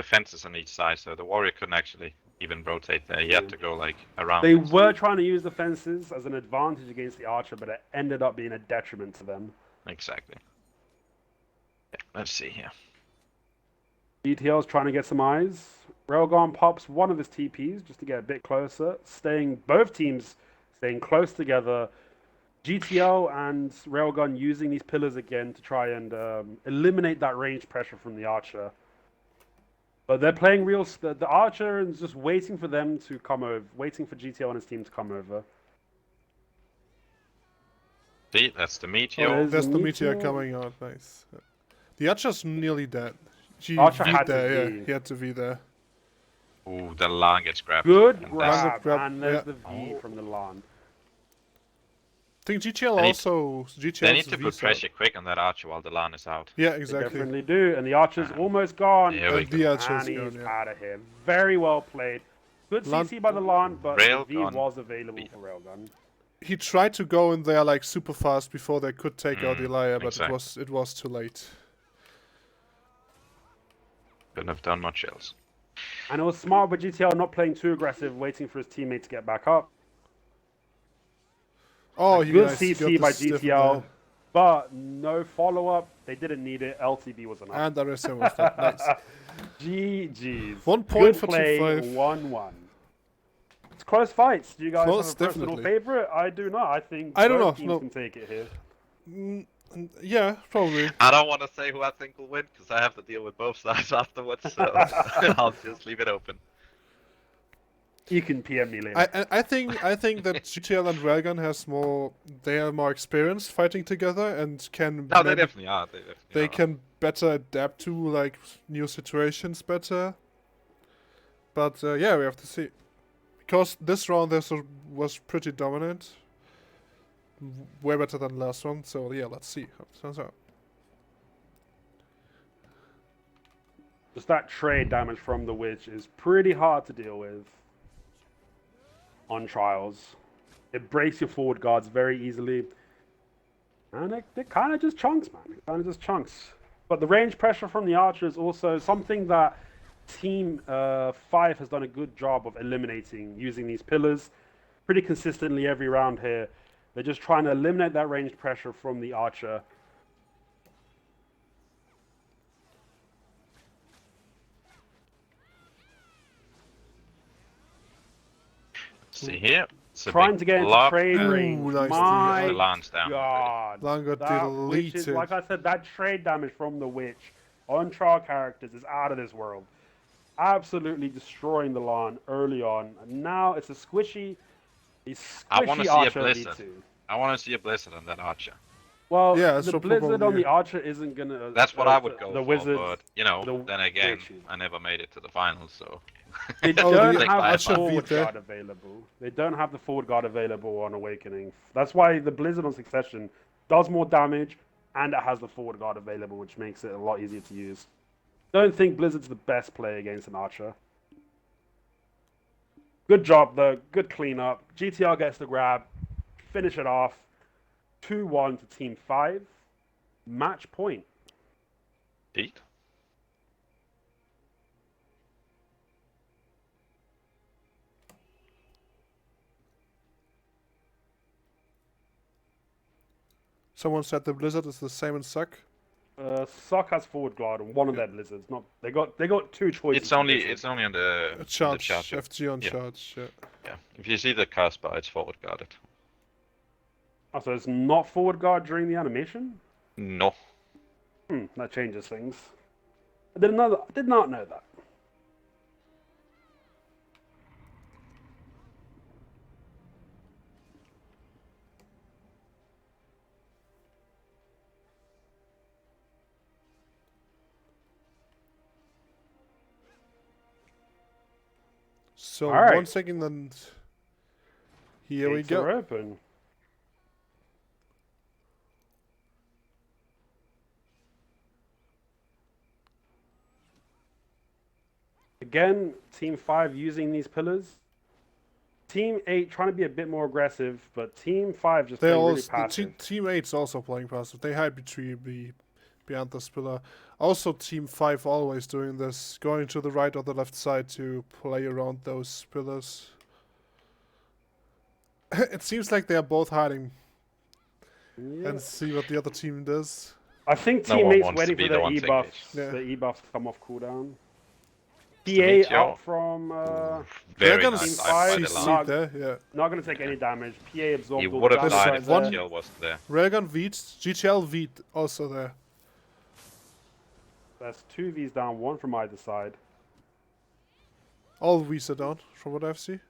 fences on each side, so the warrior couldn't actually even rotate there. He had to go like around. They were trying to use the fences as an advantage against the Archer, but it ended up being a detriment to them. Exactly. Yeah, let's see here. GTL's trying to get some eyes. Railgun pops one of his TPs just to get a bit closer. Both teams staying close together. GTL and Railgun using these pillars again to try and eliminate that range pressure from the Archer. But they're playing the Archer is just waiting for them to come over, waiting for GTL and his team to come over. See, that's the meteor. Oh, That's the meteor coming out. Nice. The Archer's nearly dead. Archer had to he had to be there. Ooh, the LAN gets grabbed. Good And grab, grab, and there's yeah. the V from the LAN. I think GTL They need- also GTL. They need to put pressure quick on that Archer while the LAN is out. Yeah, They exactly. definitely do, and the Archer's almost gone. Here we The go. Archer's And gone, he's yeah. out of here. Very well played. Good LAN- CC by the LAN, but the V Railgun. was available for Railgun. He tried to go in there like super fast before they could take out Elia, but exactly. it was too late. Couldn't have done much else. And it was smart by GTL not playing too aggressive, waiting for his teammate to get back up. Oh, Good got CC the by stiff GTL, there. but no follow-up. They didn't need it. LTB was enough. And RSM was that. Nice. GG's. 1 point Good for play, 2-5. 1-1. It's close fights. Do you guys Close, have a personal definitely. favorite? I do not. I think I don't both know, teams no. can take it here. Yeah, probably. I don't want to say who I think will win because I have to deal with both sides afterwards, so I'll just leave it open. You can PM me later. I think that GTL and Railgun they are more experienced fighting together and can No, they maybe- definitely are. they can better adapt to like new situations better. But yeah, we have to see. Because this round was pretty dominant. Way better than the last one, so yeah, let's see how it turns out. Just that trade damage from the Witch is pretty hard to deal with on trials. It breaks your forward guards very easily. And it kind of just chunks, man. It kind of just chunks. But the range pressure from the Archer is also something that Team 5 has done a good job of eliminating, using these pillars pretty consistently every round here. They're just trying to eliminate that range pressure from the Archer. See here. It's a Trying big to get into blob, trade and range. nice. My the LAN's down. God. LAN got That Witch is, deleted. like I said, that trade damage from the Witch on trial characters is out of this world. Absolutely destroying the LAN early on. And now it's a squishy I want to see a Archer Blizzard. V2. I want to see a Blizzard on that Archer. Well, Yeah, the so Blizzard probably, on the yeah. Archer isn't gonna. That's what I would go the for, Wizards, but you know, the then again, Witch. I never made it to the finals, so. They Oh, don't the have Archer the forward V2. guard available. They don't have the forward guard available on Awakening. That's why the Blizzard on Succession does more damage, and it has the forward guard available, which makes it a lot easier to use. Don't think Blizzard's the best play against an Archer. Good job, though. Good cleanup. GTL gets the grab. Finish it off. 2-1 to Team 5. Match point. Eat. Someone said the Blizzard is the same in Suck. Sock has forward guard on one of their Blizzards. Not they got two choices. It's only for Blizzard. on the Charge, charge. FG on Yeah. charge. Yeah. Yeah. If you see the cast bar, it's forward guarded. Oh, so it's not forward guard during the animation? No. That changes things. I did not know that. So All right. 1 second and here we Gates go. are open. Again, Team 5 using these pillars. Team 8 trying to be a bit more aggressive, but Team 5 just They playing really also passive. team 8's also playing passive. They hide behind this pillar. Also, Team 5 always doing this, going to the right or the left side to play around those pillars. It seems like they're both hiding Yeah. and see what the other team does. I think No Team one 8's wants to waiting be for the the one to E-buffs. engage. Yeah. The E-buffs to come off cooldown. Dimitri PA out from Very They're gonna nice Team dive by the five, line. not- there, yeah. not going to take any damage. PA absorbed He all would the have damage died right if there. GTL wasn't there. Railgun Veed, GTL Veed also there. There's 2 Vs down, 1 from either side. All V's are down, from what I've seen.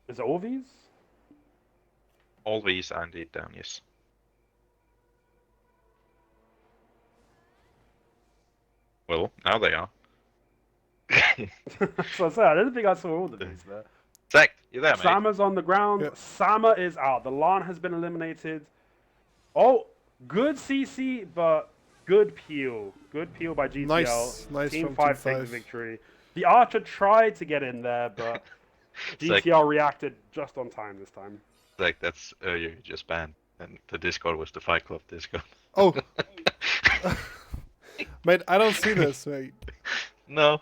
Is it all Vs? All these are indeed down, yes. Well, now they are. So I said, I didn't think I saw all the Vs there. Zach, you there, mate? Sama's on the ground. Yeah. Sama is out. The Lan has been eliminated. Oh, good CC, but good peel. Good peel by GTL. Nice Team from 5 Team takes the 5. victory. The Archer tried to get in there, but Zach, GTL reacted just on time this time. Zach, that's you just banned. And the Discord was the Fightclub Discord. Oh! Mate, I don't see this, mate. No,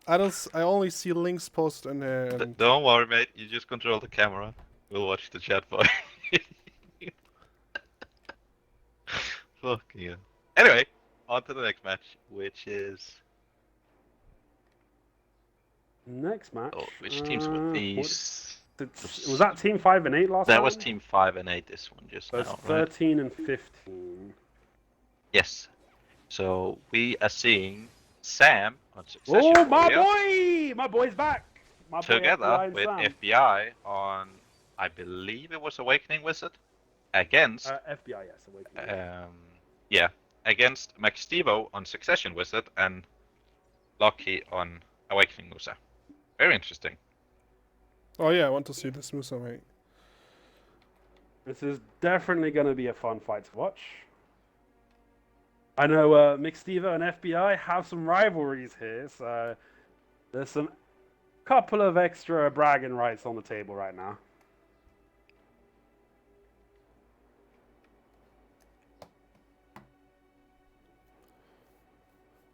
I only see links posted in here. And don't worry, mate. You just control the camera. We'll watch the chat for you. Fuck yeah. Anyway, on to the next match, which is... Next match. Oh, which teams were these? Was that Team 5 and 8 last time? That was Team 5 and 8, this one just So it's now, right? 13 and 15. Yes. So we are seeing Sam on Succession Oh, my Warrior boy! My boy's back! My boy together FBI and with Sam. FBI on, I believe it was Awakening Wizard, against, FBI, yes, Awakening. yeah, against Max Stevo on Succession Wizard and Lucky on Awakening Wizard. Very interesting. oh yeah, I want to see this Musa, mate. This is definitely going to be a fun fight to watch. I know Mixtevo and FBI have some rivalries here, so there's some couple of extra bragging rights on the table right now.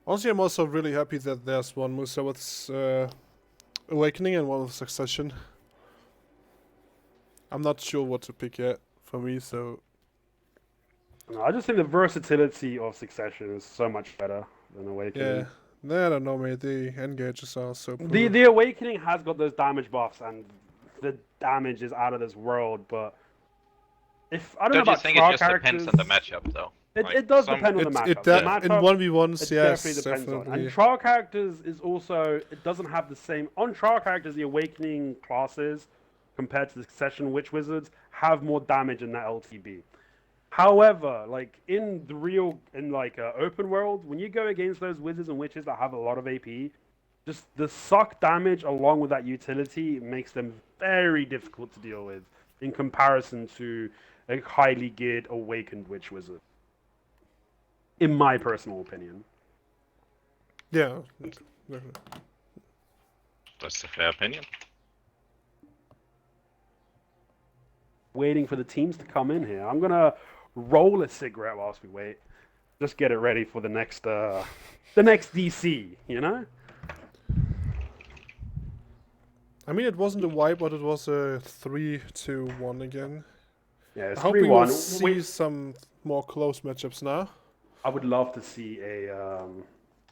Honestly, I'm also really happy that there's one Musa with Awakening and one with Succession. I'm not sure what to pick yet for me, so... No, I just think the versatility of Succession is so much better than Awakening. Yeah, I don't know, mate. The engages are so poor. The Awakening has got those damage buffs and the damage is out of this world, but if I don't know Don't you about think it trial just characters, depends on the matchup, though? it does depend on the matchup. The in matchup, 1v1s, it yes, definitely depends on. definitely. And trial characters is also, it doesn't have the same on trial characters. The Awakening classes compared to the Succession Witch Wizards have more damage in that LTB. However, like in the real, in like open world, when you go against those wizards and witches that have a lot of AP, just the suck damage along with that utility makes them very difficult to deal with in comparison to a highly geared awakened witch wizard. In my personal opinion. Yeah, definitely. That's a fair opinion. Waiting for the teams to come in here. I'm gonna roll a cigarette whilst we wait. Just get it ready for the next DC, you know? I mean, it wasn't a wipe, but it was a 3-2-1 again. Yeah, it's I hope we will 3-1. see some more close matchups now. I would love to see a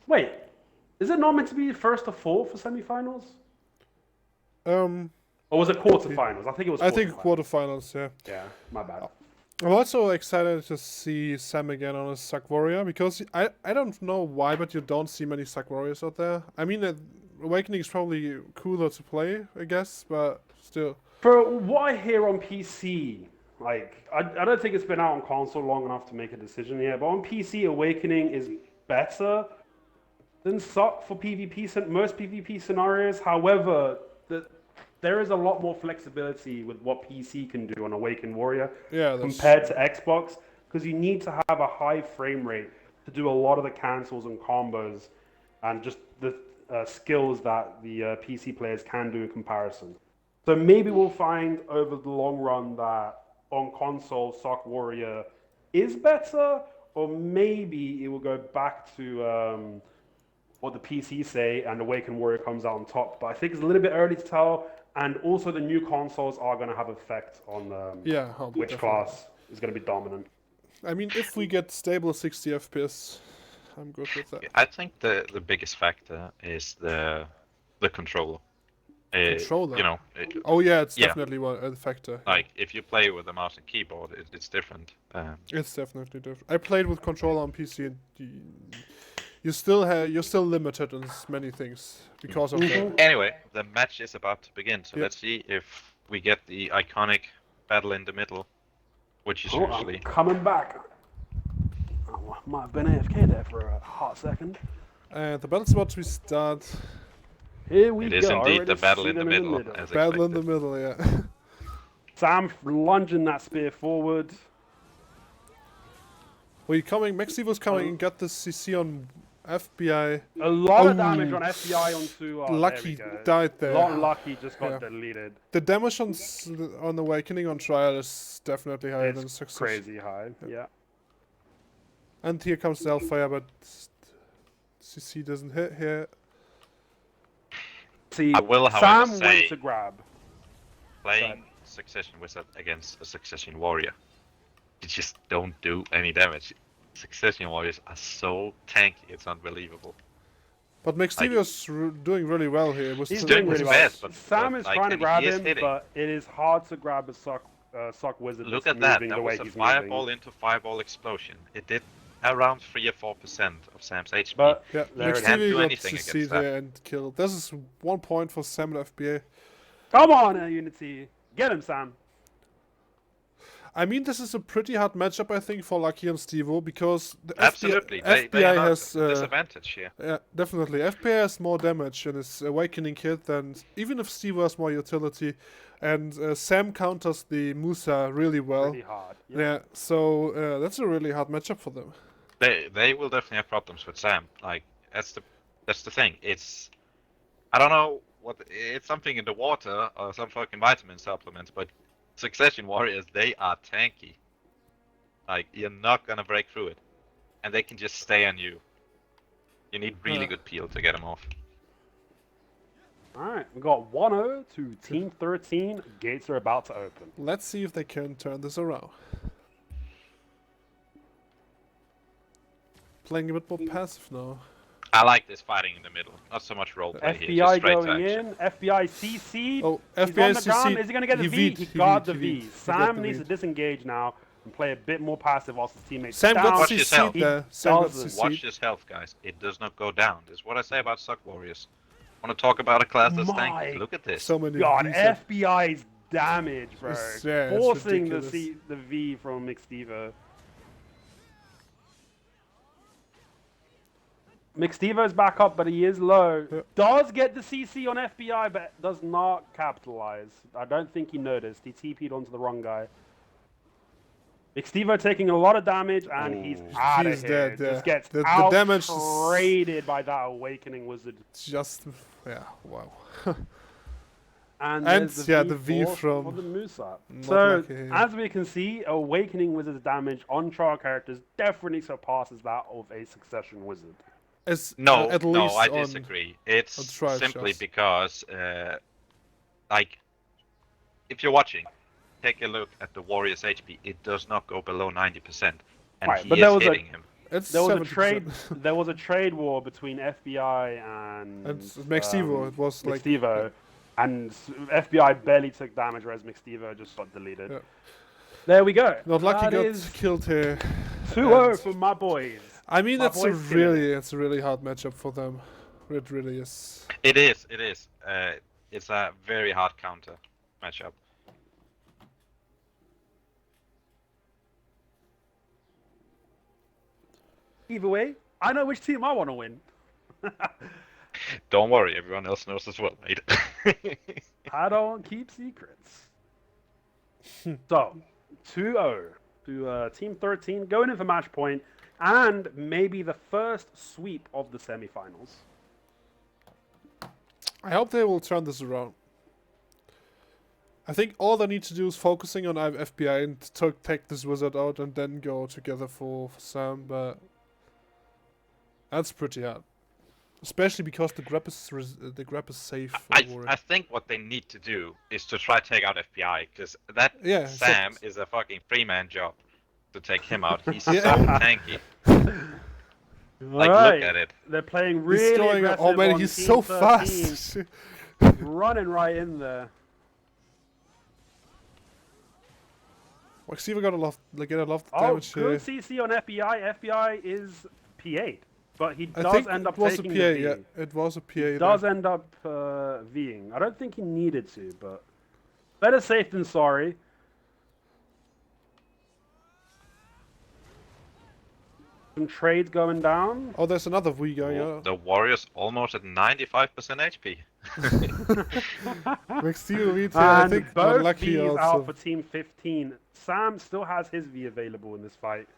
wait. Is it not meant to be first to four for semifinals? Or was it quarterfinals? I think it was. I think quarterfinals. quarterfinals, yeah. Yeah, my bad. I'm also excited to see Sam again on a Suck Warrior because I don't know why, but you don't see many Suck Warriors out there. I mean, Awakening is probably cooler to play, I guess, but still. For what I hear on PC, like I don't think it's been out on console long enough to make a decision yet, but on PC, Awakening is better than Suck for PvP, most PvP scenarios. However, there is a lot more flexibility with what PC can do on Awakened Warrior compared to Xbox, because you need to have a high frame rate to do a lot of the cancels and combos and just the skills that the PC players can do in comparison. So maybe we'll find over the long run that on console, Sock Warrior is better, or maybe it will go back to what the PC say and Awakened Warrior comes out on top. But I think it's a little bit early to tell, and also the new consoles are going to have effect on which definitely. class is going to be dominant. I mean, if we get stable 60 FPS, I'm good with that. I think the biggest factor is the controller. Controller? You know. Oh yeah, it's definitely a factor. Like if you play with a mouse and keyboard, it's different. It's definitely different. I played with controller on PC, and you're still limited on many things because of that. Anyway, the match is about to begin, so let's see if we get the iconic battle in the middle, which is usually I'm coming back. Oh, I might have been AFK there for a hot second. The battle's about to start. Here we go. It is indeed the battle in the middle. As Battle in expected. the middle, yeah. Sam lunging that spear forward. Well, Max Evo's coming and got the CC on FBI. A lot of damage on FBI onto... Lucky died there. A lot of Lucky just got deleted. The damage on Awakening on Trial is definitely higher than Success. Crazy high, yeah. And here comes the Hellfire, but CC doesn't hit here. See, I will, however, Sam say went to grab. playing Succession Wizard against a Succession Warrior, you just don't do any damage. Succession Warriors are so tanky, it's unbelievable. But Max Evo's doing really well here. He's doing really well. Best, but Sam is like, trying to grab him, hitting. But it is hard to grab a Sock Wizard. Look at that, that was a fireball into fireball explosion. It did around 3 or 4% of Sam's HP. But yeah, Max Evo got anything CC'd against that. here and killed. This is 1 point for Sam and FBA. come on, Unity. Get him, Sam. I mean, this is a pretty hard matchup, I think, for Lucky and Stevo, because the Absolutely, FBI they are has disadvantage here. Yeah, definitely. FBI has more damage in his Awakening kit than even if Stevo has more utility, and Sam counters the Musa really well. Pretty hard. Yeah, so that's a really hard matchup for them. They will definitely have problems with Sam. Like that's the thing. It's I don't know what it's something in the water or some fucking vitamin supplements, but Succession Warriors, they are tanky. Like you're not gonna break through it, and they can just stay on you. You need really good peel to get them off. All right, we got 1-0 to Team 13. Gates are about to open. Let's see if they can turn this around. Playing a bit more passive now. I like this fighting in the middle. Not so much roleplay here. Just FBI straight going action. in. FBI CC'd. Oh, He's FBI on the ground. CC'd. Is he going to get the He V? V'd, He he got V'd, the he V. V'd. He got Sam the needs to V'd. disengage now and play a bit more passive whilst his teammates Sam down. got Watch yourself. CC'd there. Sam got doesn't. Watch CC'd. this health, guys. It does not go down. This is what I say about Suck Warriors. Want to talk about a class that's My tanky? Look at this. So many God, V's there. FBI's damage, bro. It's Forcing the ridiculous. the V from Mixtevo. Mixtevo's back up, but he is low. Yeah. Does get the CC on FBI, but does not capitalize. I don't think he noticed. He TP'd onto the wrong guy. Mixtevo taking a lot of damage, and he's out of He's here. dead, yeah. Just gets The damage is- out-traded by that Awakening Wizard. Just, yeah, wow. And And, there's yeah, the V force from- for the Musa. Not So, lucky here. as we can see, Awakening Wizard's damage on trial characters definitely surpasses that of a Succession Wizard. As, No, at no, least I on- disagree. It's on trial simply shots. because, like, if you're watching, take a look at the Warrior's HP. It does not go below 90%, and Right, he but is there was a- hitting him. It's There was a 70%. trade. There was a trade war between FBI and Mixtevo, it was like- Mixtevo, and FBI barely took damage, whereas Mixtevo just got deleted. Yeah. There we go. Not lucky That got is killed here. 2-0 And- for my boys. I mean, My it's boy's killing it. it's a really hard matchup for them. It really is. It is. It's a very hard counter matchup. Either way, I know which team I want to win. Don't worry, everyone else knows as well, mate. I don't keep secrets. So, 2-0 to Team 13, going in for match point, and maybe the first sweep of the semifinals. I hope they will turn this around. I think all they need to do is focusing on FBI and take this wizard out and then go together for Sam, but that's pretty hard. Especially because the grab is safe. For Warwick. I think what they need to do is to try to take out FBI, because that Yeah, Sam is a fucking 3-man job to take him out. He's Yeah. so tanky. Like, Right. look at it. They're playing really He's going. aggressive Oh man, on he's Team so 13, fast. running right in there. Steve got a lot of Oh, damage good here. CC on FBI. FBI is P8, but he I does think end up it was a taking PA. the V. Yeah, it was a PA. He does end up Ving. I don't think he needed to, but better safe than sorry. Some trades going down. Oh, there's another V going Oh, out. the Warriors almost at 95% HP. Steve V, I And think got both lucky V's also. out for Team 15. Sam still has his V available in this fight.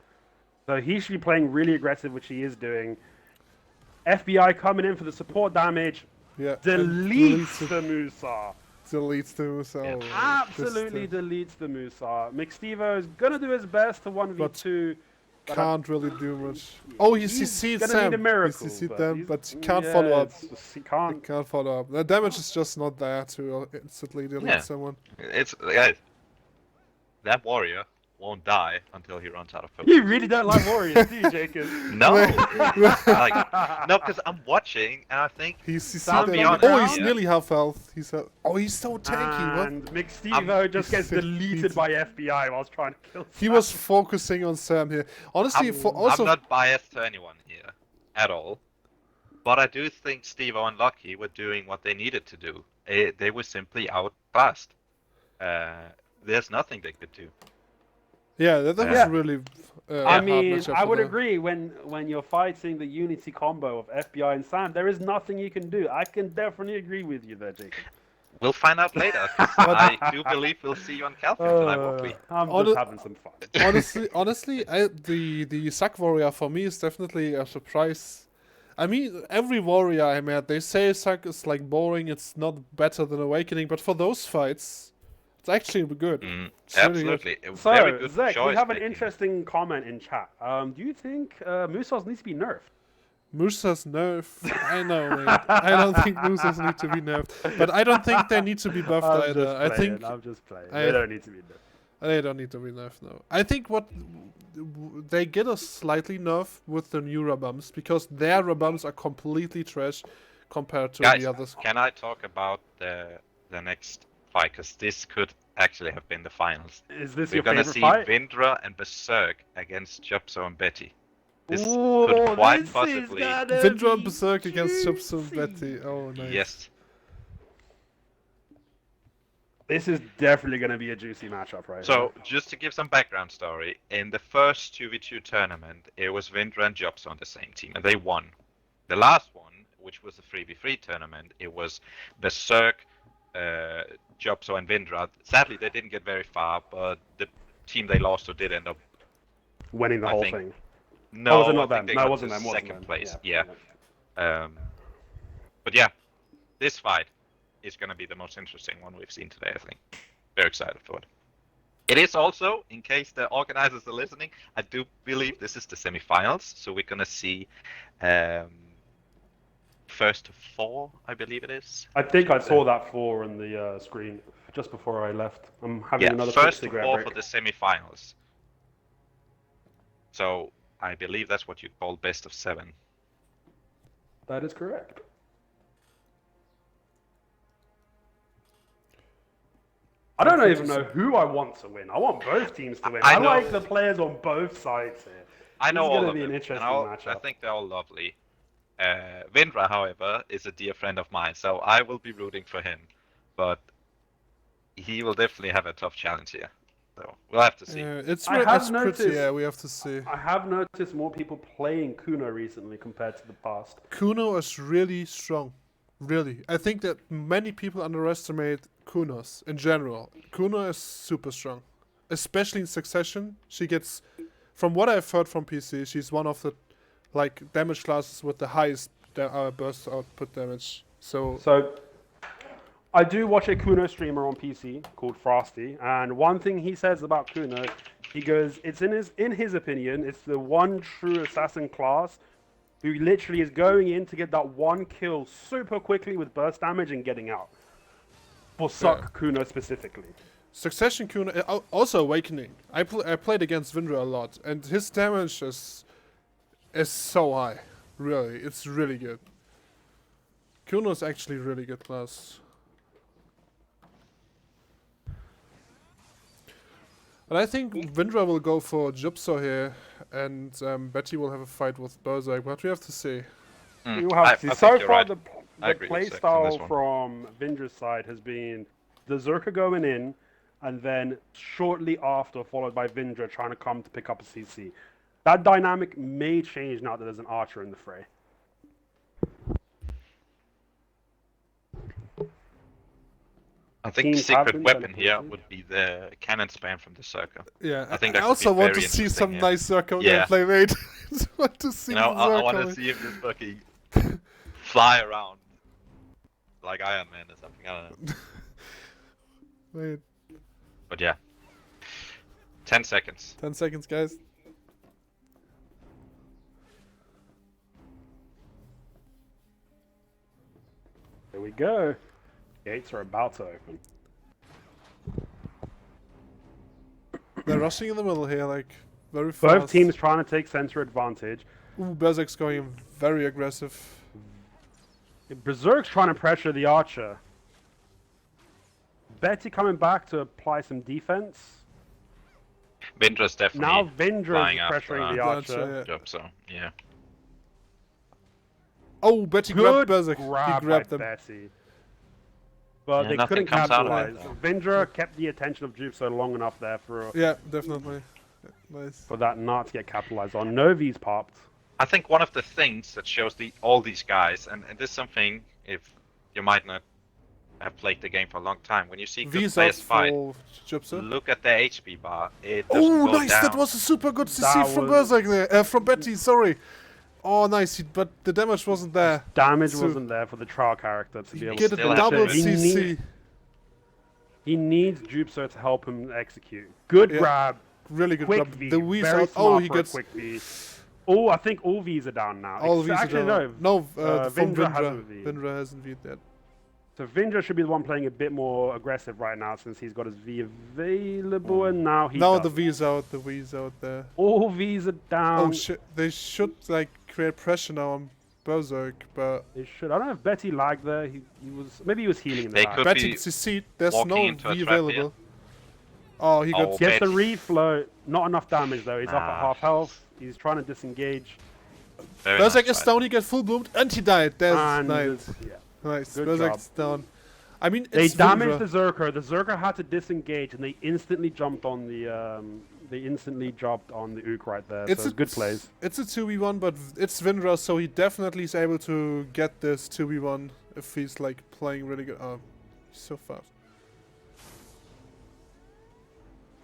So he should be playing really aggressive, which he is doing. FBI coming in for the support damage. Yeah. Deletes the Musa. Deletes the Musa. Yeah. Oh, Absolutely just, deletes the Musa. McStevo is going to do his best to 1v2. but I- can't really do much. Oh, he CC'd gonna Sam. need a miracle, He CC'd but them, he's- but he can't yeah, follow up. He He can't. can't follow up. The damage is just not there to instantly delete Yeah. someone. It's guys, that warrior won't die until he runs out of You focus. really don't like Warriors, do you, Jacob? No, like, no, because I'm watching and I think He's CC'd Sam them. beyond Oh, it, he's yeah. nearly half health. Oh, he's so tanky. And What? McStevo just gets he's- deleted by FBI whilst trying to kill He Sam. was focusing on Sam here. Honestly, I'm not biased to anyone here at all, but I do think Steve and Lucky were doing what they needed to do. They were simply outclassed. There's nothing they could do. Yeah, that was Yeah. really. I hard mean, matchup I for would them. agree when you're fighting the unity combo of FBI and Sam, there is nothing you can do. I can definitely agree with you there, Jacob. We'll find out later. 'Cause I do believe we'll see you on Calcium tonight, won't we? I'm Hone- just having some fun. honestly, the Sack Warrior for me is definitely a surprise. I mean, every warrior I met, they say Sack is like boring. It's not better than Awakening, but for those fights, it's actually good. It's really good. Absolutely. A So, very good Zach, we choice have an making. interesting comment in chat. Do you think Musos needs to be nerfed? Musa's nerf. I know, man. I don't think Musas need to be nerfed, but I don't think they need to be buffed I'm either. just I playing, think I'm just playing. I- They don't need to be nerfed. they don't need to be nerfed. No, I think what they get a slightly nerf with the new Rabums because their Rabums are completely trash compared to Guys, the others. can I talk about the next fight? Because this could actually have been the finals. Is this We're your gonna favorite see fight? Vindra and Berserk against Jupso and Betty. This Ooh, could quite this is possibly. gonna Vindra be Berserk against Chubson juicy. Betty. Oh, nice. Yes. This is definitely going to be a juicy matchup, right? So, just to give some background story, in the first 2v2 tournament, it was Vindra and Jupso on the same team, and they won. The last one, which was the 3v3 tournament, it was Berserk, Jupso, and Vindra. Sadly, they didn't get very far, but the team they lost to did end up. winning the I whole think- thing. No, was it I not think them? they No, it got wasn't to them. Wasn't second them. place. Yeah. But yeah, this fight is going to be the most interesting one we've seen today, I think. Very excited for it. It is also, in case the organizers are listening, I do believe this is the semifinals, so we're going to see first to four, I believe it is. I think I saw that 4 on the screen just before I left. I'm having Yeah, another quick first to cigarette four break. for the semifinals. So I believe that's what you call best of 7. That is correct. I don't I'm even pretty know who I want to win. I want both teams to win. I I know. like the players on both sides here. I know This is all going to of be them, an and interesting I matchup. think they're all lovely. Vindra, however, is a dear friend of mine, so I will be rooting for him. But he will definitely have a tough challenge here. So we'll have to see. It's I have it's noticed- pretty. Yeah, we have to see. I have noticed more people playing Kuno recently compared to the past. Kuno is really strong. Really. I think that many people underestimate Kunos in general. Kuno is super strong. Especially in Succession. She gets, from what I've heard from PC, she's one of the like damage classes with the highest burst output damage. So I do watch a Kuno streamer on PC called Frosty, and one thing he says about Kuno, he goes, it's in his opinion, it's the one true assassin class who literally is going in to get that one kill super quickly with burst damage and getting out. For Suck Kuno specifically. Succession Kuno, also Awakening. I played against Vindra a lot, and his damage is so high. Really, it's really good. Kuno is actually really good class. But I think Vindra will go for Jupso here, and Betty will have a fight with Berserk. What we have to see. You have to. I So think you're far, right. the I agree with Six on this playstyle one. from Vindra's side has been the Zerka going in, and then shortly after, followed by Vindra trying to come to pick up a CC. That dynamic may change now that there's an archer in the fray. I think Teams have secret been weapon here teleported. would be the cannon spam from the circle. Yeah, I think I that could also be want very to see interesting some here. nice circle Yeah. gameplay, mate. I want to see You know, the I circle. want to see if this fucking fly around like Iron Man or something. I don't know. Wait, But yeah, 10 seconds. 10 seconds, guys. There we go. Gates are about to open. They're rushing in the middle here, like, very fast. Both teams trying to take center advantage. Ooh, Berserk's going very aggressive. Berserk's trying to pressure the archer. Betty coming back to apply some defense. Vindra's definitely Now Vindra flying is after pressuring the Archer, archer. yeah. job, so yeah. Oh, Betty Good grabbed Berserk. grab He grabbed by them. Betty. But Yeah, they nothing couldn't comes out of capitalize. it, Vindra kept the attention of Jupso long enough there for Yeah, definitely. Yeah, nice. that not to get capitalized on. Novi's popped. I think one of the things that shows all these guys, and this is something if you might not have played the game for a long time, when you see good V's out players fight, for Jupso. look at their HP bar. It doesn't Oh, go nice! down. That was a super good CC That from was- Berserk there. From Betty, sorry. Oh, nice. But the damage wasn't there. Damage So- wasn't there for the trial character to be able Get to a still have double to- He CC. He needs Jupso to help him execute. Good Yeah. grab. Really good Quick grab. V. The V's Very out. smart Oh, he for a gets quick V. Oh, I think all V's are down now. all V's Actually, down. no. From Vindra has a Vindra. V. Vindra hasn't V'd yet. So Vindra should be the one playing a bit more aggressive right now since he's got his V available, and now he Now does. the V's out. The V's out there. All V's are down. Oh shit! They should like create pressure now on Berserk, but They should. I don't know if Betty lagged there. He was maybe he was healing in the They back. could Betty be CC. There's walking no into a V trap here. available. Oh, he got. Oh, Gets the Betty. reflow. Not enough damage though. He's up at Nah. half health. He's trying to disengage. very Berserk nice is fight. down. He got full bloomed and he died. That's And nice. yeah. Nice. Good Berserk's down. I mean, They it's damaged Vindra. the Zerker. The Zerker had to disengage, and they instantly jumped on the. They instantly jumped on the Ook right there. It's so a good plays. It's a 2v1, but it's Vindra, so he definitely is able to get this 2v1 if he's like playing really good. Oh, he's so fast.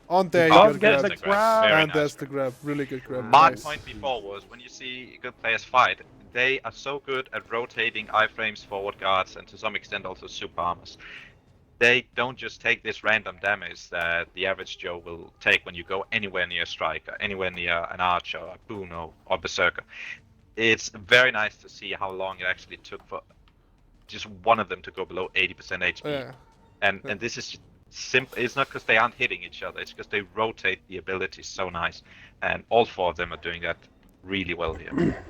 On there, you does got get grab. the grab. Very And nice there's the grab. grab. Really good grab. My Nice. point before was when you see good players fight, they are so good at rotating iframes, forward guards, and to some extent also super armors. They don't just take this random damage that the average Joe will take when you go anywhere near a striker, anywhere near an archer, a Buno, or berserker. It's very nice to see how long it actually took for just one of them to go below 80% HP. Yeah. And this is simple. It's not because they aren't hitting each other. It's because they rotate the abilities so nice, and all four of them are doing that really well here.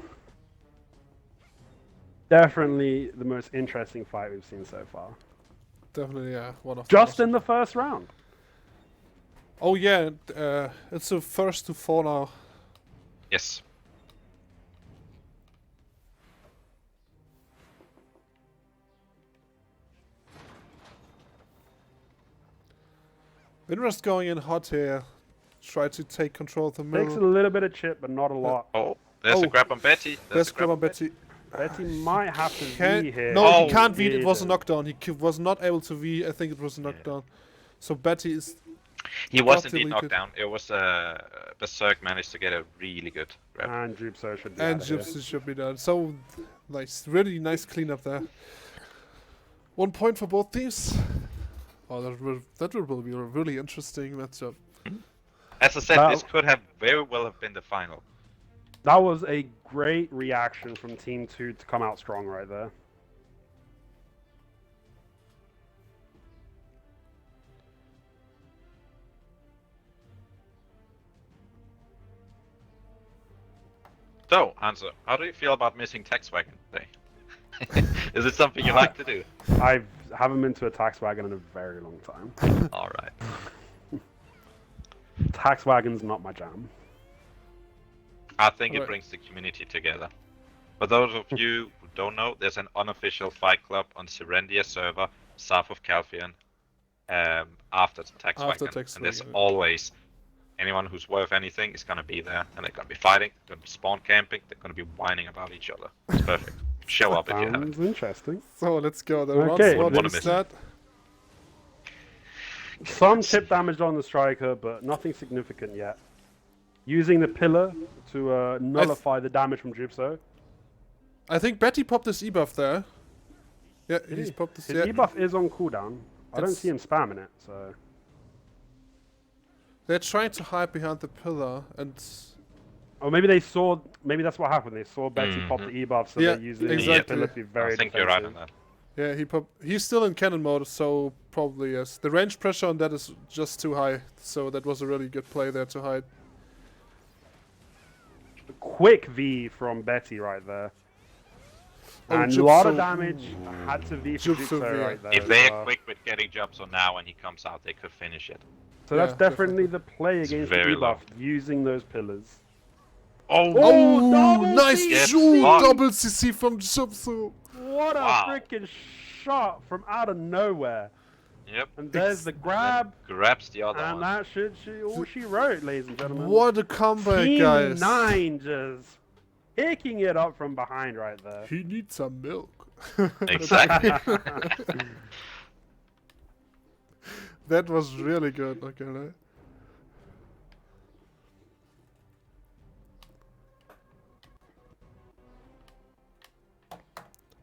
Definitely the most interesting fight we've seen so far. definitely one of the Just most- in the first round. Oh yeah, it's the first to fall now. Yes. Windra's going in hot here. Try to take control of the Takes a middle. little bit of chip, but not a lot. Oh, there's Oh. a grab on Betty. Let's a grab on Betty. Betty might have to Can- V here. No, Oh, he can't V. It was a didn't. knockdown. He was not able to V. I think it was a knockdown. So Betty is. He was got indeed knocked deleted. down. It was Berserk managed to get a really good grab. And Jupso should be And out of here. Gypsy should be done. So nice. Really nice cleanup there. 1 point for both teams. Oh, that will be a really interesting matchup. As I said, That- this could have very well have been the final. That was a great reaction from Team 2 to come out strong right there. So, Hanzo, how do you feel about missing Taxwagon today? Is it something you like to do? I haven't been to a tax wagon in a very long time. Alright. Tax wagon's not my jam. I think it Alright. brings the community together. For those of you who don't know, there's an unofficial Fight Club on Serendia server, south of Calphion, after Taxwagon. After And there's Taxwagon. always anyone who's worth anything is gonna be there, and they're gonna be fighting, they're gonna be spawn camping, they're gonna be whining about each other. It's perfect. Show up if you have it. Sounds interesting. So let's go. The Okay, round wouldn't one wanna is miss that. Some chip damage on the striker, but nothing significant yet. Using the pillar to nullify the damage from Jupso. I think Betty popped his E-buff there. Yeah, he's popped his. His Yeah. debuff is on cooldown. I don't It's- see him spamming it, so... They're trying to hide behind the pillar, and Or maybe they saw... Maybe that's what happened. They saw Betty pop the E-buff, so Yeah, they're using exactly. the pillar to be very I think you're right on defensive. that. yeah, he's still in cannon mode, so probably yes. The range pressure on that is just too high, so that was a really good play there to hide. Quick V from Betty right there. Oh, And a lot of Jupso. damage. Had to V from Jupso Jupso V. right there. If they as are well. quick with getting jumps on now when he comes out, they could finish it. So that's Yeah, definitely the play It's against the very debuff, using those pillars. Oh, Oh, double nice CC! double CC from Jupso. What a Wow. freaking shot from out of nowhere. Yep. And there's the grab, Grabs the other and one. that should all she wrote, ladies and gentlemen. What a comeback, Team guys! 9 just picking it up from behind right there. He needs some milk. Exactly. That was really good. Okay, right?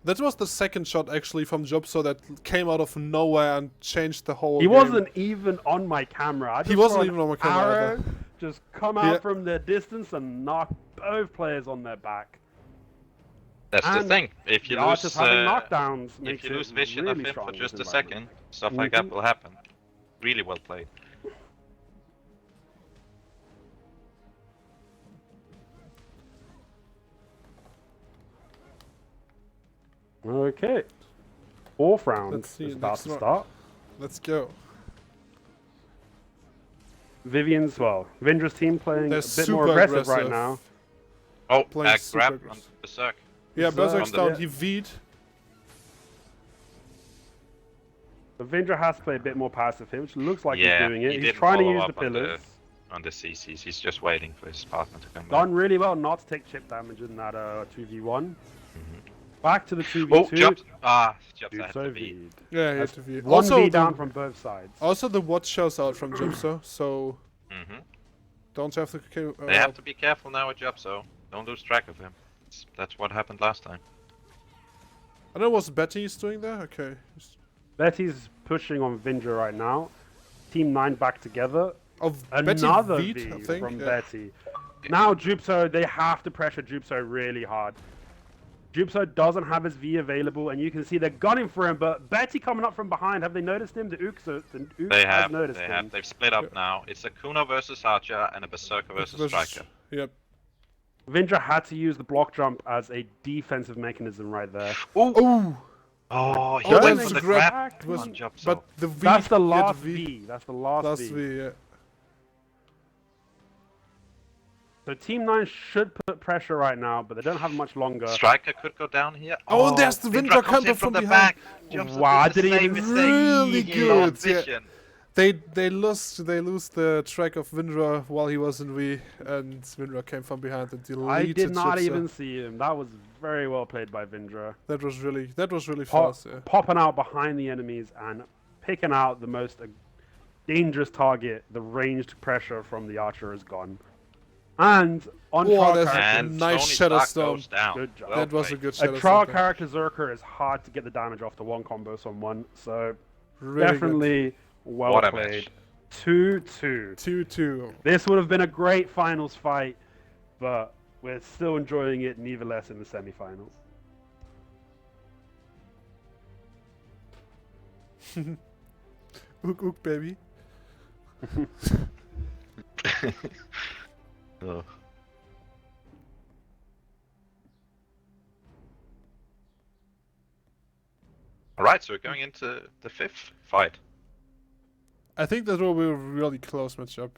That was the second shot actually from Jupso that came out of nowhere and changed the whole He game. wasn't even on my camera. I just wasn't saw an even on my camera arrow either. just come out Yeah. from the distance and knock both players on their back. That's the And thing. If you The lose, archers having knockdowns makes if you lose it vision really of him strong for in just a this environment. second, stuff like that Mhm. will happen. Really well played. Okay. Fourth round Let's see, is about next to round. start. Let's go. Vindra's team playing They're a bit more super aggressive right now. Oh, Playing super grab on aggressive. Berserk. Yeah, Berserk's on the- down. yeah. He V'd. But Vindra has to play a bit more passive here, which looks like Yeah, he's doing it. he He's didn't trying to follow use the up on the- pillars. On the CCs, he's just waiting for his partner to come back. Done really well not to take chip damage in that 2v1. Back to the Oh, 2v2. jumped. Jumped Dude, ahead so to V. V'd. Yeah, he had to V. One Also, V down the, from both sides. also the watch shows out from Jupso, so hmm don't have to. They have to be careful now with Jup, so don't lose track of him. That's what happened last time. I don't know what Betty's doing there. Okay. Betty's pushing on Vindra right now. Team 9 back together. Oh, Betty Another V'd, V I think. from Yeah. Betty. Now Jupso, they have to pressure Jupso really hard. Jupso doesn't have his V available, and you can see they're gunning for him, but Betty coming up from behind. Have they noticed him? The Ook They has have. noticed They him. have. They've split up now. It's a Kuno versus Archer and a Berserker versus Striker. Yep. Vindra had to use the block jump as a defensive mechanism right there. Oh! Oh, he Oh, went that's for the grab. grab. Was, Come on, Jobso. but the V. That's the yeah, last V. That's the last V. yeah. So Team 9 should put pressure right now, but they don't have much longer. Striker could go down here. Oh, and there's the Vindra comes counter in from the behind. back. Jobso Wow, I did the didn't same even mistake. Really He good, lost yeah. vision. They lose the track of Vindra while he was in V, and Vindra came from behind and deleted. I did not Gypso. even see him. That was very well played by Vindra. That was really fast. Yeah. Popping out behind the enemies and picking out the most dangerous target. The ranged pressure from the archer is gone. And on Whoa, trial that's characters, And Nice Tony Shadow Stark Storm. goes down. Good job. Well That was a played. good a shadow. trial Storm. character Zerker is hard to get the damage off the one combo someone. So Really good. definitely well What a played. match. 2-2. 2-2. This would have been a great finals fight, but we're still enjoying it nevertheless in the semifinals. Ook, baby. Oh. Alright, so we're going into the fifth fight. I think that will be a really close matchup.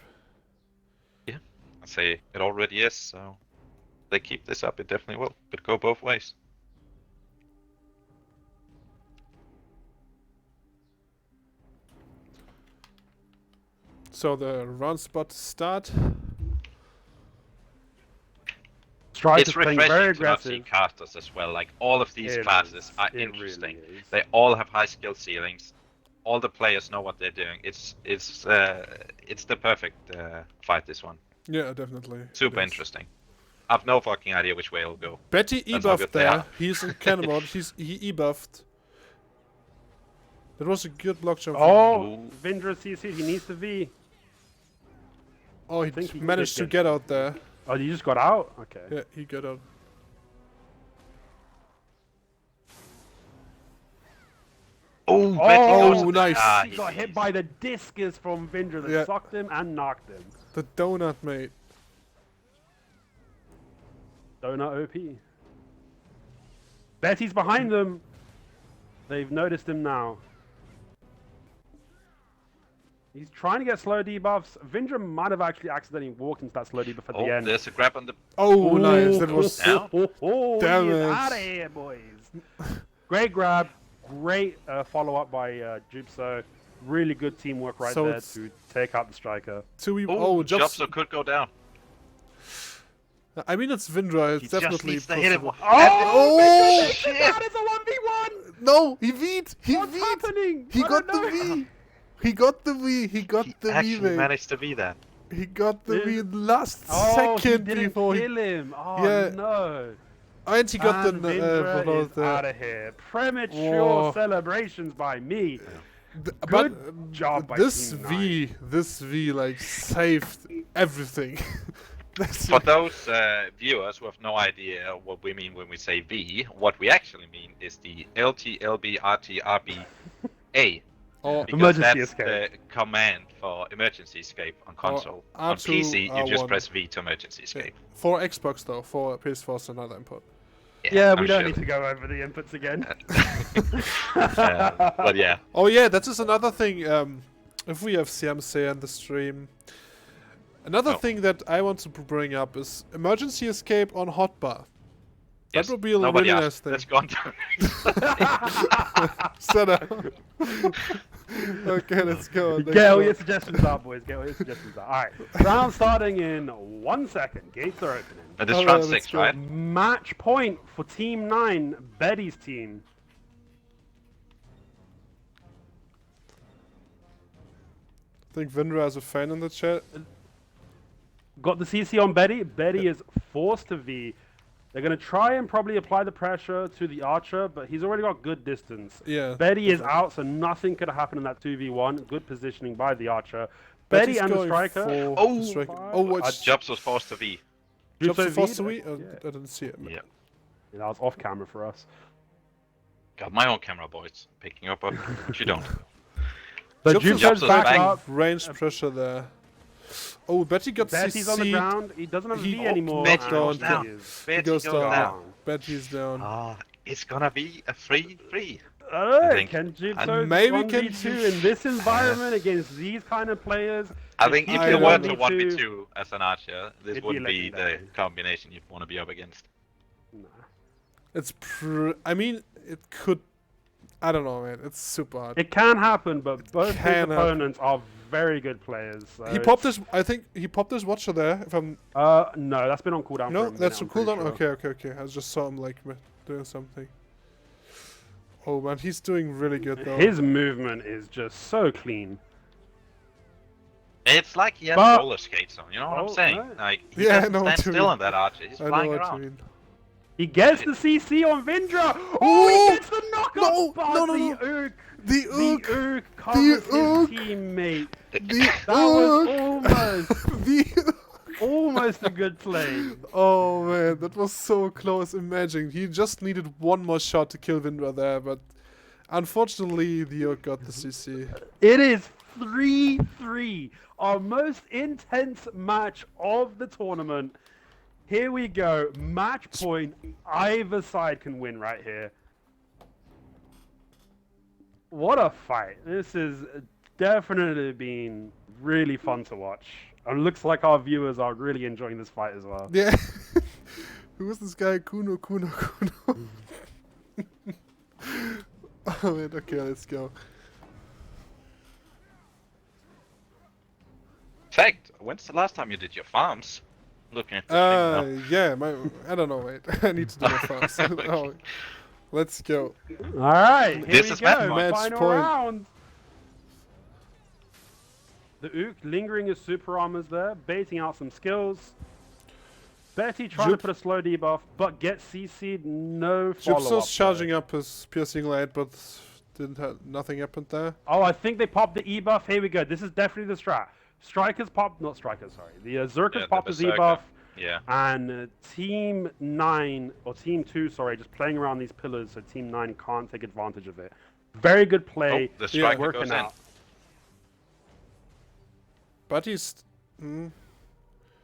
I'd say it already is, so if they keep this up, it definitely will. But go both ways. So the round spot start. Strike is It's playing refreshing very to not see aggressive. casters as well. Like all of these It classes is. are It interesting. really is. They all have high skill ceilings. All the players know what they're doing. It's the perfect fight. This one, Yeah, definitely. super It is. interesting. I've no fucking idea which way it'll go. Betty That's how e-buffed good they there. are. He's in cannon mode. He e-buffed. That was a good block jump. Oh, Ooh. Vindra CC, he needs the V. Oh, he think he managed did to get out there. Oh, you just got out? Okay. Yeah, he got out. Oh, Oh, nice. Ah, He got hit by the discus from Vindra that Yeah. sucked him and knocked him. The donut, mate. Donut OP. Betty's behind them. They've noticed him now. He's trying to get slow debuffs. Vindra might have actually accidentally walked into that slow debuff at Oh, the end. there's a grab on the. Oh, nice. That was. Now? Damn He's it. out of here, boys. Great grab. Great follow-up by Gypso. Really good teamwork right So there it's- to take out the striker. Oh, Jobs. Jobso could go down. I mean, it's Vindra. It's He just definitely needs to hit him. possible. Oh, shit! that is a 1v1! No, he beat. He What's beat. happening? He I got don't the know. V. He got the V. He got He the V, actually mate. managed to be that. He got the V Dude. last Oh, he second didn't before he. kill him. Oh, Yeah. no. And he got And the. Vindra about is the- out of here. Premature Whoa. celebrations by me. Good Good job by this Team this V like saved everything. That's For those viewers who have no idea what we mean when we say V, what we actually mean is the LT, LB, RT, RB, A. or Because Emergency that's escape. the command for emergency escape on console. On R2, PC, you just R1. press V to emergency escape. for Xbox though, for PS4 is another input. Yeah, I'm we don't sure. need to go over the inputs again. But yeah, Oh yeah, that is another thing. If we have CMC in the stream, another Oh. thing that I want to bring up is emergency escape on hotbar. yes, That would be a nobody really asked. nice thing. Let's go on to Set up. Okay, let's go. Next Get all one. your suggestions out, boys. Get all your suggestions out. Alright, round starting in 1 second. Gates are opening. This is Alright, round let's 6, go. right? Match point for Team 9, Betty's team. I think Vindra has a fan in the chat. Got the CC on Betty. Betty is forced to V. They're going to try and probably apply the pressure to the archer, but he's already got good distance. Yeah. Betty is out, so nothing could happen in that 2v1. Good positioning by the archer. Betty Betty's and the going striker. for Oh, the striker. fine. Oh, what's Jobs was forced to V. Jobs Gypso are forced V'd? to win? Yeah. I didn't see it. Yeah. Yeah, that was off camera for us. Got my own camera, boys. Picking up on what you don't. But Jobs Gypso's Jobs is back back. up. Range pressure there. Oh, Betty got Betty's on the CC'd. ground. He doesn't have a He- V anymore. Betty and goes he down. is He Betty goes goes down. down. Betty's down. Ah, it's gonna be a free. think- Can Jigsaw Maybe 1v2 in this environment against these kind of players? I think if I you don't were know. to 1v2 as an archer, this It'd be wouldn't be the legendary. combination you'd want to be up against. Nah. It's I mean, it could. I don't know, man. It's super hard. It can happen, but both his Can happen. opponents are very good players. So He popped his. I think he popped his watcher there. If I'm No, that's been on cooldown. for no, a minute, that's a I'm pretty cooldown. sure. Okay. I just saw him like doing something. Oh man, he's doing really good though. His movement is just so clean. It's like he has But- roller skates on, you know what I'm Oh, saying? no. Like, he Yeah, I doesn't know what stand you still mean. on that archer, he's I know flying what around. you mean. He gets the CC on Vindra. Oh, Oh! he gets the knockup. But No. the Urk, The the Ook, Urk covers his Ook. teammate. the That was Ook, almost, the. almost a good play. Oh man, that was so close. Imagine he just needed one more shot to kill Vindra there, but unfortunately the Ook got the CC. It is 3-3, our most intense match of the tournament. Here we go, match point. Either side can win right here. What a fight. This is definitely been really fun to watch. And looks like our viewers are really enjoying this fight as well. Yeah. Who is this guy? Kuno. Oh man, okay, let's go. Fact, when's the last time you did your farms? Looking at the thing now. Yeah, I don't know, wait. I need to do my fast. Oh, let's go. Alright, here This we is go, match final point. round. The Ook lingering his super armors there, baiting out some skills. Betty trying to Jup- put a slow debuff, but gets CC'd, no follow-up. Gypso's charging up his piercing light, but nothing happened there. Oh, I think they popped the E-buff. Here we go. This is definitely the strat. Strikers popped, not Strikers, sorry. The Zerkers Yeah, the popped his Berserker. E-buff. Yeah. And Team 9, or Team 2, sorry, just playing around these pillars so Team 9 can't take advantage of it. Very good play. Oh, the striker working goes in. out. But he's...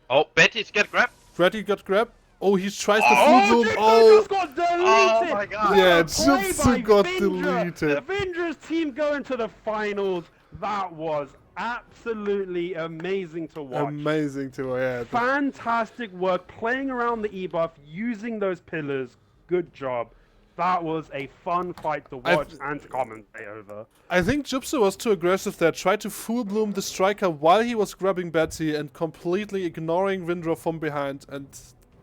Oh, Betty's get grabbed. Freddy got grabbed. Oh, he tries the Oh, full bloom. Jigsaw Oh, just got deleted! Oh my God. yeah, What a play Jigsaw by got Vindra. deleted. Vindra's team going to the finals. That was absolutely amazing to watch. Amazing to yeah. Fantastic work playing around the E-buff, using those pillars. Good job. That was a fun fight to watch and to commentate over. I think Gypsy was too aggressive there. Tried to full bloom the striker while he was grabbing Betty and completely ignoring Vindra from behind and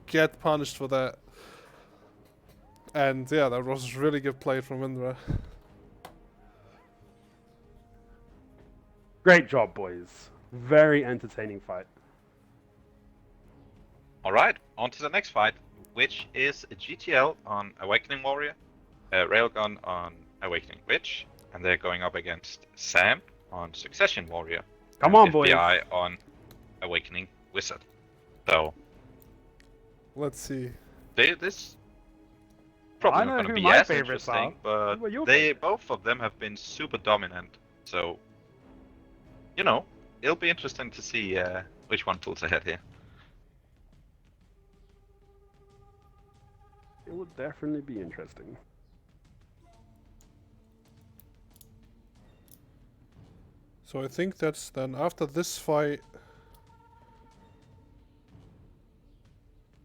get punished for that. And yeah, that was really good play from Vindra. Great job, boys. Very entertaining fight. Alright, on to the next fight, which is a GTL on Awakening Warrior, Railgun on Awakening Witch, and they're going up against Sam on Succession Warrior. Come and on, boys. FBI on Awakening Wizard. So, Let's see. this probably I not know going to who be my as favorites are. interesting, but Who are your they both of them have been super dominant. So, you know, it'll be interesting to see which one pulls ahead here. It will definitely be interesting. So I think that's then after this fight.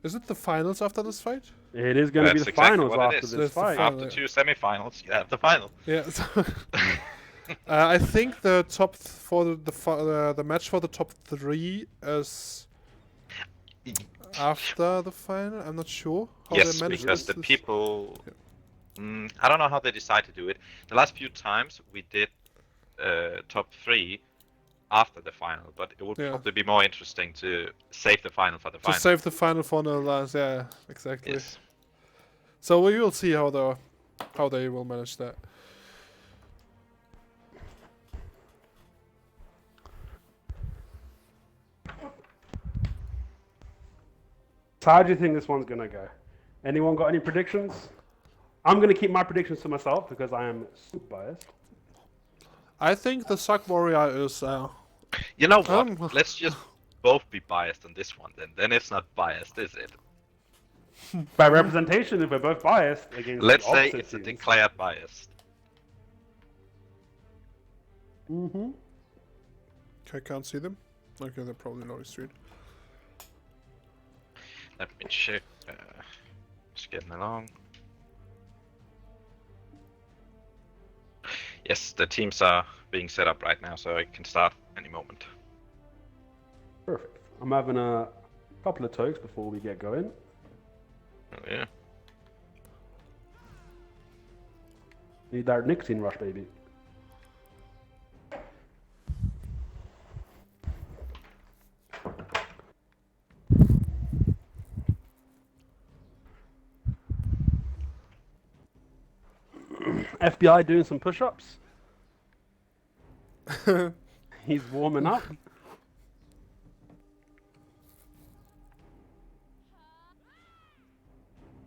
Is it the finals after this fight? It is going to be That's the exactly finals what it after is. this That's the fight. final. After two semifinals, you have the final. Yeah. So I think the top for the match for the top 3 is after the final. I'm not sure how Yes, they managed because this. the people... I don't know how they decide to do it. The last few times we did top 3 after the final, but it would Yeah. probably be more interesting to save the final for the To final. save the final for the last, yeah, exactly. Yes. So we will see how they will manage that. So how do you think this one's going to go? Anyone got any predictions? I'm going to keep my predictions to myself because I am super biased. I think the Suck Warrior is. You know what? Um, Let's just both be biased on this one then. Then it's not biased, is it? By representation, if we're both biased against Let's the say opposite it's a teams. declared bias. Mm-hmm. Okay, can't see them. Okay, they're probably low street. Let me check. Just getting along. Yes, the teams are being set up right now, so I can start any moment. Perfect. I'm having a couple of tokes before we get going. Oh yeah. Need that nicotine rush, baby. FBI doing some push-ups. He's warming up.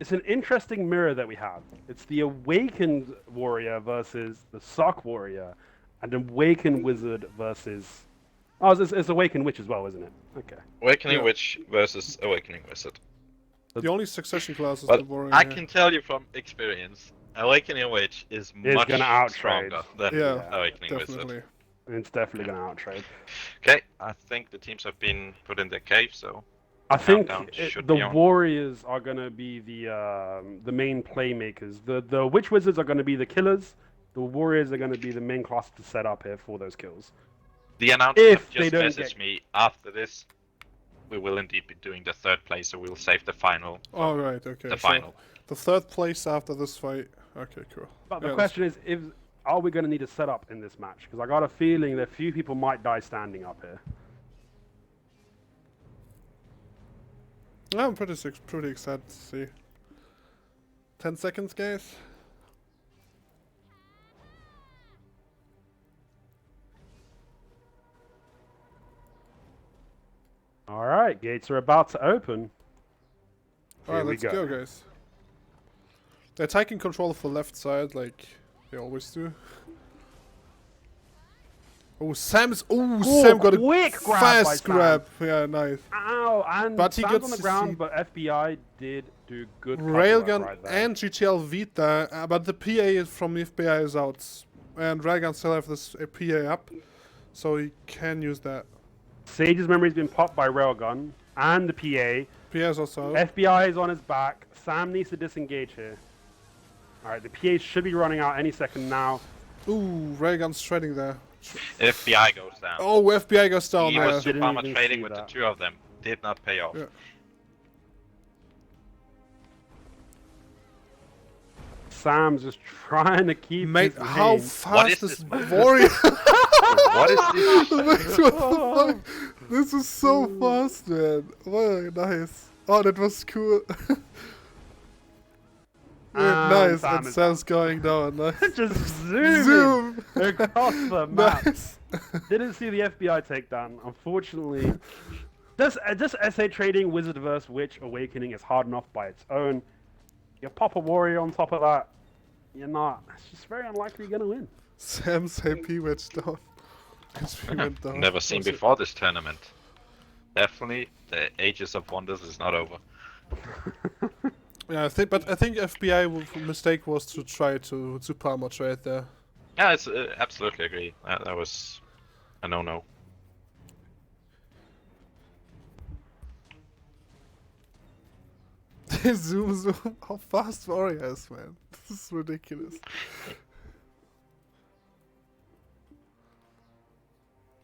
It's an interesting mirror that we have. It's the awakened warrior versus the sock warrior, and awakened wizard versus. Oh, it's awakened witch as well, isn't it? Okay. Awakening Yeah. Witch versus Awakening Wizard. The only succession class is But the warrior. I can tell you from experience, Awakening Witch is It's much gonna outtrade. stronger than Yeah, Awakening definitely. Wizard. It's definitely going to outtrade. Okay, I think the teams have been put in their cave, so I think Countdown should the be on. warriors are going to be the main playmakers. The witch wizards are going to be the killers. The warriors are going to be the main class to set up here for those kills. the announcers If have they just don't messaged me after this. We will indeed be doing the third place, so we'll save the final. All right, okay. The so final. the third place after this fight. Okay, cool. But the Yeah, question is, are we going to need a setup in this match? Because I got a feeling that few people might die standing up here. I'm pretty excited to see. 10 seconds, guys. All right, gates are about to open. All right, Here we let's go. go, guys. They're taking control of the left side, like they always do. Oh, Sam's. Oh, Sam got a quick grab fast by Sam. grab. Yeah, nice. Ow! And But he Sam's gets on the to ground, see- but FBI did do good cover work Railgun right there. and GTL Vita, but the PA from the FBI is out, and Railgun still have this PA up, so he can use that. Sage's memory's been popped by Railgun and the PA. PA is also out. FBI is on his back. Sam needs to disengage here. Alright, the PA should be running out any second now. Ooh, Railgun's shredding there. FBI goes down. Oh, FBI goes down he there. was Didn't super even trading see with that. the two of them. Did not pay off. Yeah. Sam's just trying to keep Mate, his how lane. fast is is this? Warrior? What is this? Mate, what the fuck? This is so fast, man. Wow, nice. Oh, that was cool. Yeah, nice, Sam and is Sam's going down. Nice. just zooming Zoom. across the map. Nice. Didn't see the FBI takedown, unfortunately. Just SA trading Wizard vs Witch Awakening is hard enough by its own. You pop a warrior on top of that, you're not. It's just very unlikely you're gonna win. Sam's happy went down. HP went down. Never seen before this tournament. Definitely, the Ages of Wonders is not over. Yeah, I think FBI mistake was to try to palm trade there. Yeah, it's absolutely agree. That was a no-no. Zoom. How fast Warrior is, man. This is ridiculous.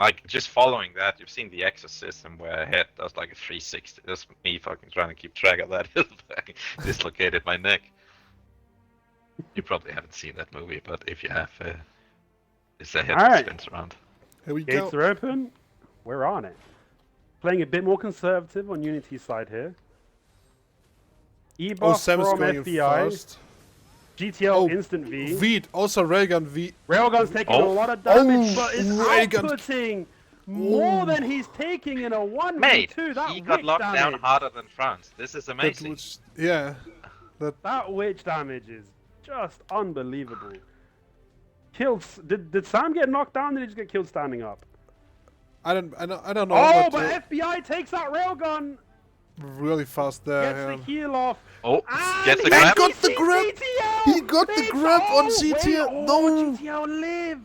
Like, just following that, you've seen the Exorcist where a head does like a 360. That's me fucking trying to keep track of that. Dislocated my neck. You probably haven't seen that movie, but if you have, it's a head that Alright. spins around. Here we Gates go. are open. We're on it. Playing a bit more conservative on Unity's side here. Oh, E-Buff Sam is from going in FBI. fast. GTL Oh, Instant V. Veed, also Railgun V. Railgun's taking Oh. a lot of damage, Oh, but is Railgun. outputting more Oh. than he's taking in a 1v2. Mate, That he got witch locked down damage. harder than France. This is That amazing. was, yeah. That witch damage is just unbelievable. Killed. Did Sam get knocked down? Or did he just get killed standing up? I don't know. Oh, but FBI takes out Railgun. really fast there. Gets Yeah. the heal off. Oh, And gets the he grab. got the beats grab. GTL. He got the It's- grab on oh, GTL. wait, No. oh, GTL live.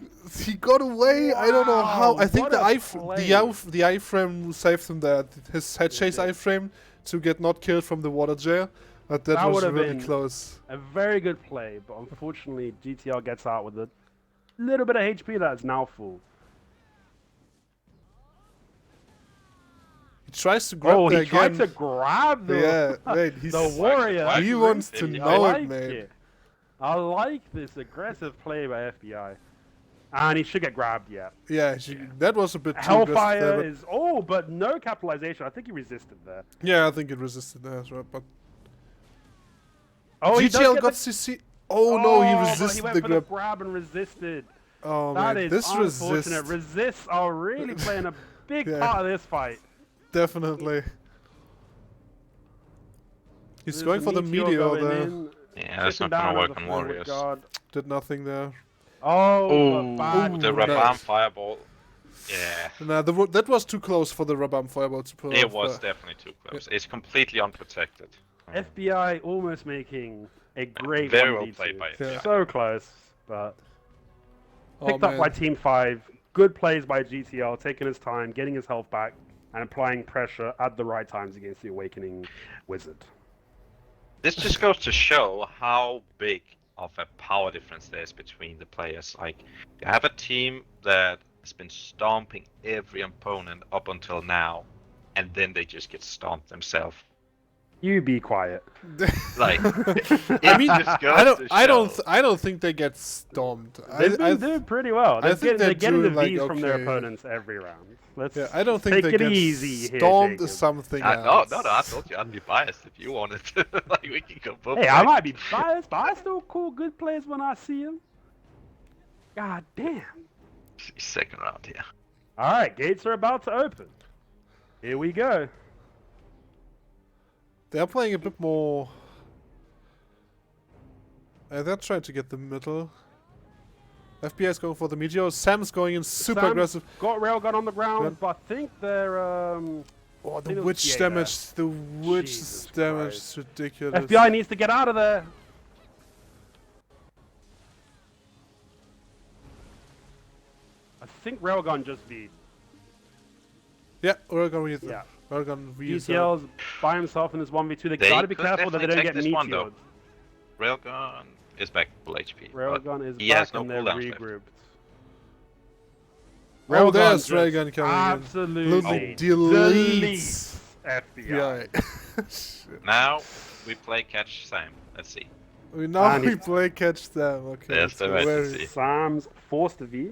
He got away. I don't know how. I think What the a the iframe saved him there. His head chase iframe to get not killed from the water jail. But that was would have really been close. a very good play, but unfortunately GTL gets out with a little bit of HP that's now full. He tries to grab Oh, there he tried again. to grab the Yeah, wait, he's the warrior. he wants to I know like it, man. it. I like this aggressive play by FBI. And he should get grabbed, yeah. Yeah, that was a bit too aggressive there, Hellfire but- is... Oh, but no capitalization. I think he resisted there. Yeah, I think it resisted there as well, but Oh, he does GTL get got the... CC. Oh no, he but resisted he went the for grab. the grab and resisted. Oh That man, is this unfortunate. resist Resists are really playing a big Yeah. part of this fight. definitely. He's There's going a for the meteor going there. in, Yeah, that's chipping not down gonna on work the on forward warriors. guard. Did nothing there. Oh, Oh, but bad the Ooh, Rabam nice. fireball. Yeah, Nah, that was too close for the Rabam fireball to pull it off, was but- definitely too close. It's completely unprotected. FBI almost making a great Very 1v2. well played by Yeah. FBI. So close, but Oh, picked up man. by Team 5. Good plays by GTL, taking his time, getting his health back, and applying pressure at the right times against the Awakening Wizard. This just goes to show how big of a power difference there is between the players. Like, you have a team that has been stomping every opponent up until now, and then they just get stomped themselves. You be quiet. Like, I mean, just goes to I don't think they get stomped. They've been doing pretty well. I think They're they're getting the doing, V's like, from their okay. opponents every round. Let's Yeah, I don't think take they it get easy here, stormed Jacob. is something No, else. no, I told you I'd be biased if you wanted to. Like, we can go both Hey, ways. I might be biased, but I still call good players when I see them. God damn. Second round here. All right, gates are about to open. Here we go. They're playing a bit more. They're trying to get the middle. FBI is going for the meteor. Sam's going in super Sam aggressive. Got railgun on the ground, Yeah. but I think they're Oh, think the it was witch GA damage. The witch Jesus damage Christ. is ridiculous. FBI needs to get out of there. I think railgun just beat. Yeah, we're going with Yeah. We're going to GTL's by himself in this 1v2. They They gotta be could careful that they don't definitely get take this one, though. meteored. Railgun is back full HP. but Railgun is he back has no and they're cooldowns left. regrouped. Oh, there's just Railgun coming in. absolutely Deletes FBI. Yeah. Now we play catch Sam. Let's see. Now And we he- play catch them. Okay. There's the so rest, where let's is- see. Sam's forced to V.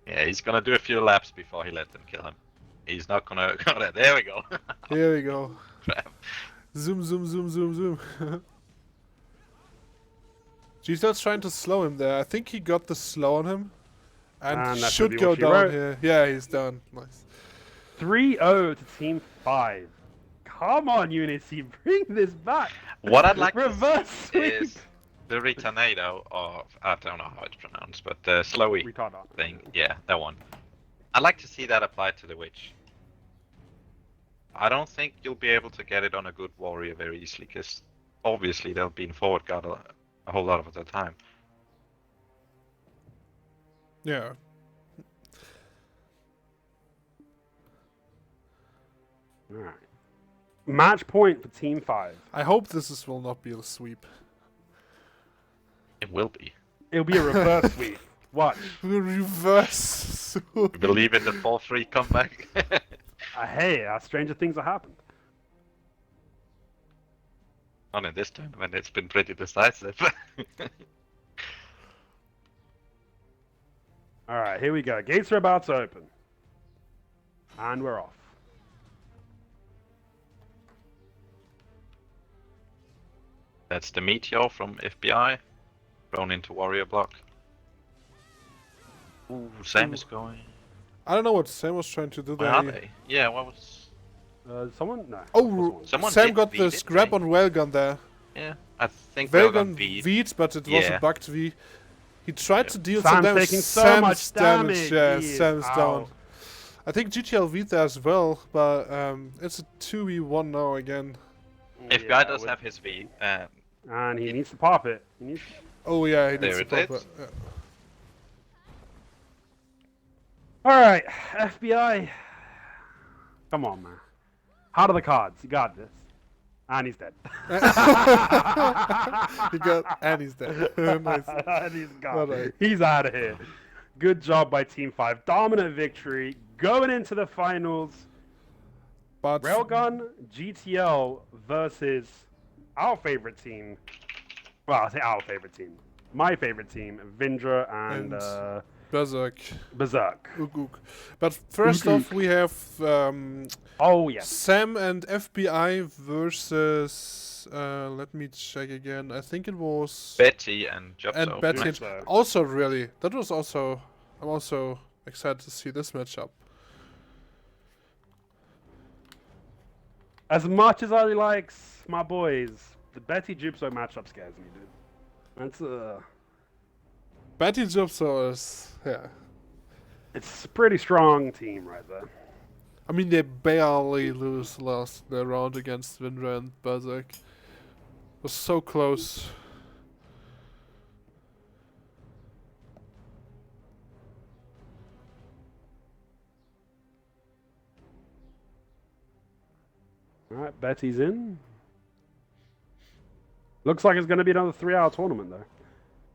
Yeah, he's gonna do a few laps before he let them kill him. He's not gonna. There we go. Here we go. Crap. Zoom, zoom, zoom, zoom, zoom. GTL's trying to slow him there. I think he got the slow on him. And And that should should be go what she down wrote. here. Yeah, he's done. Nice. 3-0 to Team 5. Come on, Unity, bring this back. What I'd like Reverse to see sweep. is the Retornado of, I don't know how it's pronounced, but the Slowy Retardon. thing. Yeah, that one. I'd like to see that applied to the Witch. I don't think you'll be able to get it on a good warrior very easily, because obviously they'll be in forward guard a whole lot of the time. Yeah. Alright. Match point for Team 5. I hope will not be a sweep. It will be. It'll be a reverse sweep. Watch. Reverse. You believe in the 4-3 comeback? Hey, stranger things have happened. Not in this tournament, it's been pretty decisive. Alright, here we go. Gates are about to open. And we're off. That's the Meteor from FBI, thrown into warrior block. Ooh, Sam is going. I don't know what Sam was trying to do Where there. are they? Yeah, what was? Someone? No. Oh, Someone Sam did got beat the it, scrap right? on Railgun there. Yeah, I think Railgun beat. V'd, but it was Yeah. a bugged V. He tried to deal Sam's some damage. taking so Sam's much damage. Yeah, He is Sam's down. out. I think GTL V'd there as well, but it's a 2v1 now again. FBI Yeah, does with- have his V. And he needs to pop it. He needs... Oh yeah, he needs There to it pop is. it. Yeah. All right, FBI. Come on, man. How are the cards? You got this. And he's dead. He got and he's dead. Nice. And he's gone. Alright. He's out of here. Good job by Team 5. Dominant victory. Going into the finals. But Railgun GTL versus our favorite team. Well, I'll say our favorite team. My favorite team, Vindra and Berserk. Berserk. Ook, ook. But first Ook, off, we have Oh, yes. Sam and FBI versus. Let me check again. I think it was Betty and Jobso. and Betty. Jobso. Also, really, that was also. I'm also excited to see this matchup. As much as I likes my boys, the Betty Jupso matchup scares me, dude. That's Betty Jobso is, yeah. it's a pretty strong team right there. I mean, they barely lose last the round against Vindra and Berserk. It was so close. All right, Betty's in. Looks like it's going to be another 3-hour tournament, though.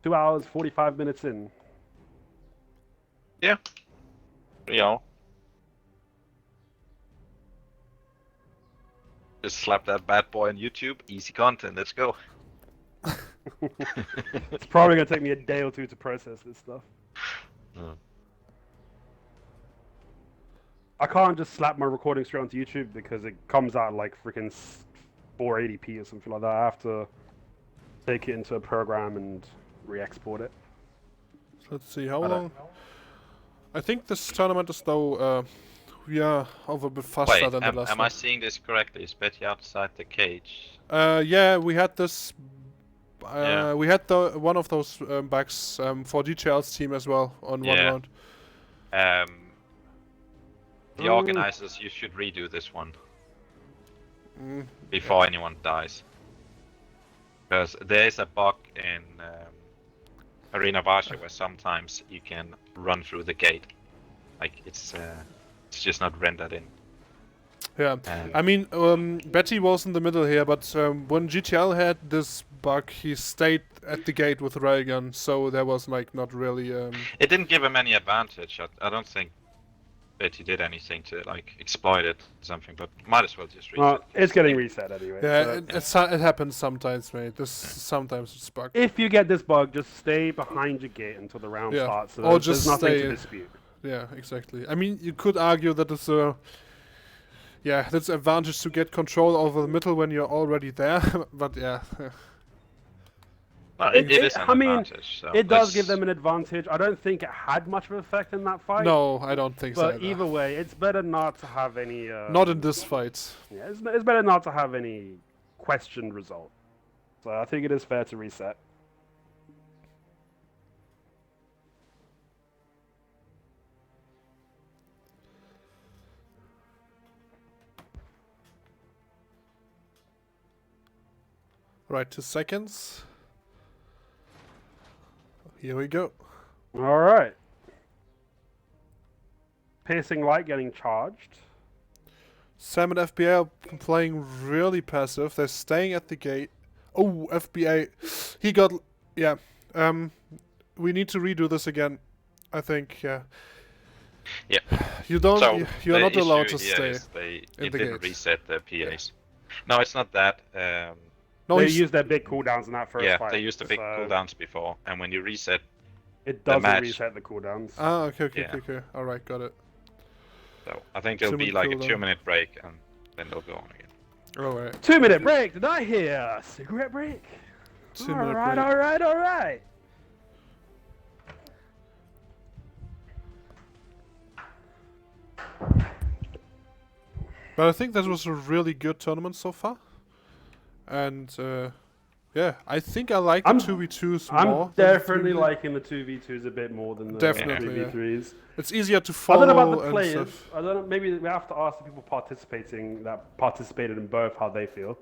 2 hours, 45 minutes in. Yeah. Yeah. Just slap that bad boy on YouTube. Easy content. Let's go. It's probably going to take me a day or two to process this stuff. Mm. I can't just slap my recording straight onto YouTube because it comes out like freaking 480p or something like that. I have to take it into a program and re-export it. Let's see how long. I think this tournament is though. We are over a bit faster Wait, than the last am one. I seeing this correctly? Is Betty outside the cage? Yeah, we had this. Yeah. We had one of those bugs for GTL's team as well on one Yeah. round. The organizers, you should redo this one before anyone dies. Because there is a bug in Arena Varsha where sometimes you can run through the gate. Like it's just not rendered in. Yeah, I mean, Betty was in the middle here, but when GTL had this bug, he stayed at the gate with railgun, so there was like not really. It didn't give him any advantage. I don't think Betty did anything to like exploit it or something, but might as well just reset. Well, it's getting reset anyway. Yeah, so it happens sometimes, mate. Sometimes it's bugged. if you get this bug, just stay behind your gate until the round Yeah, starts. So or there's just nothing stay- to dispute. Yeah, exactly. I mean, you could argue that it's a. Yeah, that's advantage to get control over the middle when you're already there, but yeah. Well, it is an I mean, advantage. So it does let's- give them an advantage. I don't think it had much of an effect in that fight. No, I don't think so. But either. either way, it's better not to have any. Not in this fight. Yeah, it's better not to have any questioned result. So I think it is fair to reset. Right, 2 seconds. Here we go. All right. Piercing light getting charged. Sam and FBA are playing really passive. They're staying at the gate. Oh, FBA. He got... Yeah. We need to redo this again. I think, yeah. Yeah. You don't... So you're the not allowed to issue here stay. is they in the didn't gate. reset the PAs. No, it's not that. No, They he's- used their big cooldowns in that first Yeah, fight. they used the big so cooldowns before, and when you reset, It the doesn't match. reset the cooldowns. Ah, okay. Yeah. Alright, got it. so I think there'll be 2-minute like a cooldown. 2-minute break, and then they'll go on again. Alright. 2-minute break. Did I hear cigarette break? 2-minute All right, break. all right, all right. But I think that was a really good tournament so far. And, yeah, I think I like the I'm- 2v2s I'm more. than the definitely 3v3. liking the 2v2s a bit more than the Definitely, yeah. 2v3s. It's easier to I follow don't know about the and players. stuff. I don't know. Maybe we have to ask the people that participated in both how they feel.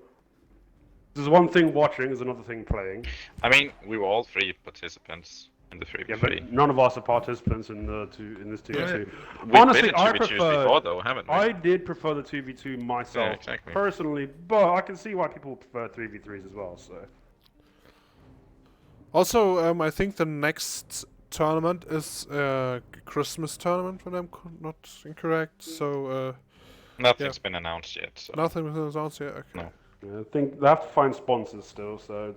There's one thing watching, there's another thing playing. I mean, we were all 3 participants. in the 3v3. Yeah, but none of us are participants in this 2v2. We've Honestly, been in I 2v2s prefer. before, though, haven't we? I did prefer the 2v2 myself Yeah, exactly. personally, but I can see why people prefer 3v3s as well. So. Also, I think the next tournament is Christmas tournament, when I'm not incorrect. So Nothing's been announced yet. So. nothing was announced yet. Okay. No. Yeah, I think they have to find sponsors still, so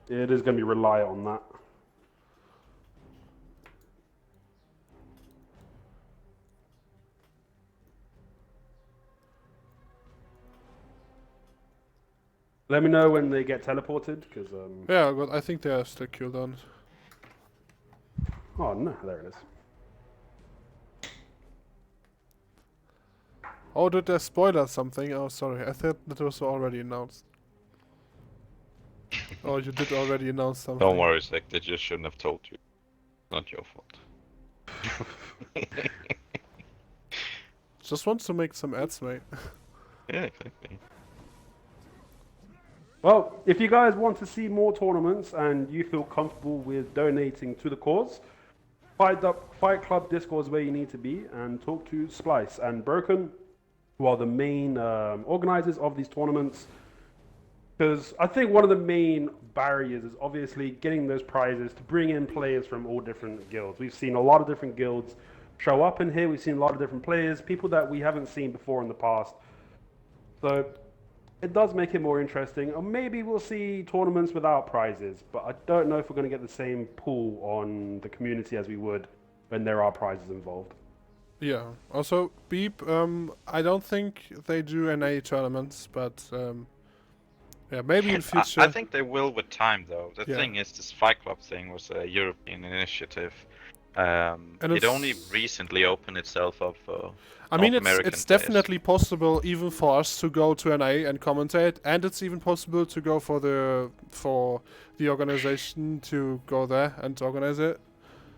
it is going to be reliant on that. Let me know when they get teleported, because Yeah, but I think they are still cooldowns. oh no, there it is. Oh, did they spoil us something? Oh, sorry. I thought that was already announced. Oh, you did already announce something. Don't worry, Zach. They just shouldn't have told you. Not your fault. Just want to make some ads, mate. Yeah, exactly. Well, if you guys want to see more tournaments and you feel comfortable with donating to the cause, Fight Club Discord is where you need to be, and talk to Splice and Broken, who are the main organizers of these tournaments. Because I think one of the main barriers is obviously getting those prizes to bring in players from all different guilds. We've seen a lot of different guilds show up in here. We've seen a lot of different players, people that we haven't seen before in the past. So it does make it more interesting. Or maybe we'll see tournaments without prizes, but I don't know if we're going to get the same pull on the community as we would when there are prizes involved. Yeah. Also, Beep, I don't think they do NA tournaments, but yeah, maybe in future. I think they will with time, though. The Yeah. thing is, this Fight Club thing was a European initiative. And It it's- only recently opened itself up for I mean, North American it's players. definitely possible even for us to go to NA and commentate, and it's even possible to go for the organization to go there and organize it.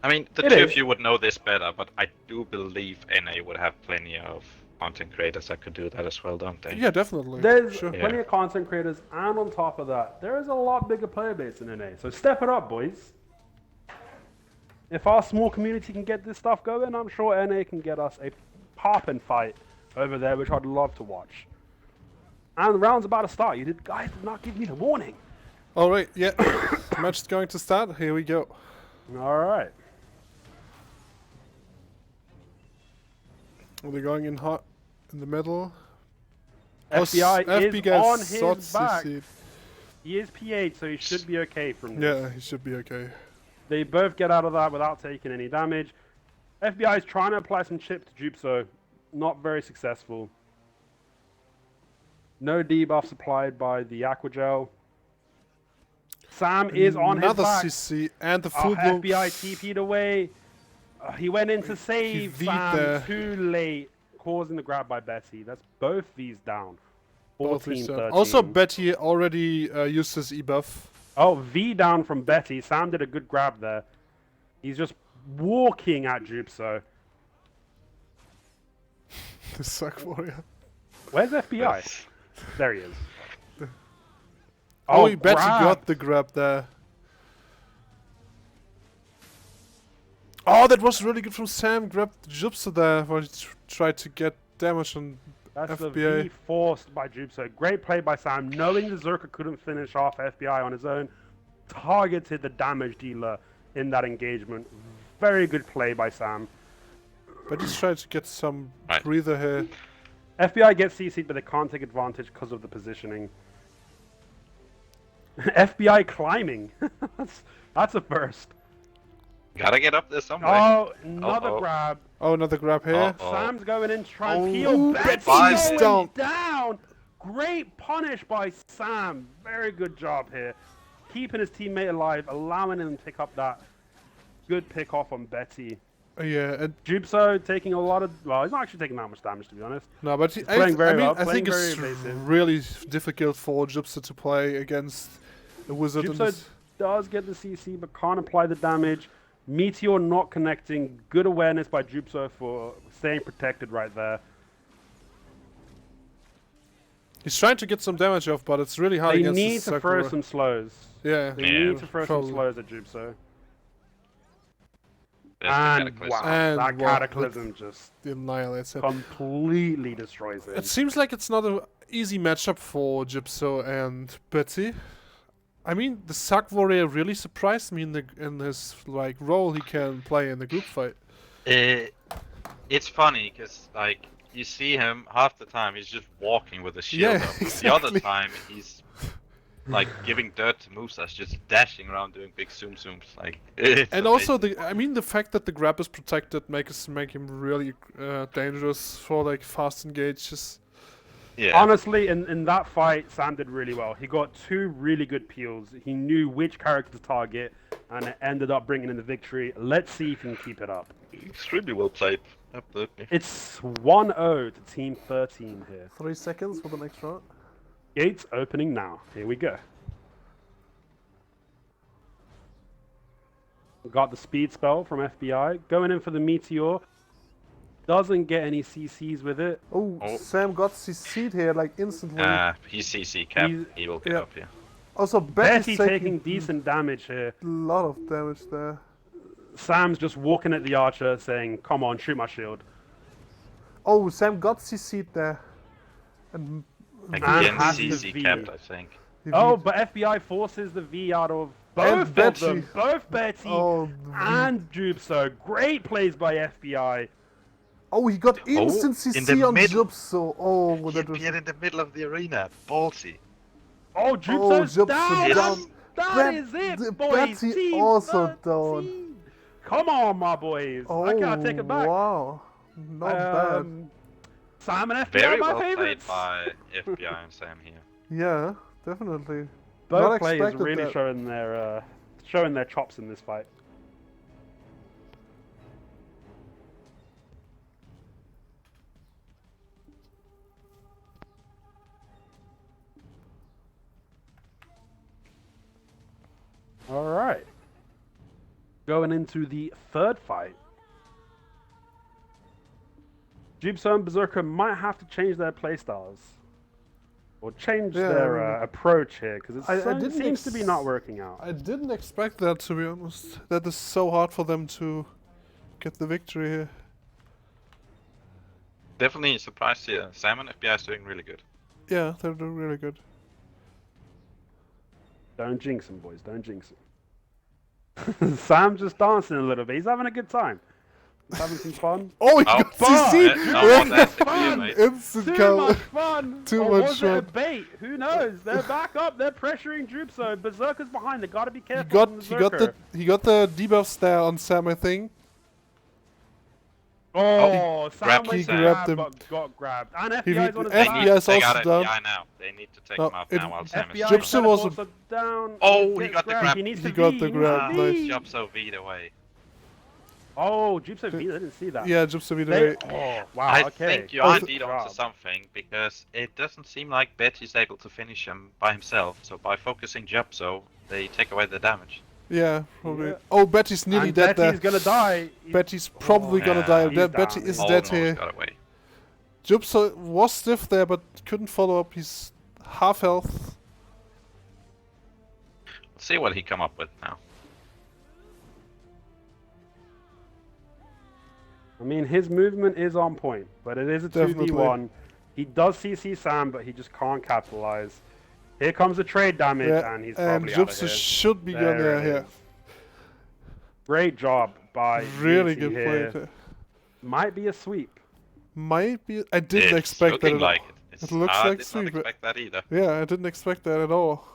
I mean, the It two is. of you would know this better, but I do believe NA would have plenty of content creators that could do that as well, don't they? Yeah, definitely. There's Sure. plenty of content creators, and on top of that, there is a lot bigger player base in NA. So step it up, boys. If our small community can get this stuff going, I'm sure NA can get us a poppin' fight over there, which I'd love to watch. And the round's about to start. Guys did not give me the warning. All right, yeah. Match is going to start. Here we go. All right. We're going in hot in the middle. FBI FB is gets on his sots back. CC'd. He is P8, so he should be okay from this. Yeah, he should be okay. They both get out of that without taking any damage. FBI is trying to apply some chip to Jupso. Not very successful. No debuffs applied by the Aquagel. Sam is on his Another back. CC and the full blow. FBI TP'd away. He went in to save V'd Sam there. too late, causing the grab by Betty. That's both these down. Both 14, is down. 13. Also, Betty already used his E-buff. Oh, V down from Betty. Sam did a good grab there. He's just walking at Jupso. The suck warrior. Where's FBI? There he is. Oh, Betty grab. got the grab there. Oh, that was really good from Sam. Grabbed Jupso there while he tried to get damage on That's the FBI. V forced by Jupso. Great play by Sam, knowing the Zerka couldn't finish off FBI on his own. Targeted the damage dealer in that engagement. Very good play by Sam. But he's trying to get some Right. breather here. FBI gets CC'd, but they can't take advantage because of the positioning. FBI climbing. that's a first. Gotta get up there somewhere. Oh, another Uh-oh. grab. Oh, another grab here. Uh-oh. Sam's going in to try and Oh, peel. Betty's Betty's down. going down. Great punish by Sam. Very good job here. Keeping his teammate alive, allowing him to pick up that good pick off on Betty. Yeah, and Jupso taking a lot of... Well, he's not actually taking that much damage, to be honest. no, but playing very well, I playing think very it's evasive. really difficult for Jupso to play against a wizard. in Jupso this. does get the CC, but can't apply the damage. Meteor not connecting. Good awareness by Jupso for staying protected right there. He's trying to get some damage off, but it's really hard They against need this to Sakura. throw some slows. Yeah, They Yeah, need to throw probably. some slows at Jupso. There's the And Cataclysm. wow, And that wow, Cataclysm just Annihilates him. completely destroys him. It seems like it's not an easy matchup for Gypso and Betty. I mean, the Sack Warrior really surprised me in his like role he can play in the group fight. It's funny because like you see him half the time he's just walking with a shield Yeah, up. The exactly. other time he's like giving dirt to Musas, just dashing around doing big zooms. Like it's And also amazing. the fact that the grab is protected make him really dangerous for like fast engages. Yeah. Honestly, in that fight, Sam did really well. He got 2 really good peels. He knew which character to target, and it ended up bringing in the victory. Let's see if he can keep it up. Extremely well played. Absolutely. It's 1-0 to Team 13 here. 3 seconds for the next round. Gates opening now. Here we go. Got the speed spell from FBI. Going in for the Meteor. Doesn't get any CCs with it. Oh, Sam got CC'd here like instantly. He's CC cap. He will get up here. Also, Betty Betty's taking decent damage here. a lot of damage there. Sam's just walking at the archer saying, come on, shoot my shield. Oh, Sam got CC'd there. And Again, has the CC V. capped, I think. Oh, but FBI forces the V out of both And of Betty. them. Both Betty Oh, and Jubso. Great plays by FBI. oh, he got instant in CC the on middle. Gypso. Oh, He that was... appeared in the middle of the arena. Ballsy. Oh, Jubso's Jubso down. down. That is it, the boys. Betty Team also 13. Come on, my boys. Oh, I can't take it back. wow. Not bad. Sam and FBI Very are my well favorites. played by FBI and Sam here. Yeah, definitely. Both Not players expected really that. showing their chops in this fight. All right. Going into the third fight. Jubso and Berserker might have to change their playstyles. Or change Yeah, their approach here, because I it didn't seems to be not working out. I didn't expect that, to be honest. That is so hard for them to get the victory here. Definitely surprised here. Sam and FBI is doing really good. Yeah, they're doing really good. Don't jinx him, boys. Don't jinx him. Sam's just dancing a little bit. He's having a good time. He's having some fun. Oh, he Oh, got fuck! CC'd! Oh, that's the clear, mate. Instant Too kill. much fun! Too Or much was it a fun. bait? Who knows? They're back up. They're pressuring Jubso. Berserker's behind. They gotta be He careful. got the debuffs there on Sam, I think. Oh, Sam grabbed went He to grabbed grab, him. but got grabbed. And He FBI's on his FBI back. is They also got down. FBI now. They need to take No, him out it- now while Sam is FBI Gypsum was a- teleports are down. Oh, he Gets got the grabbed. grab. He needs He to got V. the He needs grab, to nice. V. Jobso V'd away. Oh, Jubso V. I didn't see that. Yeah, Gypsy beat They, away. oh, wow. I okay. think you Oh, are th- indeed onto something because it doesn't seem like Betty's able to finish him by himself. So by focusing Jobso, they take away the damage. Yeah, probably. Yeah. Oh, Betty's nearly And dead Betty's there. gonna die. Betty's probably Oh, gonna yeah. die. He's That Betty down. is Almost dead here. got away. Gypso was stiff there, but couldn't follow up. He's half health. Let's see what he come up with now. I mean, his movement is on point, but it is a Definitely. 2v1. He does CC Sam, but he just can't capitalize. Here comes the trade damage, Yeah, and he's and probably out of Gypso here. should be There gonna it here. is. Great job by Really Unity good here. play. Might be a sweep. Might be. I didn't It's expect that looking at like all. it. It's, It looks I like did sweep, not but- expect that either. Yeah, I didn't expect that at all.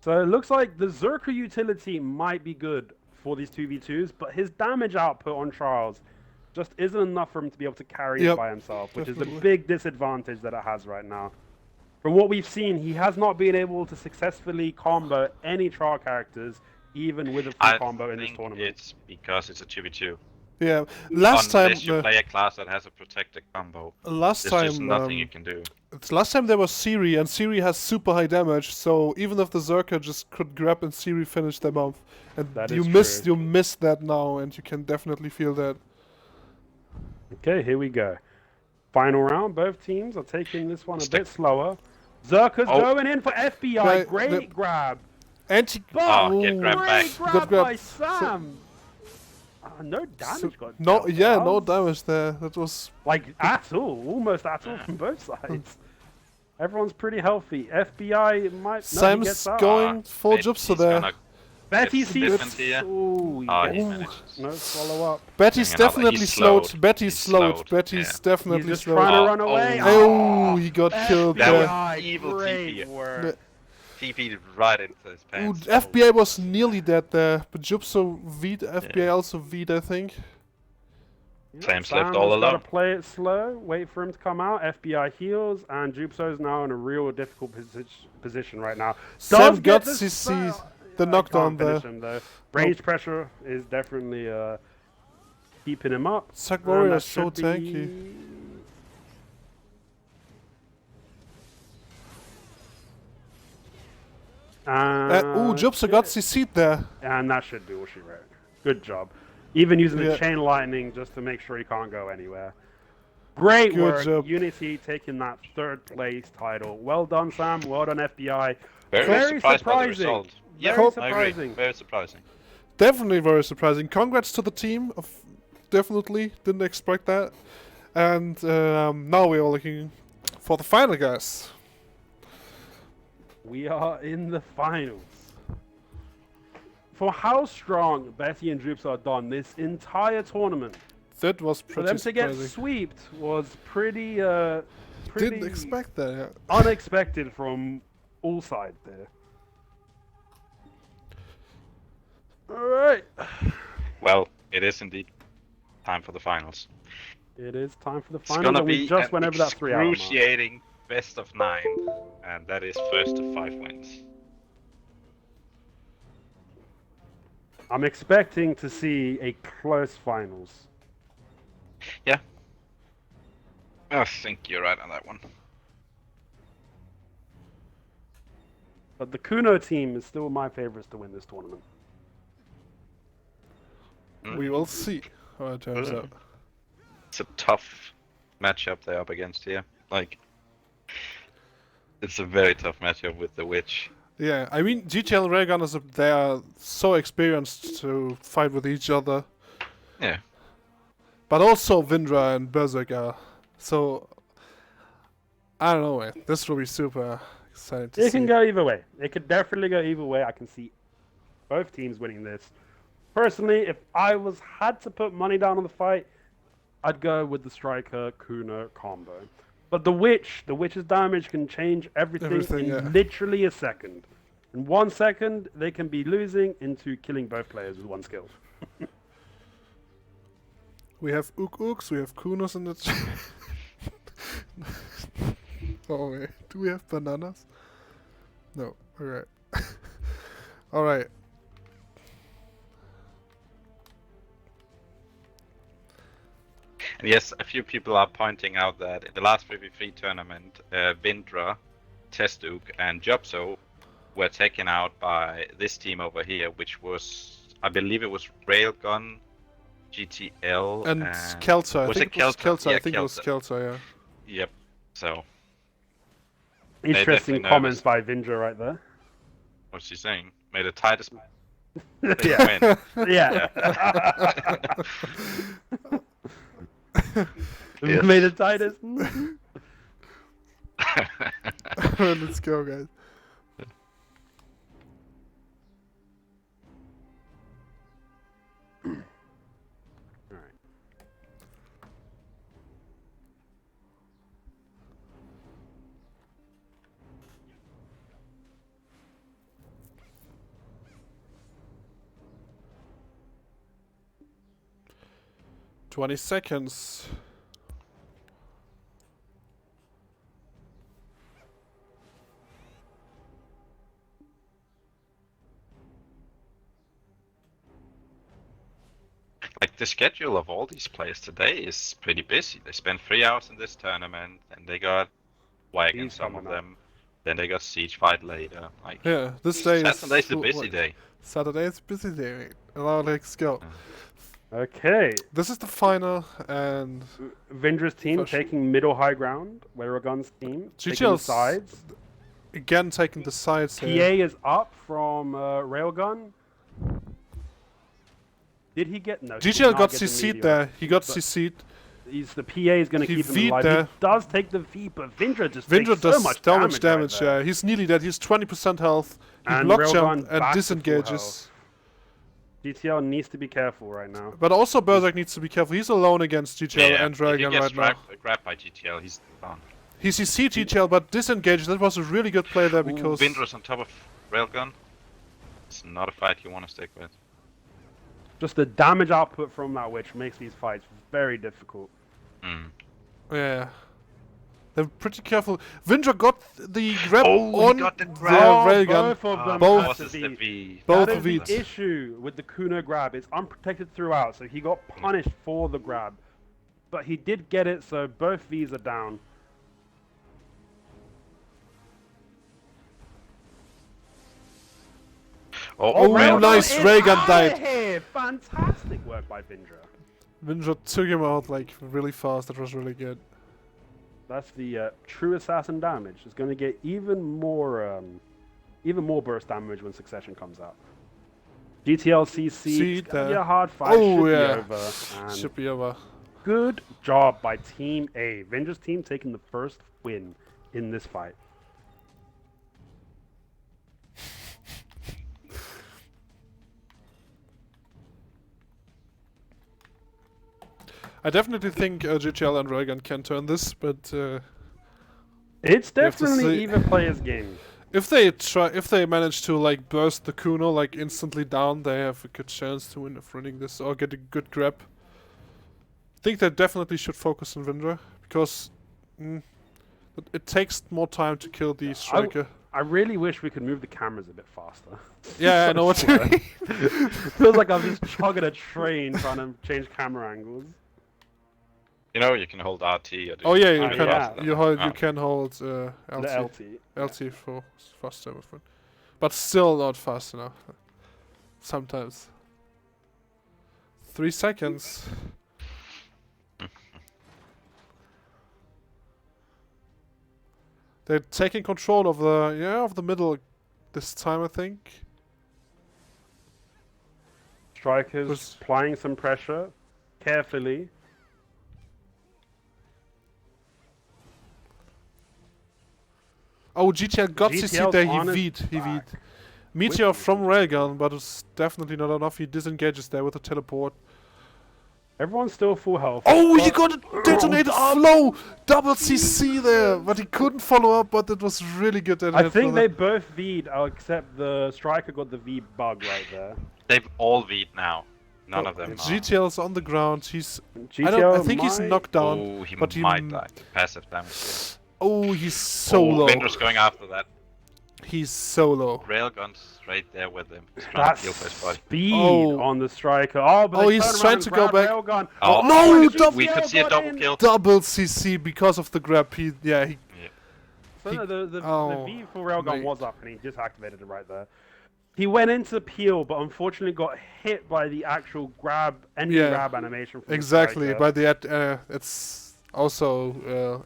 So it looks like the Zerker utility might be good for these 2v2s, but his damage output on Trials just isn't enough for him to be able to carry it Yep, by himself, which is definitely. the big disadvantage that it has right now. From what we've seen, he has not been able to successfully combo any trial characters, even with a full I combo in this think tournament. it's because it's a 2v2. Yeah, last Unless time. you play a class that has a protected combo, Last there's just time. nothing you can do. Last time there was Siri, and Siri has super high damage. So even if the Zerker just could grab and Siri finish them off, and That you is miss true. you miss that now, and you can definitely feel that. Okay, here we go. Final round. Both teams are taking this one a bit slower. Zerka's Oh. going in for FBI. Right, Great grab. And he... But get grabbed back. great grab Got grabbed. by Sam. No damage got No, dealt. yeah, That no was, damage there. That was... like at all, almost at all from both sides. Everyone's pretty healthy. FBI might. No, he Sam's gets out. going full Betty's Jupster there. gonna Betty get sees. stiffened here. Oh, he Oh, he gets- manages. no follow up. Betty's Hanging out, definitely he's slowed. slowed. Betty's He's slowed. slowed, Betty's yeah. definitely He's just slowed. trying to Oh, run away. Oh, he got killed That there. was evil great TP. work. TP'd right into his Ooh, pants. FBI was nearly dead there, but Jupster V'd, FBI also V'd, I think. Sam's Sam left all has gotta alone. play it slow, wait for him to come out. FBI heals, and Jupso's now in a real difficult position right now. Sam Does got get the CC, spell. the I knockdown can't finish there. him, though. Range pressure is definitely keeping him up. Sack and Warrior that is so should tanky. be- Ooh, Jupster got CC'd there. And that should do what she wrote. Good job. Even using Yeah. the chain lightning just to make sure he can't go anywhere. Great Good work. job. Unity taking that 3rd place title. Well done, Sam. Well done, FBI. Very, Very surprised by the surprising. result. Very Yeah, I surprising. agree. Very surprising. Definitely very surprising. Congrats to the team. Definitely didn't expect that. And now we are looking for the final, guys. We are in the finals. For how strong Betty and Droops are done this entire tournament, That was for pretty them to get surprising. swept was pretty Didn't expect that. Yeah. unexpected from all sides there. Alright. Well, it is indeed time for the finals. It is time for the It's finals, gonna and we be just an went over that 3 hour mark. excruciating best of 9, and that is first of 5 wins. I'm expecting to see a close finals. Yeah. I think you're right on that one. But the Kuno team is still my favorites to win this tournament. We will see how it turns Mm. out. It's a tough matchup they're up against here. Like, it's a very tough matchup with the Witch. Yeah, I mean, GTL and Raygunners, they are so experienced to fight with each other. Yeah. But also Vindra and Berserker. So, I don't know, man. This will be super exciting to see. It can go either way. It could definitely go either way. I can see both teams winning this. Personally, if I had to put money down on the fight, I'd go with the Striker Kuno combo. But the Witch's damage can change everything in yeah. literally a second. In 1 second, they can be losing into killing both players with one skill. We have Ooks, we have Kunos in the chat. Oh wait, do we have bananas? No, alright. Alright. And yes, a few people are pointing out that in the last 3v3 tournament, Vindra, Testuk, and Jobso were taken out by this team over here, which was, I believe it was Railgun, GTL, And Kelter. Was I think it it was Kelter? Kelter. I Yeah, think it was Kelter, yeah. Yep. So, Interesting definitely comments by Vindra right there. what's she saying? May the tightest Yeah. win. Yeah. Yes. Made it tightest. Let's go, guys. Alright. "20 seconds. Like, the schedule of all these players today is pretty busy. They spent 3 hours in this tournament, and they got Wagon, Siege some of coming up. them. Then they got Siege fight later. Like, Yeah, this day is... Saturday's a busy day. Saturday is busy day, mate. Now let's go. Okay. This is the final, and Vindra's team For sure. taking middle high ground. Railgun's team taking GTL's sides. again taking the sides PA here. is up from Railgun. Did he get no? he did GTL not got get the CC'd meteor. there. He got But CC'd. the PA is going to He keep him V'd alive. there. He does take the V, but Vindra just Vindra takes does so much so much damage. right there. Yeah, he's nearly dead. He's 20% health. He And block Railgun jump and back to full disengages. health. GTL needs to be careful right now. But also Berserk needs to be careful. He's alone against GTL Yeah, and if he Dragon gets right now. grabbed by GTL, he's gone. He CC'd GTL but disengaged. That was a really good play there because Vindra's on top of Railgun. It's not a fight you want to stick with. Just the damage output from that witch makes these fights very difficult. Mm. yeah. They're pretty careful. Vindra got the grab Oh, he on got the the grab. railgun. Both of them both- have to Forces the be. V. Both That of is it. the issue with the Kuno grab. It's unprotected throughout, so he got punished for the grab. But he did get it, so both V's are down. Oh, Railgun. nice. is Raygun outta died. Here. Fantastic work by Vindra. Vindra took him out like really fast. That was really good. That's the true assassin damage. It's going to get even more burst damage when Succession comes out. GTLCC, See it's gonna be there. a hard fight. Oh, Should yeah. be over. And Should be over. good job by Team A. Vindra's team taking the first win in this fight. I definitely think GTL and Raygun can turn this, but It's We have to definitely see- even players' game. if they manage to like burst the Kuno like instantly down, they have a good chance to win of winning this or get a good grab. I think they definitely should focus on Vindra because it takes more time to kill the striker. I really wish we could move the cameras a bit faster. Yeah, I know what you mean. Feels like I'm just chugging a train trying to change camera angles. You know, you can hold RT. Or do Oh yeah, you Oh, can yeah. you can hold The LT. LT. LT for faster movement, but still not fast enough. Sometimes. 3 seconds. They're taking control of the middle this time, I think. Strikers Was- applying some pressure carefully. Oh, GTL got CC GTL's there. He on his V'd. He back. V'd. Meteor With- from Railgun, but it's definitely not enough. He disengages there with a teleport. Everyone's still full health. Oh, he but- got a detonated flow! Double CC there, but he couldn't follow up, but it was really good. I think they both V'd, except the striker got the V bug right there. They've all V'd now. None of them are. GTL's on the ground. He's. GTL I think he's might- knocked down. Oh, he but he might m- die. Passive damage. Oh, he's so low. Vindra's going after that. He's so low. Railgun's right there with him. He's trying That to kill for his body. speed Oh. on the striker. Oh, but Oh, they he's turned trying around to and go grabbed back. Railgun. Oh, no, and double- we could see a GTL double got in. kill. Double CC because of the grab. He. So no, the Oh, V for Railgun mate. was up and he just activated it right there. He went into peel, but unfortunately got hit by the actual ending Yeah, grab animation. From Exactly. The striker. By the it's also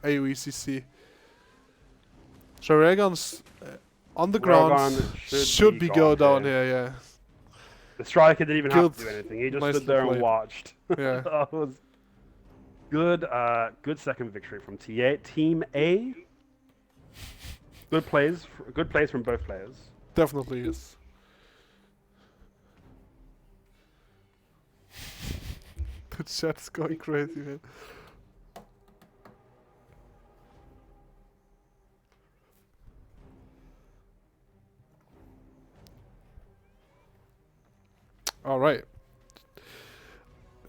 AOE CC. So Railgun's on the ground. Railgun Should be go gone down here. here. Yeah. The striker didn't even have to Good. do anything. He just Nicely stood there played. and watched. Yeah. That was good. Good second victory from Team A. Good plays. Good plays from both players. Definitely is. The chat's going crazy, man. All right.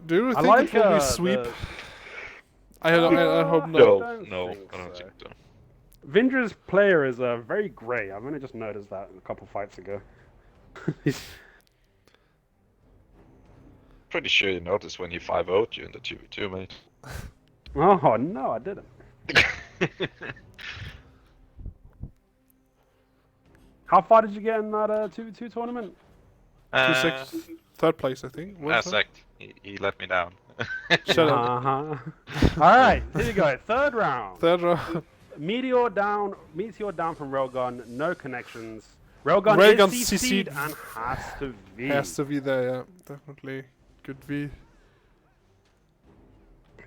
Do you think like it will be sweep? I hope not. don't No, think I don't so. think so. Vindra's player is very grey. I've only just noticed that a couple fights ago. He's- Pretty sure you noticed when he 5-0'd you in the 2v2, mate. oh no, I didn't. How far did you get in that 2v2 tournament? 2-6, third place, I think. was it? Sect. He let me down. Shut up. All right, here you go. Third round. Third round. Meteor down from Railgun, no connections. Railgun Railgun's is CC'd. CC'd and has to be. Has to be there, yeah, definitely. Good V.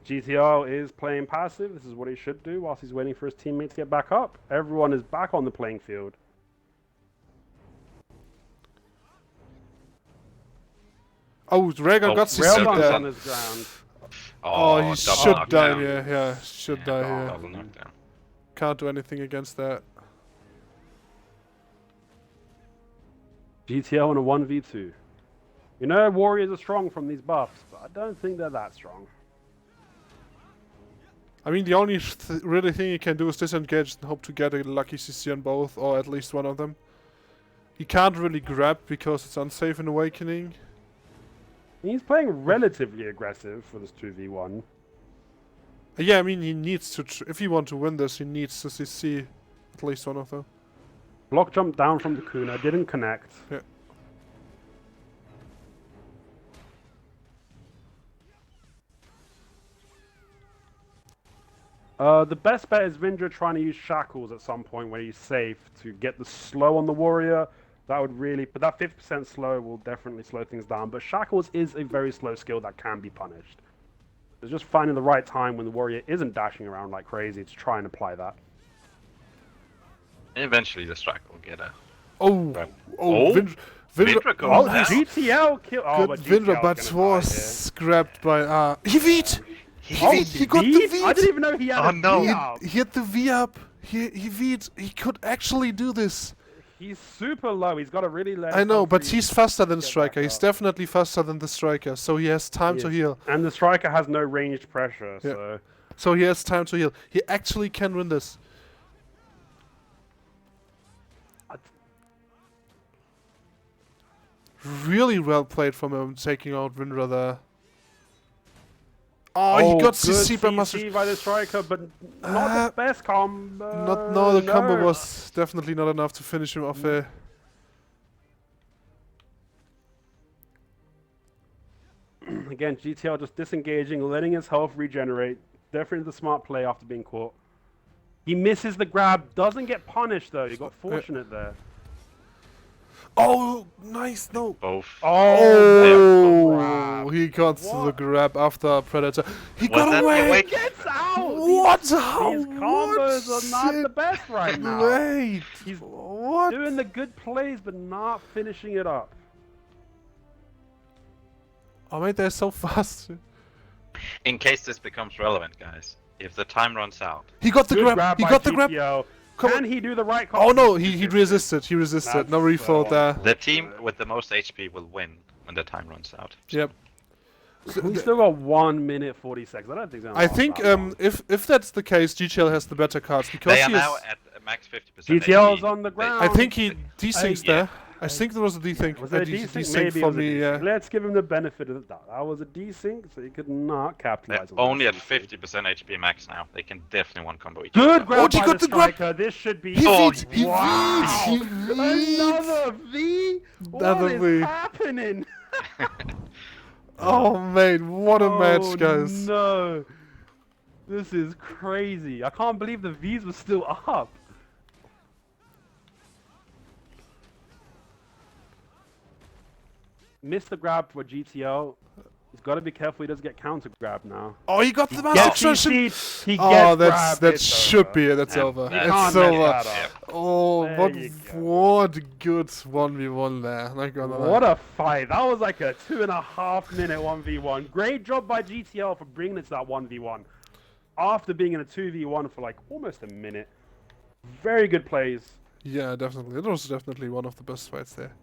GTO is playing passive. This is what he should do whilst he's waiting for his teammate to get back up. Everyone is back on the playing field. Oh, Railgun got CC'd Railgun's there. on his ground. Oh, he double should die knockdown. here. Yeah, should die here. Double knockdown. Can't do anything against that. GTO in a 1v2. You know, warriors are strong from these buffs, but I don't think they're that strong. I mean, the only really thing he can do is disengage and hope to get a lucky CC on both, or at least one of them. He can't really grab because it's unsafe in Awakening. He's playing relatively aggressive for this 2v1. Yeah, I mean, he needs to. If he wants to win this, he needs to CC at least one of them. Block jump down from the Kuna, didn't connect. Yeah. The best bet is Vindra trying to use shackles at some point when he's safe to get the slow on the warrior. That would really, but that 50% slow will definitely slow things down. But shackles is a very slow skill that can be punished. It's just finding the right time when the warrior isn't dashing around like crazy to try and apply that. Eventually, the striker will get a. Oh, Oh. Vindra Vindra goes Oh, down. GTL kill. Oh, good but Vindra, GTL but is gonna die was grabbed by. He beat! Oh, He got the V? V! I didn't even know he had Oh, a no. V up. He had the V up. He beat. He could actually do this. He's super low. He's got to really let. I know, but himself he's faster than get Striker. back He's up. definitely faster than the Striker, so he has time to Yes. heal. And the striker has no ranged pressure, Yeah. so. So he has time to heal. He actually can win this. Really well played from him, taking out Vindra there. Oh, he got good CC by CC Master. by the striker, but not Uh, the best combo. No, the combo was definitely not enough to finish him off there. Again, GTL just disengaging, letting his health regenerate. Definitely the smart play after being caught. He misses the grab, doesn't get punished though. He got fortunate there. Oh, nice, no. Both. Oh, he got the What? grab after Predator. He Was got that the away. awake- Gets out! What? How? These combos What? are not the best right now. Wait. He's What? doing the good plays, but not finishing it up. Oh, mate, they're so fast. In case this becomes relevant, guys, if the time runs out, He got the Good grab. He by got the grab. GTL. Come Can on. he do the right combo? Oh no, he resisted. He resisted. That's No refill so there. the team with the most HP will win when the time runs out. Yep. We still got 1 minute 40 seconds. I don't think. I think if that's the case, GTL has the better cards because They are he is. now at max 50%. GTL is HP. on the ground. I think he desynced yeah. there. I think there was a desync. Was it a desync? Desync Maybe it for was a me. desync. Yeah. Let's give him the benefit of the doubt. That was a desync, so he could not They're capitalize on only at that. 50% HP max now. They can definitely one combo each Good other. grab Oh, he by got the the grab. striker. This should be. He Oh, beat. He wow. beat. He beat. Another V. Another What is V. happening? Oh man, what a match, guys! No, this is crazy. I can't believe the V's were still up. Missed the grab for GTL. He's got to be careful he doesn't get counter grabbed now. Oh, he got the Gets master transition. CC'd, he Oh, gets that grabbed, it's should over. be it. That's Yeah, over. you It's can't over. mess that up. Oh, There what you go. what good 1v1 there. Not gonna lie. What a fight. That was like a 2.5 minute 1v1. Great job by GTL for bringing it to that 1v1. After being in a 2v1 for like almost a minute. Very good plays. Yeah, definitely. It was definitely one of the best fights there.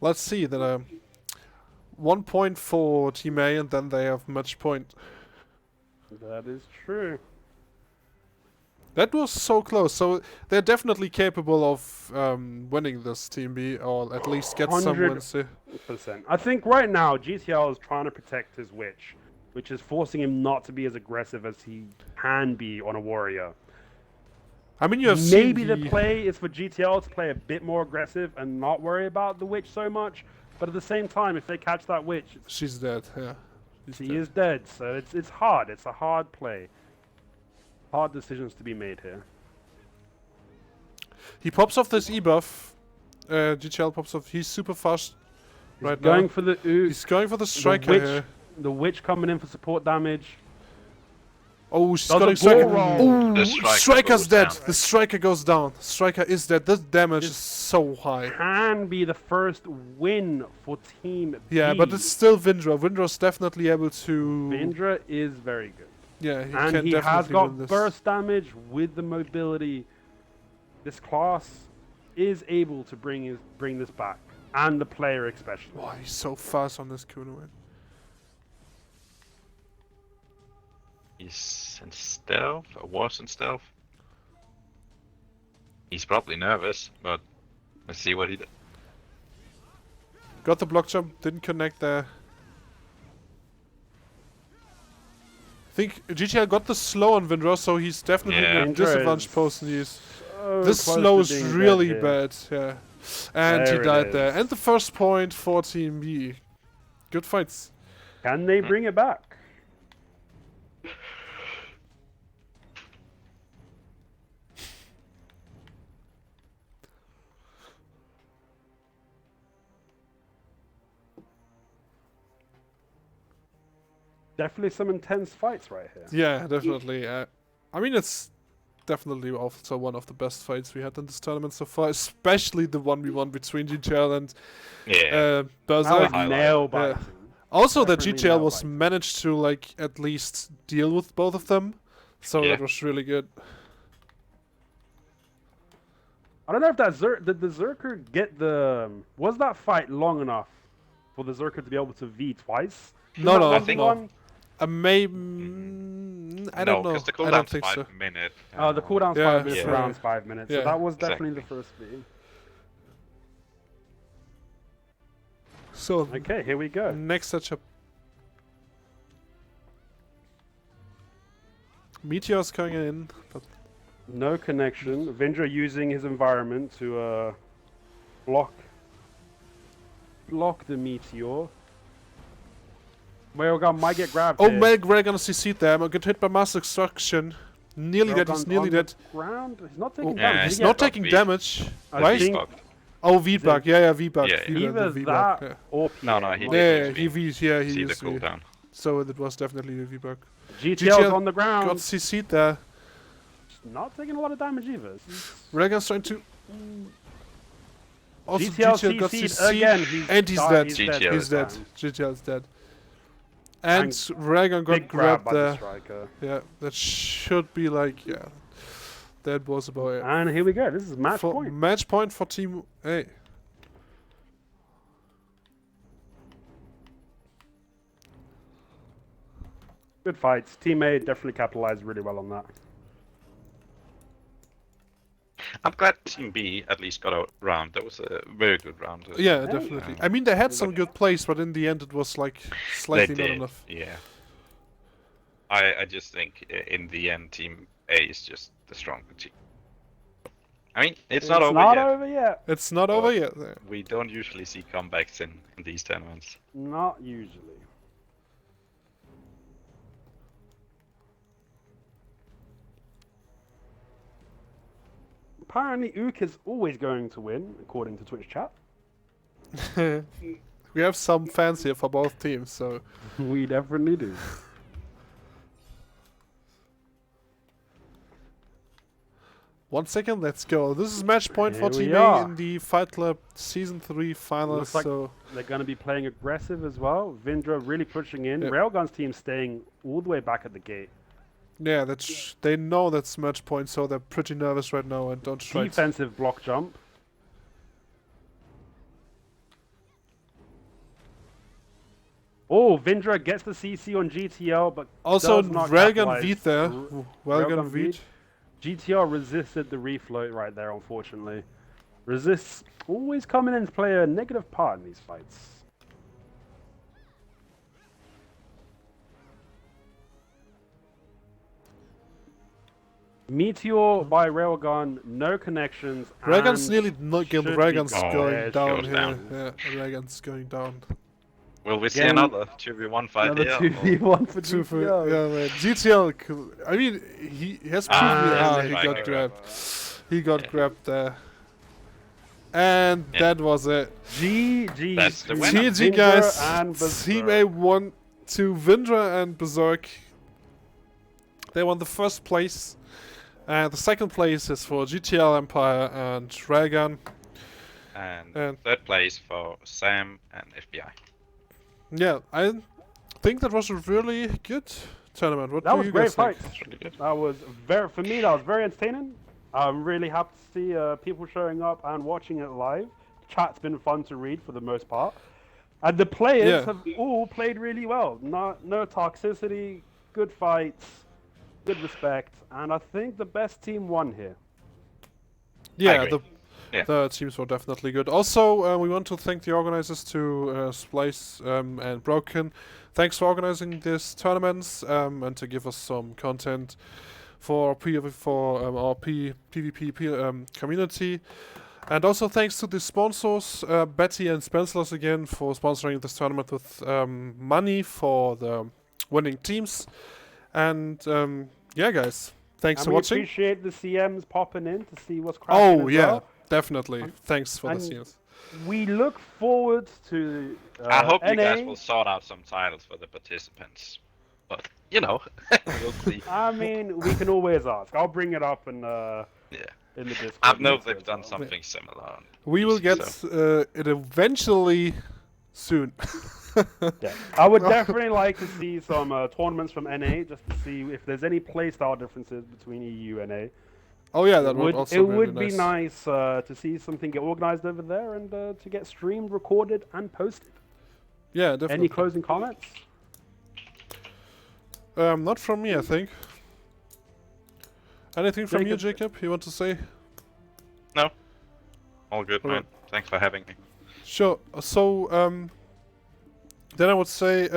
Let's see. Then 1 point for Team A, and then they have match point. That is true. That was so close. So they're definitely capable of winning this Team B, or at least get some 100 wins here. %. I think right now GTL is trying to protect his witch, which is forcing him not to be as aggressive as he can be on a warrior. I mean, you have Maybe seen the play is for GTL to play a bit more aggressive and not worry about the witch so much. But at the same time, if they catch that witch, She's dead, yeah. she is dead. So it's hard. It's a hard play. Hard decisions to be made here. He pops off this E-buff. GTL pops off. He's super fast right now. Going for the He's going for the striker here. The witch coming in for support damage. Oh, she's Does got a a striker. bull roll. Ooh, The striker striker's goes dead. down. The striker goes down. Striker is dead. This damage is so high. Can be the first win for Team Yeah, B. but it's still Vindra. Vindra's definitely able to... Vindra is very good. Yeah, he And can he definitely has got win this. burst damage with the mobility. This class is able to bring this back. And the player especially. Oh, he's so fast on this Kuno win. He's in stealth, or was in stealth. He's probably nervous, but let's see what he does. Got the block jump, didn't connect there. I think GTL got the slow on Vindra, so he's definitely Yeah. in a Vindra disadvantaged is position. He's so this close slow to is being dead really here. bad, yeah. And There he it died there. is. And the first point for Team B. Good fights. Can they bring it back? Definitely some intense fights right here. Yeah, definitely. I mean, it's definitely also one of the best fights we had in this tournament so far, especially the 1v1 between GTL and Yeah. That Berserk. was highlight. nail biting. Also, that Definitely GTL nail was biting. managed to like at least deal with both of them, so Yeah. that was really good. I don't know if that did the Zerker get the... Was that fight long enough for the Zerker to be able to V twice? No, In that no, I think- 1v1? Maybe I don't know. because the I don't cooldown's think so. 5 minutes. Oh, the cooldown's Yeah, 5 minutes, yeah. the round's 5 minutes. Yeah. So that was definitely Exactly. the first V. So Okay, here we go. next matchup. Meteor's coming in, but No connection. Vindra using his environment to block the meteor. Railgun might get grabbed. oh, here. Meg gonna CC there. I'm gonna get hit by mass destruction. Nearly dead. He's Railgun nearly on the dead. Ground. He's not taking Oh, Yeah, damage. he's Did he not get- taking V. damage. I Why? think- Fucked. Oh, V-Bug. Yeah, V-Bug. Yeah, He Either went the that V-Bug. Yeah. or No, PA. he One did. Yeah, use he V. V's. Yeah, he See the used V. cooldown. So it was definitely the V-Bug. GTL's on the ground. Got CC'd there. Not taking a lot of damage either. Railgun's trying to. Also, GTL GTL got CC'd CC'd. again. And he's died. dead. He's GTL dead. He's this dead. time. GTL's dead. And And Railgun got Big grab grabbed by the there. striker. Yeah, that should be like, yeah. That was about it. And here we go. This is match For point. match point for Team A. Good fights. Team A definitely capitalized really well on that. I'm glad Team B at least got a round. That was a very good round. Yeah, definitely. I mean, they had some good plays, but in the end, it was like They slightly not did, enough. yeah. I just think in the end, Team A is just the stronger team. I mean, it's not over yet. over yet. It's not over yet. We don't usually see comebacks in these tournaments. Not usually. Apparently, Ook is always going to win, according to Twitch chat. We have some fans here for both teams, so We definitely do. one second, let's go. This is match point for Here we Team A are. in the Fight Club Season 3 finals. Looks like- So They're going to be playing aggressive as well. Vindra really pushing in. Yeah. Railgun's team staying all the way back at the gate. yeah, that's they know that's match point, so they're pretty nervous right now and don't try. Defensive block jump. Oh, Vindra gets the CC on GTL, but Also, does not Railgun capitalize. V'd there. R- Railgun Railgun V'd. GTL resisted the refloat right there, unfortunately. Resists always coming in to play a negative part in these fights. Meteor by Railgun, no connections. Railgun's and nearly not killed. should be Railgun's gone. going Yeah, it down goes here. down. Yeah, Railgun's going down. Will we see Again, another 2v1 fight Another here? 2v1 for Two for, GTO. yeah, man. GTL. I mean, he has proven. Ah, He yes, got right. grabbed. He got grabbed there. And that was it. GG. That's the to winner. GG, Vindra guys. and Team Berserk. A won to Vindra and Berserk. They won the first place. And the second place is for GTL Empire and Railgun. And third place for Sam and FBI. Yeah, I think that was a really good tournament. What That do was you great guys think? fights. That's really good. That was very, for me, that was very entertaining. I'm really happy to see people showing up and watching it live. Chat's been fun to read for the most part. And the players have all played really well. No toxicity, good fights, good respect. And I think the best team won here. Yeah, agree. the teams were definitely good. Also, we want to thank the organizers to Splice and Broken. Thanks for organizing these tournaments and to give us some content for our PvP community. And also thanks to the sponsors, Betty and Spencer's again, for sponsoring this tournament with money for the winning teams. And yeah, guys, thanks for we watching. appreciate the CMs popping in to see what's cracking. Oh as yeah, well. definitely. Thanks for the and- scenes. We look forward to. I hope you NA. guys will sort out some titles for the participants. But, you know, we'll see. I mean, we can always ask. I'll bring it up in Yeah. the Discord. I know later they've as done well. something similar. We will get So- it eventually soon. Yeah. I would definitely like to see some tournaments from NA just to see if there's any playstyle differences between EU and NA. Oh yeah, that would It also would be be nice to see something get organized over there and to get streamed, recorded, and posted. Yeah, definitely. Any closing comments? Not from me, I think. Anything from you, Jacob? Jacob? You want to say? No. All good, Alright. man. Thanks for having me. Sure. So, then I would say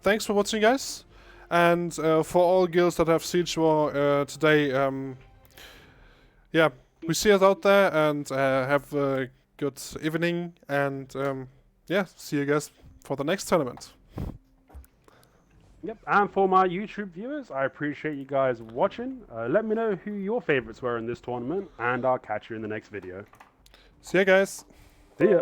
thanks for watching, guys, and for all guilds that have Siege War today. Yeah, we see us out there, and have a good evening, and yeah, see you guys for the next tournament. Yep. And for my YouTube viewers, I appreciate you guys watching. Let me know who your favorites were in this tournament, and I'll catch you in the next video. See you guys. See ya.